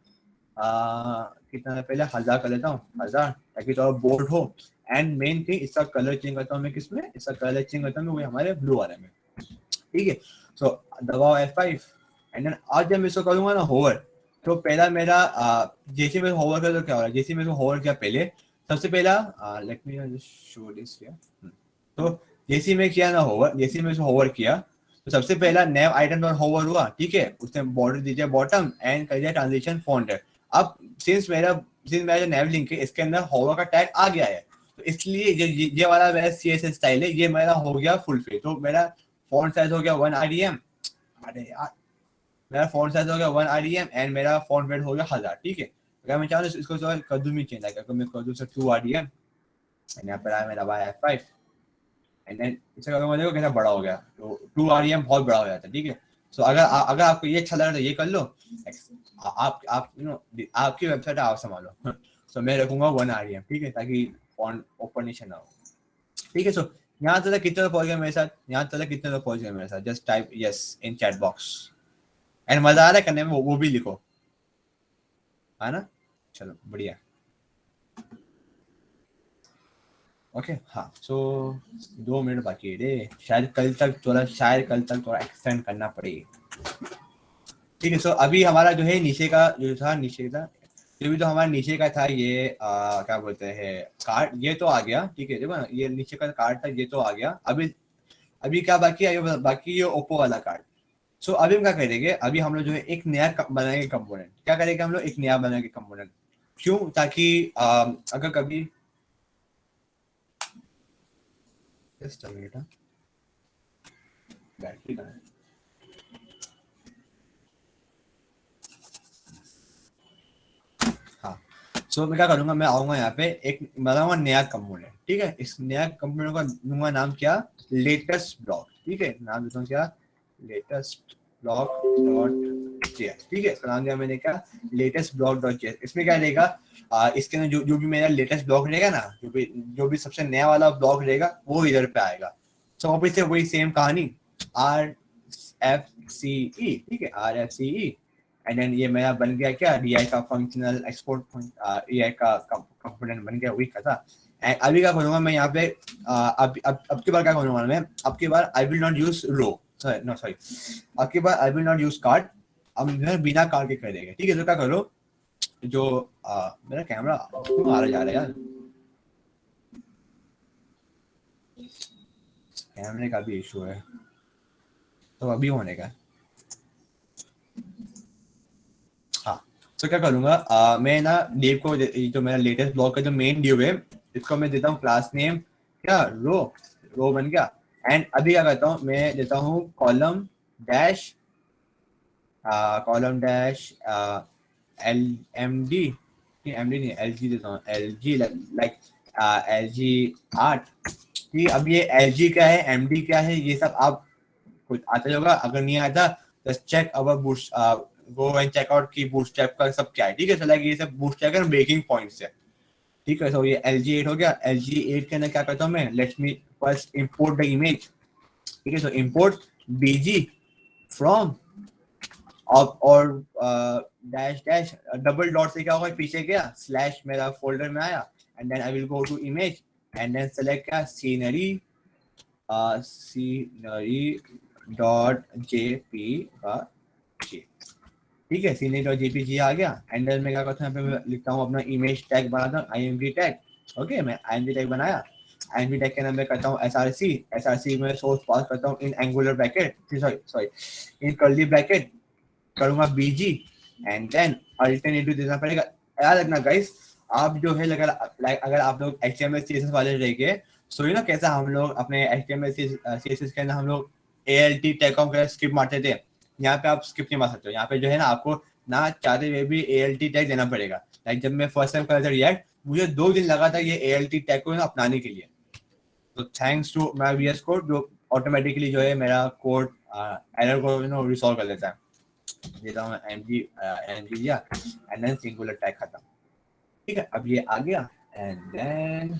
कितना पहले 1000 कर लेता हूँ, 1000 ताकि थोड़ा बोल्ड हो। एंड मेन थिंग इसका कलर चेंज करता हूँ मैं किसमें, इसका कलर चेंज करता हूँ वो हमारे ब्लू वाले में, ठीक है। सो दबाओ F5 एंड देन आज जब मैं इसको करूंगा ना होवर तो पहला मेरा जैसे मैं होवर कर तो क्या हो रहा है, जैसे मैं होवर किया पहले सबसे पहला late me just show this here. तो जैसे मैं किया ना होवर, जैसे मैं होवर किया तो सबसे पहला नैव आइटम पर होवर हुआ, ठीक है, उसने बॉर्डर दीजिए बॉटम एंड कर दिया ट्रांजिशन फॉन्ट है। अब सिंस मेरा जो नैव लिंक है इसके अंदर होवर का टैग आ गया है तो इसलिए ये वाला मेरा CSS स्टाइल है, ये मेरा हो गया फुल फिल। तो मेरा फॉन्ट साइज हो गया 1 REM, अरे यार मेरा फॉन्ट साइज हो गया 1 REM एंड मेरा फॉन्ट वेट हो गया 1000, ठीक है। अगर मैं चाहूँ इसको कर दूं, चेंज अगर मैं कर दूं 2 REM एंड यहाँ पर आया मेरा F5 एंड देन इसे करूंगा, देखो कैसा बड़ा हो गया, तो 2 REM बहुत बड़ा हो जाता है, ठीक है। सो अगर आपको ये अच्छा लग रहा है तो ये कर लो, आप आपकी वेबसाइट आप संभालो। सो मैं रखूंगा 1 REM, ठीक है, ताकि फॉन्ट ओपन नीचे ना हो, ठीक है। सो यहाँ तक कितने लोग पहुंच गए मेरे साथ, just type yes in chat box. And मजा आ रहा है करने में, वो भी लिखो, है ना, चलो बढ़िया। ओके हाँ, सो 2 मिनट बाकी है रे, शायद कल तक थोड़ा एक्सटेंड करना पड़ेगा, ठीक है। सो अभी हमारा जो है नीचे का जो भी तो हमारा नीचे का था ये क्या बोलते हैं कार्ड, ये तो आ गया, ठीक है। देखो ना ये नीचे का कार्ड था, ये तो आ गया। अभी क्या बाकी है, बाकी ये ओप्पो वाला कार्ड। सो अभी हम क्या करेंगे, अभी हम लोग जो है एक नया बनाएंगे कंपोनेंट। क्या करेंगे हम लोग, एक नया बनाएंगे कंपोनेंट, क्यों, ताकि अगर कभी बैटरी का है, सो मैं क्या करूंगा, मैं आऊंगा यहाँ पे एक बनाऊंगा नया कंपोनेंट, ठीक है। इस नया कंपोनेंट का दूंगा नाम क्या, लेटेस्ट ब्लॉक, ठीक है। नाम देता हूँ क्या, लेटेस्ट ब्लॉक डॉट जेएस, ठीक है। इसका नाम दिया मैंने क्या, लेटेस्ट ब्लॉक डॉट जेएस। इसमें क्या रहेगा, इसके अंदर जो भी मेरा लेटेस्ट ब्लॉक रहेगा ना, जो भी सबसे नया वाला ब्लॉक रहेगा वो इधर पे आएगा। सो वापस से वही सेम कहानी, RFCE, ठीक है, RFCE। एंड देन ये मेरा बन गया क्या, DI का फंक्शनल एक्सपोर्ट, DI का कंपोनेंट बन गया, वही का था। एंड अभी क्या करूंगा मैं यहाँ पे, अब की बार क्या करूंगा मैं, अब की बार I will not use row, sorry, अब की बार I will not use card, अब बिना कार्ड के कर देंगे, ठीक है। तो क्या करो, जो मेरा कैमरा क्यों आ रहा जा रहा है यार, कैमरे का भी इशू है, तो अभी होने का। हाँ, तो क्या करूंगा, मैं ना डिव को, जो मेरा लेटेस्ट ब्लॉग का जो मेन डिव है, इसको मैं देता हूँ क्लास नेम क्या, रो बन गया। एंड अभी क्या करता हूँ, मैं देता हूँ कॉलम डैश LMD, MD नहीं, LG देता हूँ, LG लाइक LG 8, ठीक। अब ये LG क्या है, MD क्या है, ये सब आप कुछ आता होगा, अगर नहीं आता तो check our boost, go and check out की बूटस्ट्रैप का सब क्या है, ठीक है। सो लाइक ये सब बूटस्ट्रैप का ब्रेकिंग पॉइंट्स है, ठीक है। सो ये LG 8 हो गया। LG 8 के अंदर क्या करता हूँ मैं, let me first import the image, ठीक है। सो इंपोर्ट BG फ्रॉम और डैश डैश डबल डॉट से क्या होगा, पीछे गया स्लैश मेरा फोल्डर में आया, and then I will go to image and then select क्या, सीनरी डॉट JPG, ठीक है। सीनरी डॉट JPG आ गया। एंड देन मैं क्या करता हूँ, यहाँ पे मैं लिखता हूँ अपना इमेज टैग बनाता हूँ, IMG टैग, ओके। मैं IMG टैग बनाया, IMG टैग के अंदर मैं करता हूँ SRC में सोर्स पास करता हूँ in angular bracket, sorry in curly bracket, करूंगा BG एंड देन अल्टरनेटिव देना पड़ेगा। याद रखना गाइस, आप जो है अगर आप लोग HTML CSS वाले रहेंगे, सो यू नो कैसा हम लोग अपने HTML CSS के अंदर हम लोग ALT टैग का स्क्रिप्ट मारते थे, यहाँ पे आप स्क्रिप्ट नहीं मार सकते हो। यहाँ पे जो है ना, आपको ना चाहते हुए भी ALT टैग देना पड़ेगा। लाइक जब मैं फर्स्ट टाइम कर रहा था रिएक्ट, मुझे 2 दिन लगा था ये ALT टैग को ना अपनाने के लिए। तो thanks to my VS code, जो ऑटोमेटिकली जो है मेरा कोड एरर को यू नो रिसॉल्व कर लेता है। देता हूँ MG दिया एंड देन सिंगुलर टैग खत्म, ठीक है। अब ये आ गया एंड देन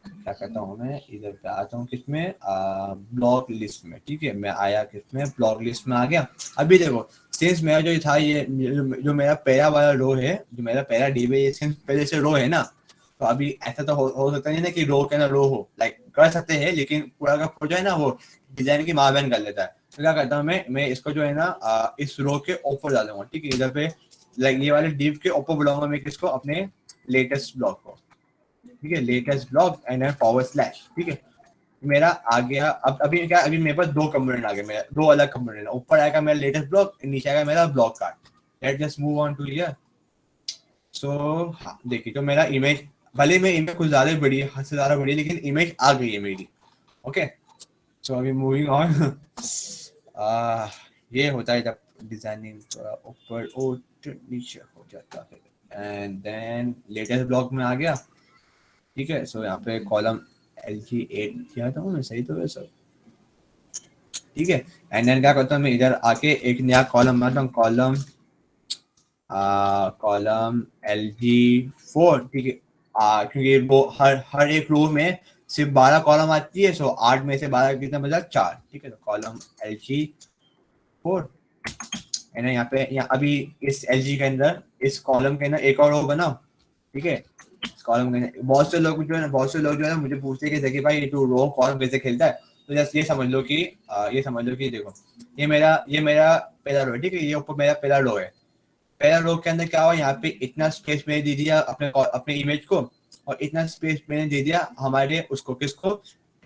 क्या करता हूँ मैं, इधर पे आता हूँ किसमें, ब्लॉक लिस्ट में, ठीक है। मैं आया किसमें, ब्लॉक लिस्ट में आ गया। अभी देखो, सिंस मेरा जो था ये जो मेरा पहला वाला रो है, जो मेरा पहला डिव है, ये सिंस पहले से रो है ना, तो अभी ऐसा तो हो सकता नहीं ना कि रो के ना रो हो, लाइक कर सकते हैं, लेकिन पूरा का पूरा जो है ना वो डिजाइन की माँ बहन कर लेता है। तो क्या करता हूँ मैं इसको जो है ना इस रो के ऊपर डालूंगा, ठीक है। इधर पे लाइक ये वाले डिव के ऊपर बुलाऊंगा मैं किसको, अपने लेटेस्ट ब्लॉक को, ठीक है। लेटेस्ट ब्लॉक एंड देन /, ठीक है। मेरा आ गया। अब अभी क्या, अभी मेरे पास 2 कंपोनेंट आ गए, मेरा 2 अलग कंपोनेंट, ऊपर आएगा मेरा लेटेस्ट ब्लॉक, नीचे आएगा मेरा block card. Let's just move on to here. So हाँ देखिए, तो मेरा इमेज, भले में इमेज कुछ ज्यादा बड़ी है, हद से ज्यादा बड़ी है, लेकिन इमेज आ गई है मेरी, ओके। सो अभी मूविंग ऑन। ये होता है जब डिजाइनिंग थोड़ा ऊपर और नीचे हो जाता है। एंड देन लेटेस्ट ब्लॉक में आ गया, ठीक है। सो यहाँ पे कॉलम LG 8 किया था मैं, सही तो है सब, ठीक है। एंड देन क्या करता हूँ मैं, इधर आके एक नया कॉलम बनाता हूँ, कॉलम LG 4, ठीक है। क्योंकि वो हर एक रो में सिर्फ 12 कॉलम आती है, सो 8 में से 12 कितना बचा, 4, ठीक है। तो कॉलम LG 4 एंड यहाँ पे अभी इस LG के अंदर, इस कॉलम के अंदर एक और रो बनाओ, ठीक है। कॉलम के अंदर बहुत से लोग जो है मुझे पूछते हैं कि भाई तू रो कॉलम कैसे खेलता है। तो जस्ट ये समझ लो कि देखो, ये मेरा पहला रो है, ठीक है। ये ऊपर मेरा पहला रो है। पहला रो के अंदर क्या हुआ, यहाँ पे इतना स्पेस मैंने दे दिया अपने इमेज को, और इतना स्पेस मैंने दे दिया हमारे उसको, किसको,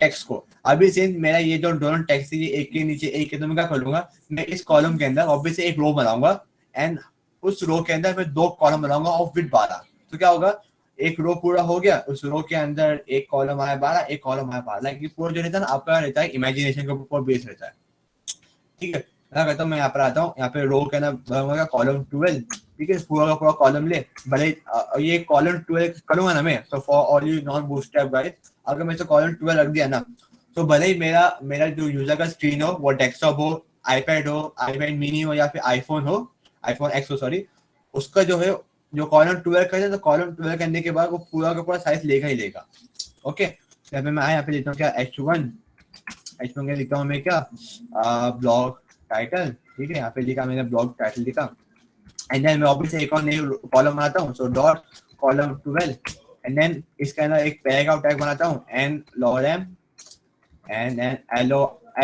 टेक्स्ट को। अभी से मेरा ये जो दोनों टेक्स्ट है, एक के नीचे एक है, तो मैं क्या करूंगा, मैं इस कॉलम के अंदर ऑब्वियसली एक रो बनाऊंगा एंड उस रो के अंदर मैं 2 कॉलम बनाऊंगा ऑफ विथ 12। तो क्या होगा, एक रो पूरा हो गया, उस रो के अंदर एक कॉलम आया 12, एक कॉलम आया 12, लाइक पूरा जो रहता है ना आपका रहता है इमेजिनेशन के ऊपर बेस रहता है, ठीक है। मैं कहता हूँ, मैं यहाँ पर आता हूँ, यहाँ पे रो के अंदर कॉलम 12, ठीक है, पूरा का पूरा कॉलम ले, भले ये कॉलम 12 करूंगा ना मैं, तो for all you non bootstrap guys, अगर मैं इसे कॉलम 12 रख दिया ना, तो भले ही मेरा जो यूजर का स्क्रीन हो वो डेस्कटॉप हो, आईपैड हो, आईपैड मिनी हो या फिर आईफोन हो, आईफोन एक्स हो सॉरी, उसका जो है जो कॉलम 12 करते हैं तो कॉलम 12 करने के बाद वो पूरा का पूरा साइज लेगा ही लेगा। ओके, तो यहाँ पे मैं यहाँ पे लिखता हूँ क्या H1 का लिखता हूँ मैं क्या ब्लॉग टाइटल, ठीक है, यहाँ पे लिखा मैंने ब्लॉग टाइटल लिखा, एंड देन मैं ऑब्वियसली एक और नई कॉलम बनाता हूँ, so dot column 12, and then इसके अंदर एक पैराग्राफ टैग बनाता हूँ and lorem and then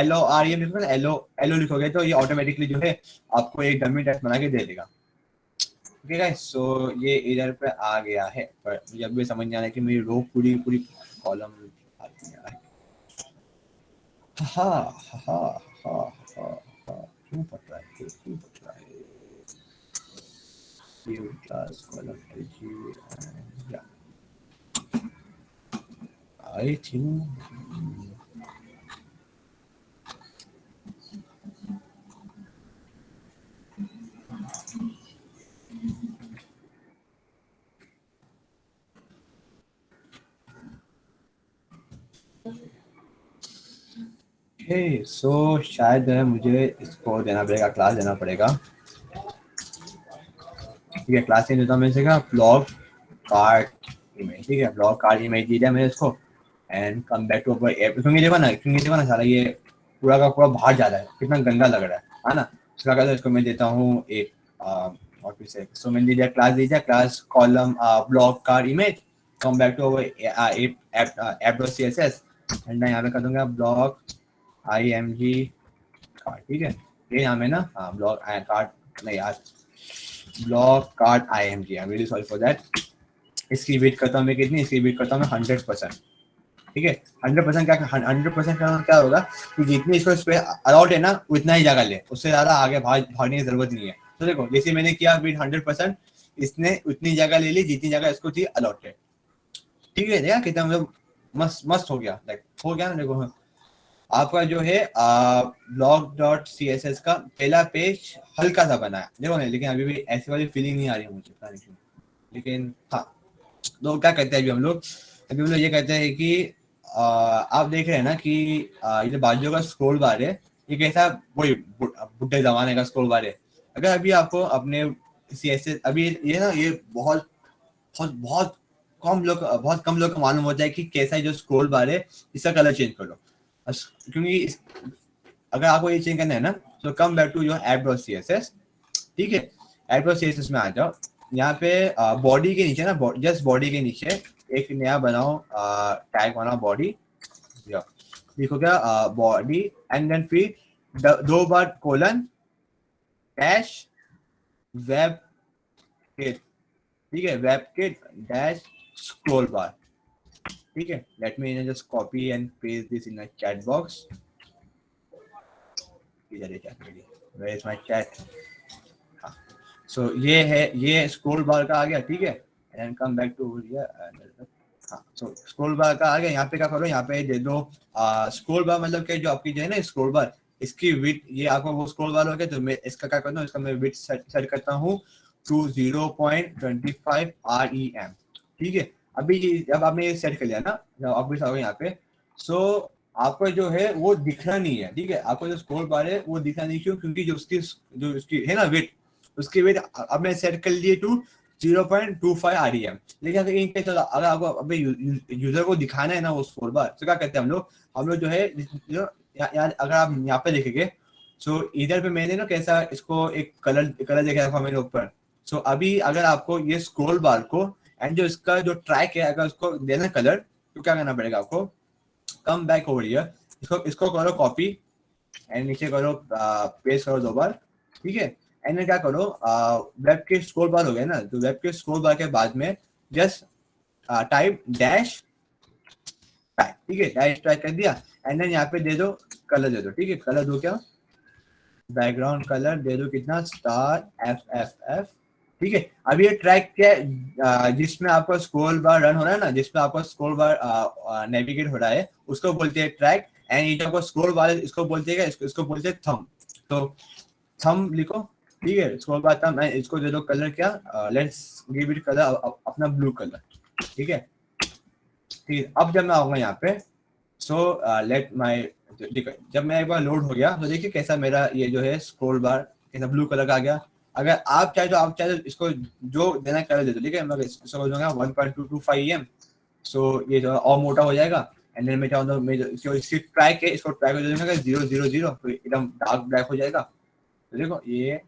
LOREM लिखोगे, एलो लिखोगे तो ये ऑटोमेटिकली जो है आपको एक डमी टैग बना के दे देगा। ओके गाइस, सो ये इधर पे आ गया है, पर मुझे अब भी समझ नहीं आ रहा है कि मेरी रो पूरी कॉलम आती है। हा हा हा हा क्यों पढ़ रहा है ये क्लास कॉलम एलजी, या आई थिंक सो शायद जो है मुझे इसको देना पड़ेगा, क्लास देना पड़ेगा, ठीक है, क्लास नहीं देता मैं इसका ब्लॉग कार्ड इमेज, ठीक है, ब्लॉग कार्ड इमेज दिया मैंने इसको, and come back to our app, क्योंकि देखो ना सारा ये पूरा का पूरा बाहर जा रहा है, कितना गंदा लग रहा है ना, उसका कहता है इसको मैं देता हूँ एक और फिर से, सो मैंने दिया class column blog card image, come back to our app dot CSS, and मैं यहाँ पे कर दूंगा ब्लॉग IMG कार्ड, ठीक है, ये यहाँ में ना ब्लॉग कार्ड नहीं यार, blog card IMG, I am really sorry for that. इसकी वेट करता हूँ मैं कितनी, इसकी वेट करता हूँ मैं 100%, ठीक है, 100% क्या होगा कि जितनी इसको इस पे अलाउड है ना उतना ही जगह ले, उससे ज्यादा आगे भागने की जरूरत नहीं है। तो देखो जैसे मैंने किया वेट 100%, इसने उतनी जगह ले ली जितनी जगह इसको थी अलाउड है, ठीक है, देखा कितना मतलब मस्त हो गया, लाइक हो गया ना। देखो आपका जो है blog.css का पहला पेज हल्का सा बना है, देखो नहीं, लेकिन अभी भी ऐसी वाली फीलिंग नहीं आ रही है मुझे, पता नहीं क्यों, लेकिन हाँ, तो क्या कहते हैं अभी हम लोग ये कहते हैं कि आप देख रहे हैं ना कि ये जो बाजू का स्क्रॉल बार है ये कैसा वही बुढ़े जमाने का स्क्रॉल बार है। अगर अभी आपको अपने CSS अभी ये ना ये बहुत कम लोग को मालूम होता है कि कैसा जो स्क्रॉल बार है इसका कलर चेंज कर लो, क्योंकि अगर आपको ये चेंज करना है ना तो कम बैक टू योर app.css, ठीक है, app.css में आ जाओ, यहाँ पे बॉडी के नीचे ना, जस्ट बॉडी के नीचे एक नया बनाओ टैग बनाओ बॉडी, देखो क्या बॉडी, एंड देन फिर 2 बार कोलन डैश वेब किट, ठीक है, वेब किट डैश स्क्रॉल बार, ठीक है, let me just copy and paste this in a chat box, इधर है चैट मेरी, वेयर इज माय चैट, हाँ, सो ये है, ये स्क्रॉल बार का आ गया, ठीक है, and come back to here, हाँ, सो स्क्रॉल बार का आ गया, यहाँ पे क्या करो, यहाँ पे दे दो स्क्रॉल बार, मतलब कि जो आपकी जो है ना स्क्रॉल बार, इसकी विड्थ, ये आपका वो स्क्रॉल बार हो गया, तो मैं इसका क्या करता हूँ, इसका मैं विड्थ सेट करता हूँ टू 0.25 REM, ठीक है। अभी जब आपने ये सेट कर लिया ना, जब आप भी यहाँ पे, सो आपको जो है वो दिखना नहीं है, ठीक है, आपको जो स्क्रॉल बार है वो दिखना नहीं, क्यों, क्योंकि जो उसकी है ना वेट, उसकी वेट अब मैं सेट कर लिए टू 0.25 REM, लेकिन अगर आपको अभी यूजर को दिखाना है ना वो स्क्रॉल बार, तो क्या कहते हैं हम लोग जो है यार अगर आप यहाँ पे देखेंगे, सो इधर पे मैंने ना कैसा इसको एक कलर देखा रखा मैंने ऊपर, सो अभी अगर आपको ये स्क्रॉल बार को एंड जो इसका जो ट्रैक है अगर उसको देना कलर, तो क्या करना पड़ेगा आपको, कम बैक ओवर हियर, इसको करो कॉपी एंड नीचे करो पेस्ट करो 2 बार, ठीक है, एंड क्या करो वेब के स्क्रॉल बार हो गया ना, तो वेब के स्क्रॉल बार के बाद में जस्ट टाइप डैश ट्रैक, ठीक है, डैश ट्रैक कर दिया, एंड देन यहाँ पे दे दो कलर दे दो, ठीक है, कलर दो क्या, बैकग्राउंड कलर दे दो कितना $FFF, ठीक है। अभी ये ट्रैक क्या जिसमें आपका स्क्रॉल बार रन हो रहा है ना, जिसमें आपका स्क्रॉल बार नेविगेट हो रहा है, उसको बोलते हैं ट्रैक, एंड ये जो आपका स्क्रॉल बार है इसको बोलते हैं इसको बोलते हैं थंब, तो थंब लिखो, ठीक है, उसके बाद था मैं इसको दे दो कलर क्या, लेट्स गिव इट कलर अपना ब्लू कलर। ठीक है, ठीक है। अब जब मैं आऊंगा यहाँ पे, सो लेट माय, जब मैं एक बार लोड हो गया तो देखिए कैसा मेरा ये जो है स्क्रॉल बार कैसा ब्लू कलर का आ गया। अगर आप चाहे तो इसको जो देना कलर दे दो। ठीक है, मैं इसको कर दूंगा 1.225 em, सो ये जो और मोटा हो जाएगा। एंड देन मैं चाहूँ तो मैं जो इसकी ट्रैक है इसको ट्रैक कर दूंगा 000, तो एकदम डार्क ब्लैक हो जाएगा। तो देखो ये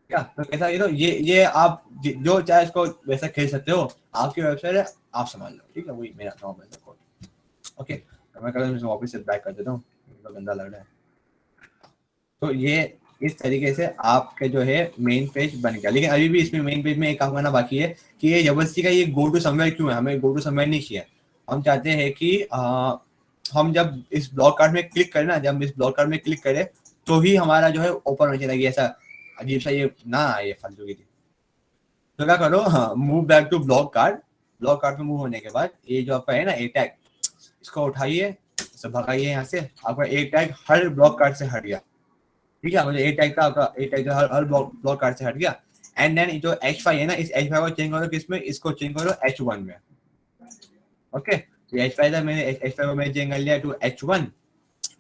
क्या, तो कैसा ये, तो ये आप जो चाहे इसको वैसा खेल सकते हो, आपकी वेबसाइट है, आप संभाल लो। ठीक है, वही मेरा नॉर्मल है कोड। ओके, तो मैं कल वापस से बैक कर देता हूँ, तो गंदा लग रहा है। तो ये इस तरीके से आपके जो है मेन पेज बन गया। लेकिन अभी भी इसमें मेन पेज में एक काम करना बाकी है कि ये जबरदस्ती का ये गो टू समवेयर क्यों है, हमें गो टू समवेयर नहीं किया। हम चाहते हैं कि हम जब इस ब्लॉग कार्ड में क्लिक करें ना, जब इस ब्लॉग कार्ड में क्लिक करें तो ही हमारा जो है ओपन होने लगी, ऐसा अजीब सा ये ना आए फालतू की। तो क्या करो, हाँ, move back to blog card. Blog card में मूव होने के बाद ये जो आपका है ना ए टैग, इसको उठाइए, सब भगाइए यहाँ से। आपका ए टैग हर ब्लॉग कार्ड से हट गया। ठीक है, मुझे ए टैग का आपका ए टैग हर ब्लॉग कार्ड से हट गया। एंड देन जो H5 है ना, इस H5 को चेंज करो किसमें, इसको चेंज करो H1 में। ओके, तो H5 था, मैंने H5 को मैंने चेंज कर लिया टू H1।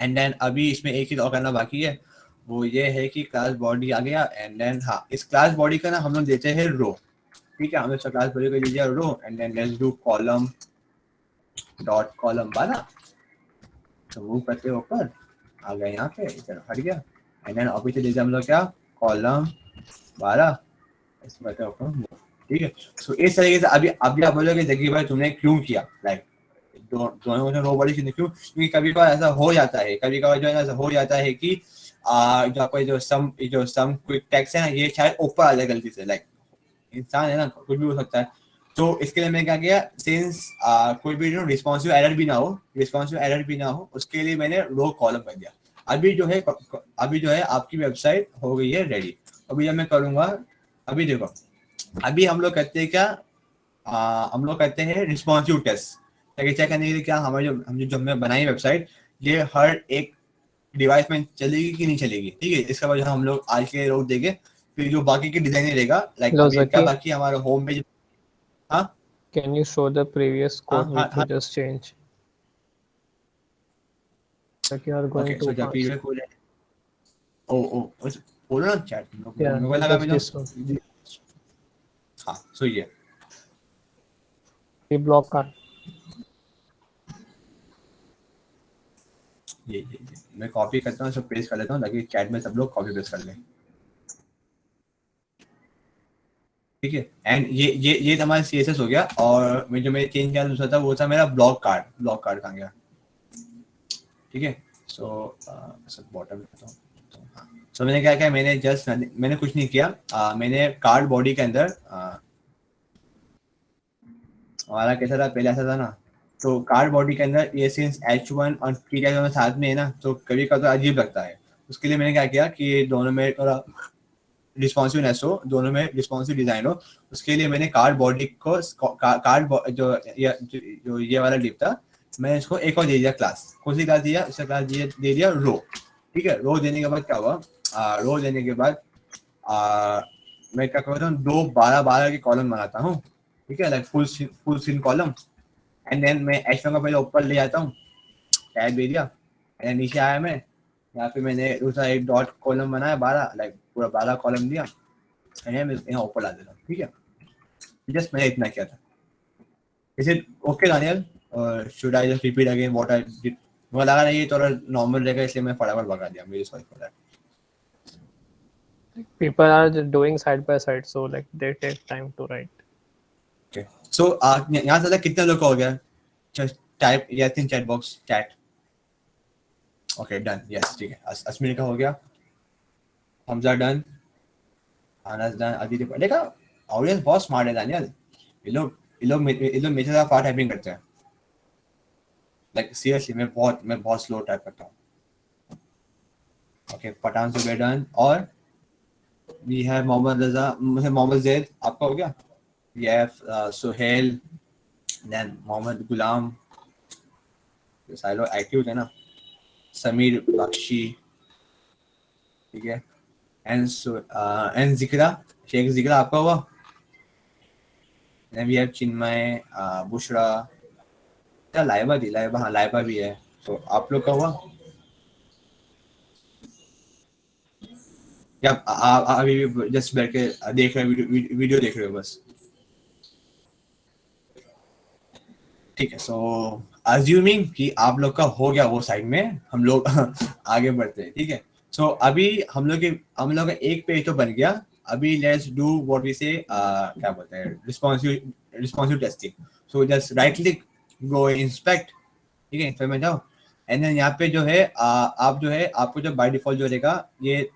एंड देन अभी इसमें एक चीज और करना बाकी है, वो ये है कि क्लास बॉडी आ गया। एंड देन हाँ, इस क्लास बॉडी का ना हम लोग देते हैं रो। ठीक है, हमने क्लास बॉडी को लीजिए row. And then let's do column dot column 12। तो मूव करते ऊपर आ गया, यहाँ पे इधर हट गया। एंड देन अभी से लीजिए हम लोग क्या, कॉलम 12, इसको करते ऊपर। ठीक है, सो इस तरीके से अभी आप बोलोगे जगी भाई तुमने क्यों किया, लाइक दोनों रो बॉडी क्यों, क्योंकि कभी कभार ऐसा हो जाता है, कभी कभार जो है ऐसा हो जाता है कि जो आपका जो सम क्विक टेक्स्ट है ना, ये शायद ऊपर आ जाए गलती से, लाइक इंसान है ना, कुछ भी हो सकता है। तो इसके लिए मैं क्या किया, सिंस कोई भी रिस्पॉन्सिव एरर भी ना हो, उसके लिए मैंने रो कॉलम कर दिया। अभी जो है आपकी वेबसाइट हो गई है रेडी। अभी जब मैं करूंगा, अभी देखो, अभी हम लोग करते हैं क्या, हम लोग करते हैं रिस्पॉन्सिव टेस्ट, ताकि चेक करने के लिए क्या हमारे जो हमने बनाई वेबसाइट, ये हर एक डिवाइस में चलेगी कि नहीं चलेगी। ठीक है, इसका वजह हम लोग आज के रोज देंगे। फिर जो बाकी की डिजाइन रहेगा, लाइक क्या बाकी हमारा होम पेज। हाँ, Can you show the previous code which you हाँ, just changed? Like you are going okay, too so the fast. previous code है, बोलो ना चैट में, Yeah, मेरे को लगा just मैं this one. हाँ, सो ये The block card. ये मैं कॉपी करता हूँ, सब पेस्ट कर लेता हूँ ताकि चैट में सब लोग कॉपी पेस्ट कर लें। ठीक है, एंड ये हमारा CSS हो गया। और मैं जो मैं चेंज किया दूसरा था, वो था मेरा ब्लॉक कार्ड कहाँ गया। ठीक है, सो सब बॉटम करता हूँ। सो मैंने क्या किया, मैंने कुछ नहीं किया। मैंने कार्ड बॉडी के अंदर हमारा कैसा था, पहले ऐसा था ना, तो कार्ड बॉडी के अंदर ये सिंस H1 और T टैग दोनों साथ में है ना, तो कभी का तो अजीब लगता है। उसके लिए मैंने क्या किया कि दोनों में थोड़ा रिस्पॉन्सिवनेस हो, दोनों में रिस्पॉन्सिव डिजाइन हो। उसके लिए मैंने कार्ड बॉडी को जो ये वाला डिप था, मैंने इसको एक और दे दिया क्लास। कौन सी क्लास दिया, इसका क्लास दे दिया रो। ठीक है, रो देने के बाद क्या हुआ, रो देने के बाद मैं क्या करता हूँ, 2 12 के कॉलम बनाता हूँ। ठीक है, like full scene column. And then मैं H1 का पहले ऊपर ले जाता हूँ, टैग दे दिया। एंड नीचे आया मैं, यहाँ पे मैंने दूसरा एक डॉट कॉलम बनाया 12, लाइक पूरा 12 कॉलम दिया। एंड यहाँ ऊपर ला देता हूँ। ठीक है, जस्ट मैंने इतना किया था। इज इट ओके दानियल, और should I just repeat again what I did? मुझे लगा नहीं ये थोड़ा नॉर्मल रहेगा, इसलिए मैं फटाफट भगा दिया। मेरी sorry for that. People are just doing side by side, so like they take time to write. Okay, so यहाँ से कितने लोग का हो गया, just type yes in chat box, chat. Okay, done, yes, ठीक है। अस्मिन का हो गया, हमजा डन, अनस डन, अदिति। देखा, ऑडियंस बहुत स्मार्ट है दानियल। ये लोग मेरे साथ फास्ट टाइपिंग करते हैं, लाइक सीरियसली। मैं बहुत स्लो टाइप करता हूँ। ओके, पठान से डन। और वी हैव मोहम्मद रजा, मोहम्मद जैद, आपका हो गया। We have Suhail, then Mohammad Ghulam, सारे लोग एक्टिव थे ना। समीर बख्शी, ठीक है। एंड जिक्रा, शेख जिक्रा आपका हुआ? वी हैव चिन्मय, बुशरा, क्या लाइबा थी, लाइबा, हाँ लाइबा भी है। तो आप लोग का हुआ या अभी भी जस्ट बैठ के देख रहे हो, वीडियो देख रहे हो बस? ठीक है, सो अज्यूमिंग कि आप लोग का हो गया वो साइड में, हम लोग आगे बढ़ते हैं। ठीक है, सो अभी हम लोग का एक पेज तो बन गया। अभी लेट्स डू व्हाट वी से, क्या बोलते हैं, responsive testing. So just right click, go inspect, ठीक है, फिर में जाओ एंड देन यहाँ पे जो है आप जो है आपको जो बाय डिफॉल्ट जो रहेगा, ये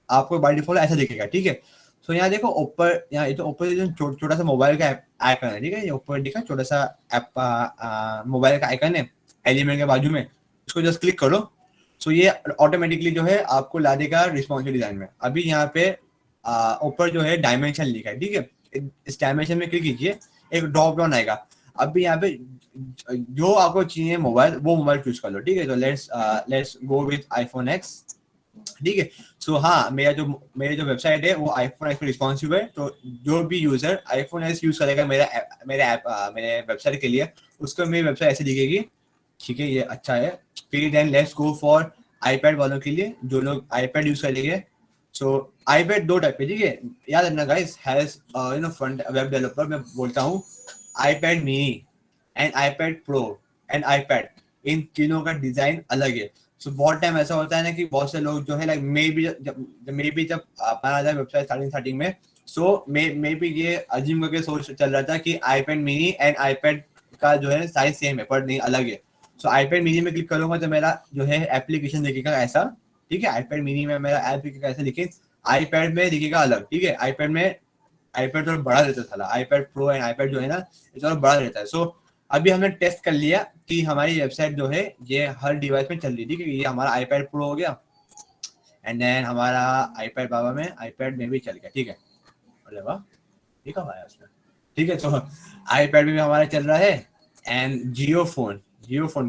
आपको बाय डिफॉल्ट ऐसा दिखेगा। ठीक है, सो यहाँ देखो ऊपर, यहाँ ये तो ऊपर जो छोटा सा मोबाइल का आइकन है, ठीक है, ये ऊपर दिखा छोटा सा ऐप मोबाइल का आइकन है एलिमेंट के बाजू में, उसको जस्ट क्लिक करो। सो ये ऑटोमेटिकली जो है आपको ला देगा रिस्पॉन्सिव डिजाइन में। अभी यहाँ पे ऊपर जो है डायमेंशन लिखा है, ठीक है, इस डायमेंशन में क्लिक कीजिए, एक ड्रॉप डाउन आएगा। अभी यहाँ पे जो आपको चाहिए मोबाइल, वो मोबाइल चूज कर लो। ठीक है, तो let's go with iPhone x. ठीक है, सो हाँ, मेरा जो वेबसाइट है वो आईफोन एक्स पे रिस्पॉन्सिव है। तो जो भी यूजर आईफोन एक्स यूज करेगा मेरे वेबसाइट के लिए, उसको मेरी वेबसाइट ऐसे दिखेगी। ठीक है, ये अच्छा है। फिर then let's go for iPad वालों के लिए, जो लोग आईपैड यूज करेंगे। सो आईपैड दो टाइप के, ठीक है, याद रखना guys, has front web developer मैं बोलता हूँ, iPad mini and iPad pro and iPad, इन तीनों का डिजाइन अलग है। सो बहुत टाइम ऐसा होता है ना कि बहुत से लोग जो है लाइक मे बी जब बना था वेबसाइट स्टार्टिंग में, सो मे बी ये अजीम करके सोच चल रहा था कि आईपैड मिनी एंड आईपैड का जो है साइज सेम है, पर नहीं, अलग है। सो आईपैड मिनी में क्लिक करूंगा तो मेरा जो है एप्लीकेशन दिखेगा ऐसा। ठीक है, आईपैड मिनी में मेरा ऐप दिखेगा ऐसा, लेकिन आईपैड में दिखेगा अलग। ठीक है, आईपैड थोड़ा बड़ा रहता था, आईपैड प्रो एंड आईपैड जो है ना, ये थोड़ा बड़ा रहता है। सो अभी हमने टेस्ट कर लिया कि हमारी वेबसाइट जो है ये हर डिवाइस में चल रही है। ठीक है, ये हमारा आईपैड प्रो हो गया एंड देन हमारा आईपैड बाबा में, आईपैड में भी चल गया। ठीक है, अरे वाह, ठीक है भाई उसमें। ठीक है, तो आईपैड में भी हमारा चल रहा है एंड जियो फोन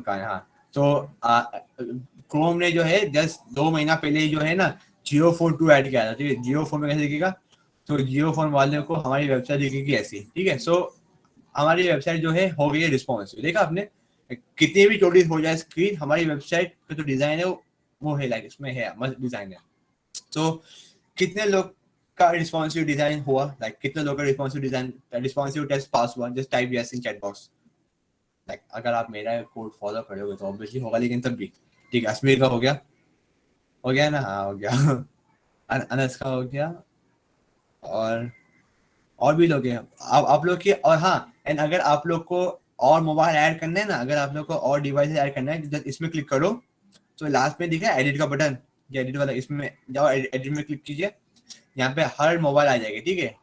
का है। हाँ, तो क्रोम ने जो है जस्ट 2 महीना पहले ही जो है ना जियो फोन 2 ऐड किया था। ठीक है, जियो फोन में कैसे दिखेगा, तो जियो फोन वाले को हमारी वेबसाइट दिखेगी ऐसी। ठीक है, सो हमारी वेबसाइट जो है हो गई है रिस्पॉन्सिव। देखा आपने, कितनी भी छोटी हो जाए स्क्रीन, हमारी वेबसाइट का जो डिजाइन है वो है लाइक इसमें है, मस्त डिजाइन है। तो कितने लोग का रिस्पॉन्सिव डिजाइन हुआ, लाइक कितने लोग का रिस्पॉन्सिव टेस्ट पास हुआ? Just type yes in chat box. Like अगर आप मेरा कोड फॉलो करोगे तो ऑब्वियसली होगा, लेकिन तब भी। ठीक है, अश्मीर का हो गया ना? हाँ, हो गया। अनस का हो गया, और भी लोग हैं आप लोग के। और हाँ, एंड अगर आप लोग को और मोबाइल ऐड करना है ना, अगर आप लोग को और डिवाइस ऐड करना है, जब इसमें क्लिक करो तो लास्ट में दिखा है एडिट का बटन, ये एडिट वाला, इसमें जाओ, एडिट में क्लिक कीजिए। यहाँ पे हर मोबाइल आ जाएगी। ठीक है,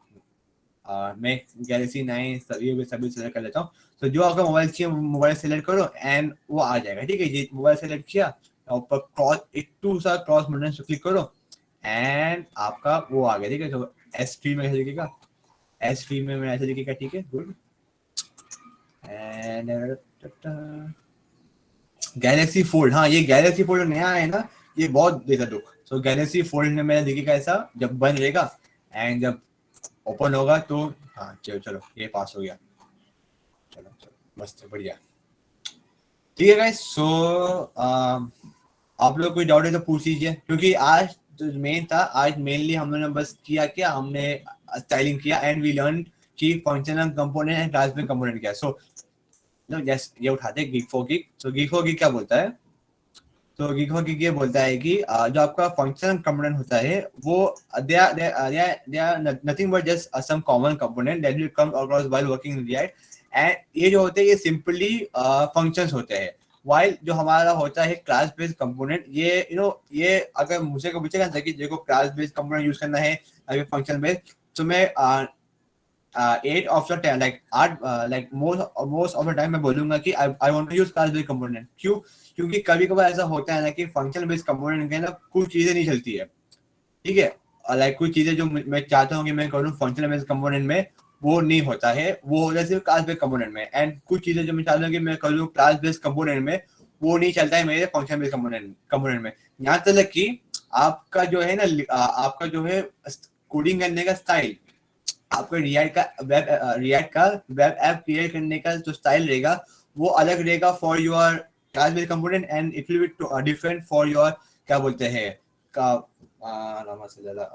मैं गैलेक्सी 9 सभी सेलेक्ट कर लेता हूँ। तो जो आपका मोबाइल चाहिए मोबाइल सेलेक्ट करो एंड वो आ जाएगा। ठीक है, ये मोबाइल सेलेक्ट किया, ऊपर क्रॉस बटन से क्लिक करो एंड आपका वो आ गया। ठीक है, तो S3 में कैसे दिखेगा, S3 में ऐसे दिखेगा। ठीक है, गुड। एंड गैलेक्सी फोल्ड, हाँ, ये गैलेक्सी फोल्ड नया है ना, ये बहुत देता दुख। तो गैलेक्सी फोल्ड में मेरा दिखेगा ऐसा जब बंद रहेगा एंड जब ओपन होगा तो हाँ, चलो ये पास हो गया। चलो मस्त, बढ़िया। ठीक है गाइस, सो आप लोग कोई डाउट है तो पूछ लीजिए, क्योंकि आज जो मेन था, आज मेनली हम लोगों ने बस किया हमने स्टाइलिंग किया एंड वी लर्न कि फंक्शनल कंपोनेंट एंड क्लास में कंपोनेंट क्या है। सो जस्ट ये उठाते हैं gig for gig. So gig for gig क्या बोलता है, तो गिग फॉर गिग ये बोलता है कि जो आपका फंक्शनल कंपोनेंट होता है वो they are nothing but just some common component that will come across while working in React. And ये जो होते हैं ये सिंपली फंक्शंस होते हैं, वाइल जो हमारा होता है क्लास बेस्ड कंपोनेंट, ये ये अगर मुझे को पूछेगा कि देखो क्लास बेस्ड कंपोनेंट यूज करना है अगर फंक्शन बेस्ड, तो मैं 8 of the 10 like most of the time मैं बोलूंगा कि I want to use class based component. क्यों? क्योंकि कभी कभार ऐसा होता है ना कि फंक्शन बेस्ड कंपोनेंट के ना कुछ चीजें नहीं चलती है। ठीक है, लाइक कुछ चीजें जो मैं चाहता हूँ कि मैं करूँ फंक्शन बेस्ड कंपोनेंट में, वो नहीं होता है, वो होता है सिर्फ क्लास बेस्ड कंपोनेंट में। एंड कुछ चीजें जो मैं चाहता हूँ कि मैं करूँ क्लास बेस्ड कंपोनेंट में, वो नहीं चलता है मेरे फंक्शन बेस्ड कंपोनेंट में। यहाँ तक कि आपका जो है ना आपका जो है कोडिंग करने का स्टाइल, आपका रिएक्ट का वेब ऐप क्रिएट करने का जो स्टाइल रहेगा वो अलग रहेगा for your class based component and it will be different for your क्या बोलते हैं का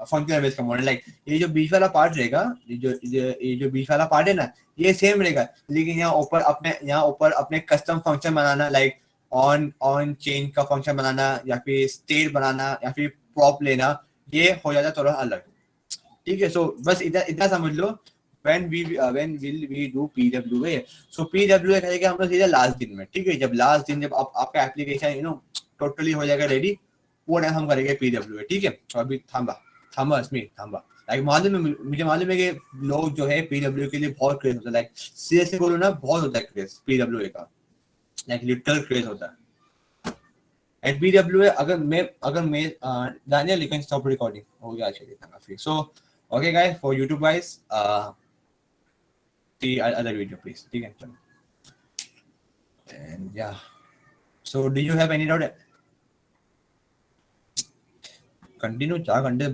फंक्शनल बेस्ड कंपोनेंट। लाइक ये जो बीच वाला पार्ट रहेगा, ये जो बीच वाला पार्ट है ना, ये सेम रहेगा, लेकिन यहाँ ऊपर अपने custom function banana, like on change का फंक्शन बनाना या फिर स्टेट बनाना या फिर प्रॉप लेना, ये हो जाता थोड़ा अलग। ठीक है, सो बस इतना समझ लो when will we do PWA, so PWA करेंगे हम लोग सीधे लास्ट दिन में। ठीक है, जब लास्ट दिन जब आपका एप्लीकेशन टोटली हो जाएगा रेडी, वो टाइम हम करेंगे PWA। ठीक है, तो अभी थांबा लाइक मुझे मालूम है कि लोग जो है PWA के लिए बहुत क्रेज होता है, लाइक सीरियसली बोलो ना, बहुत होता है क्रेज PWA का, लाइक लिटरल क्रेज होता है। एंड PWA अगर मैं Daniel you can stop recording, हो गया चलिए काफी। So okay guys, for YouTube guys the other video please, ठीक है चलो। and yeah, so do you have any doubt? Continue 4 घंटे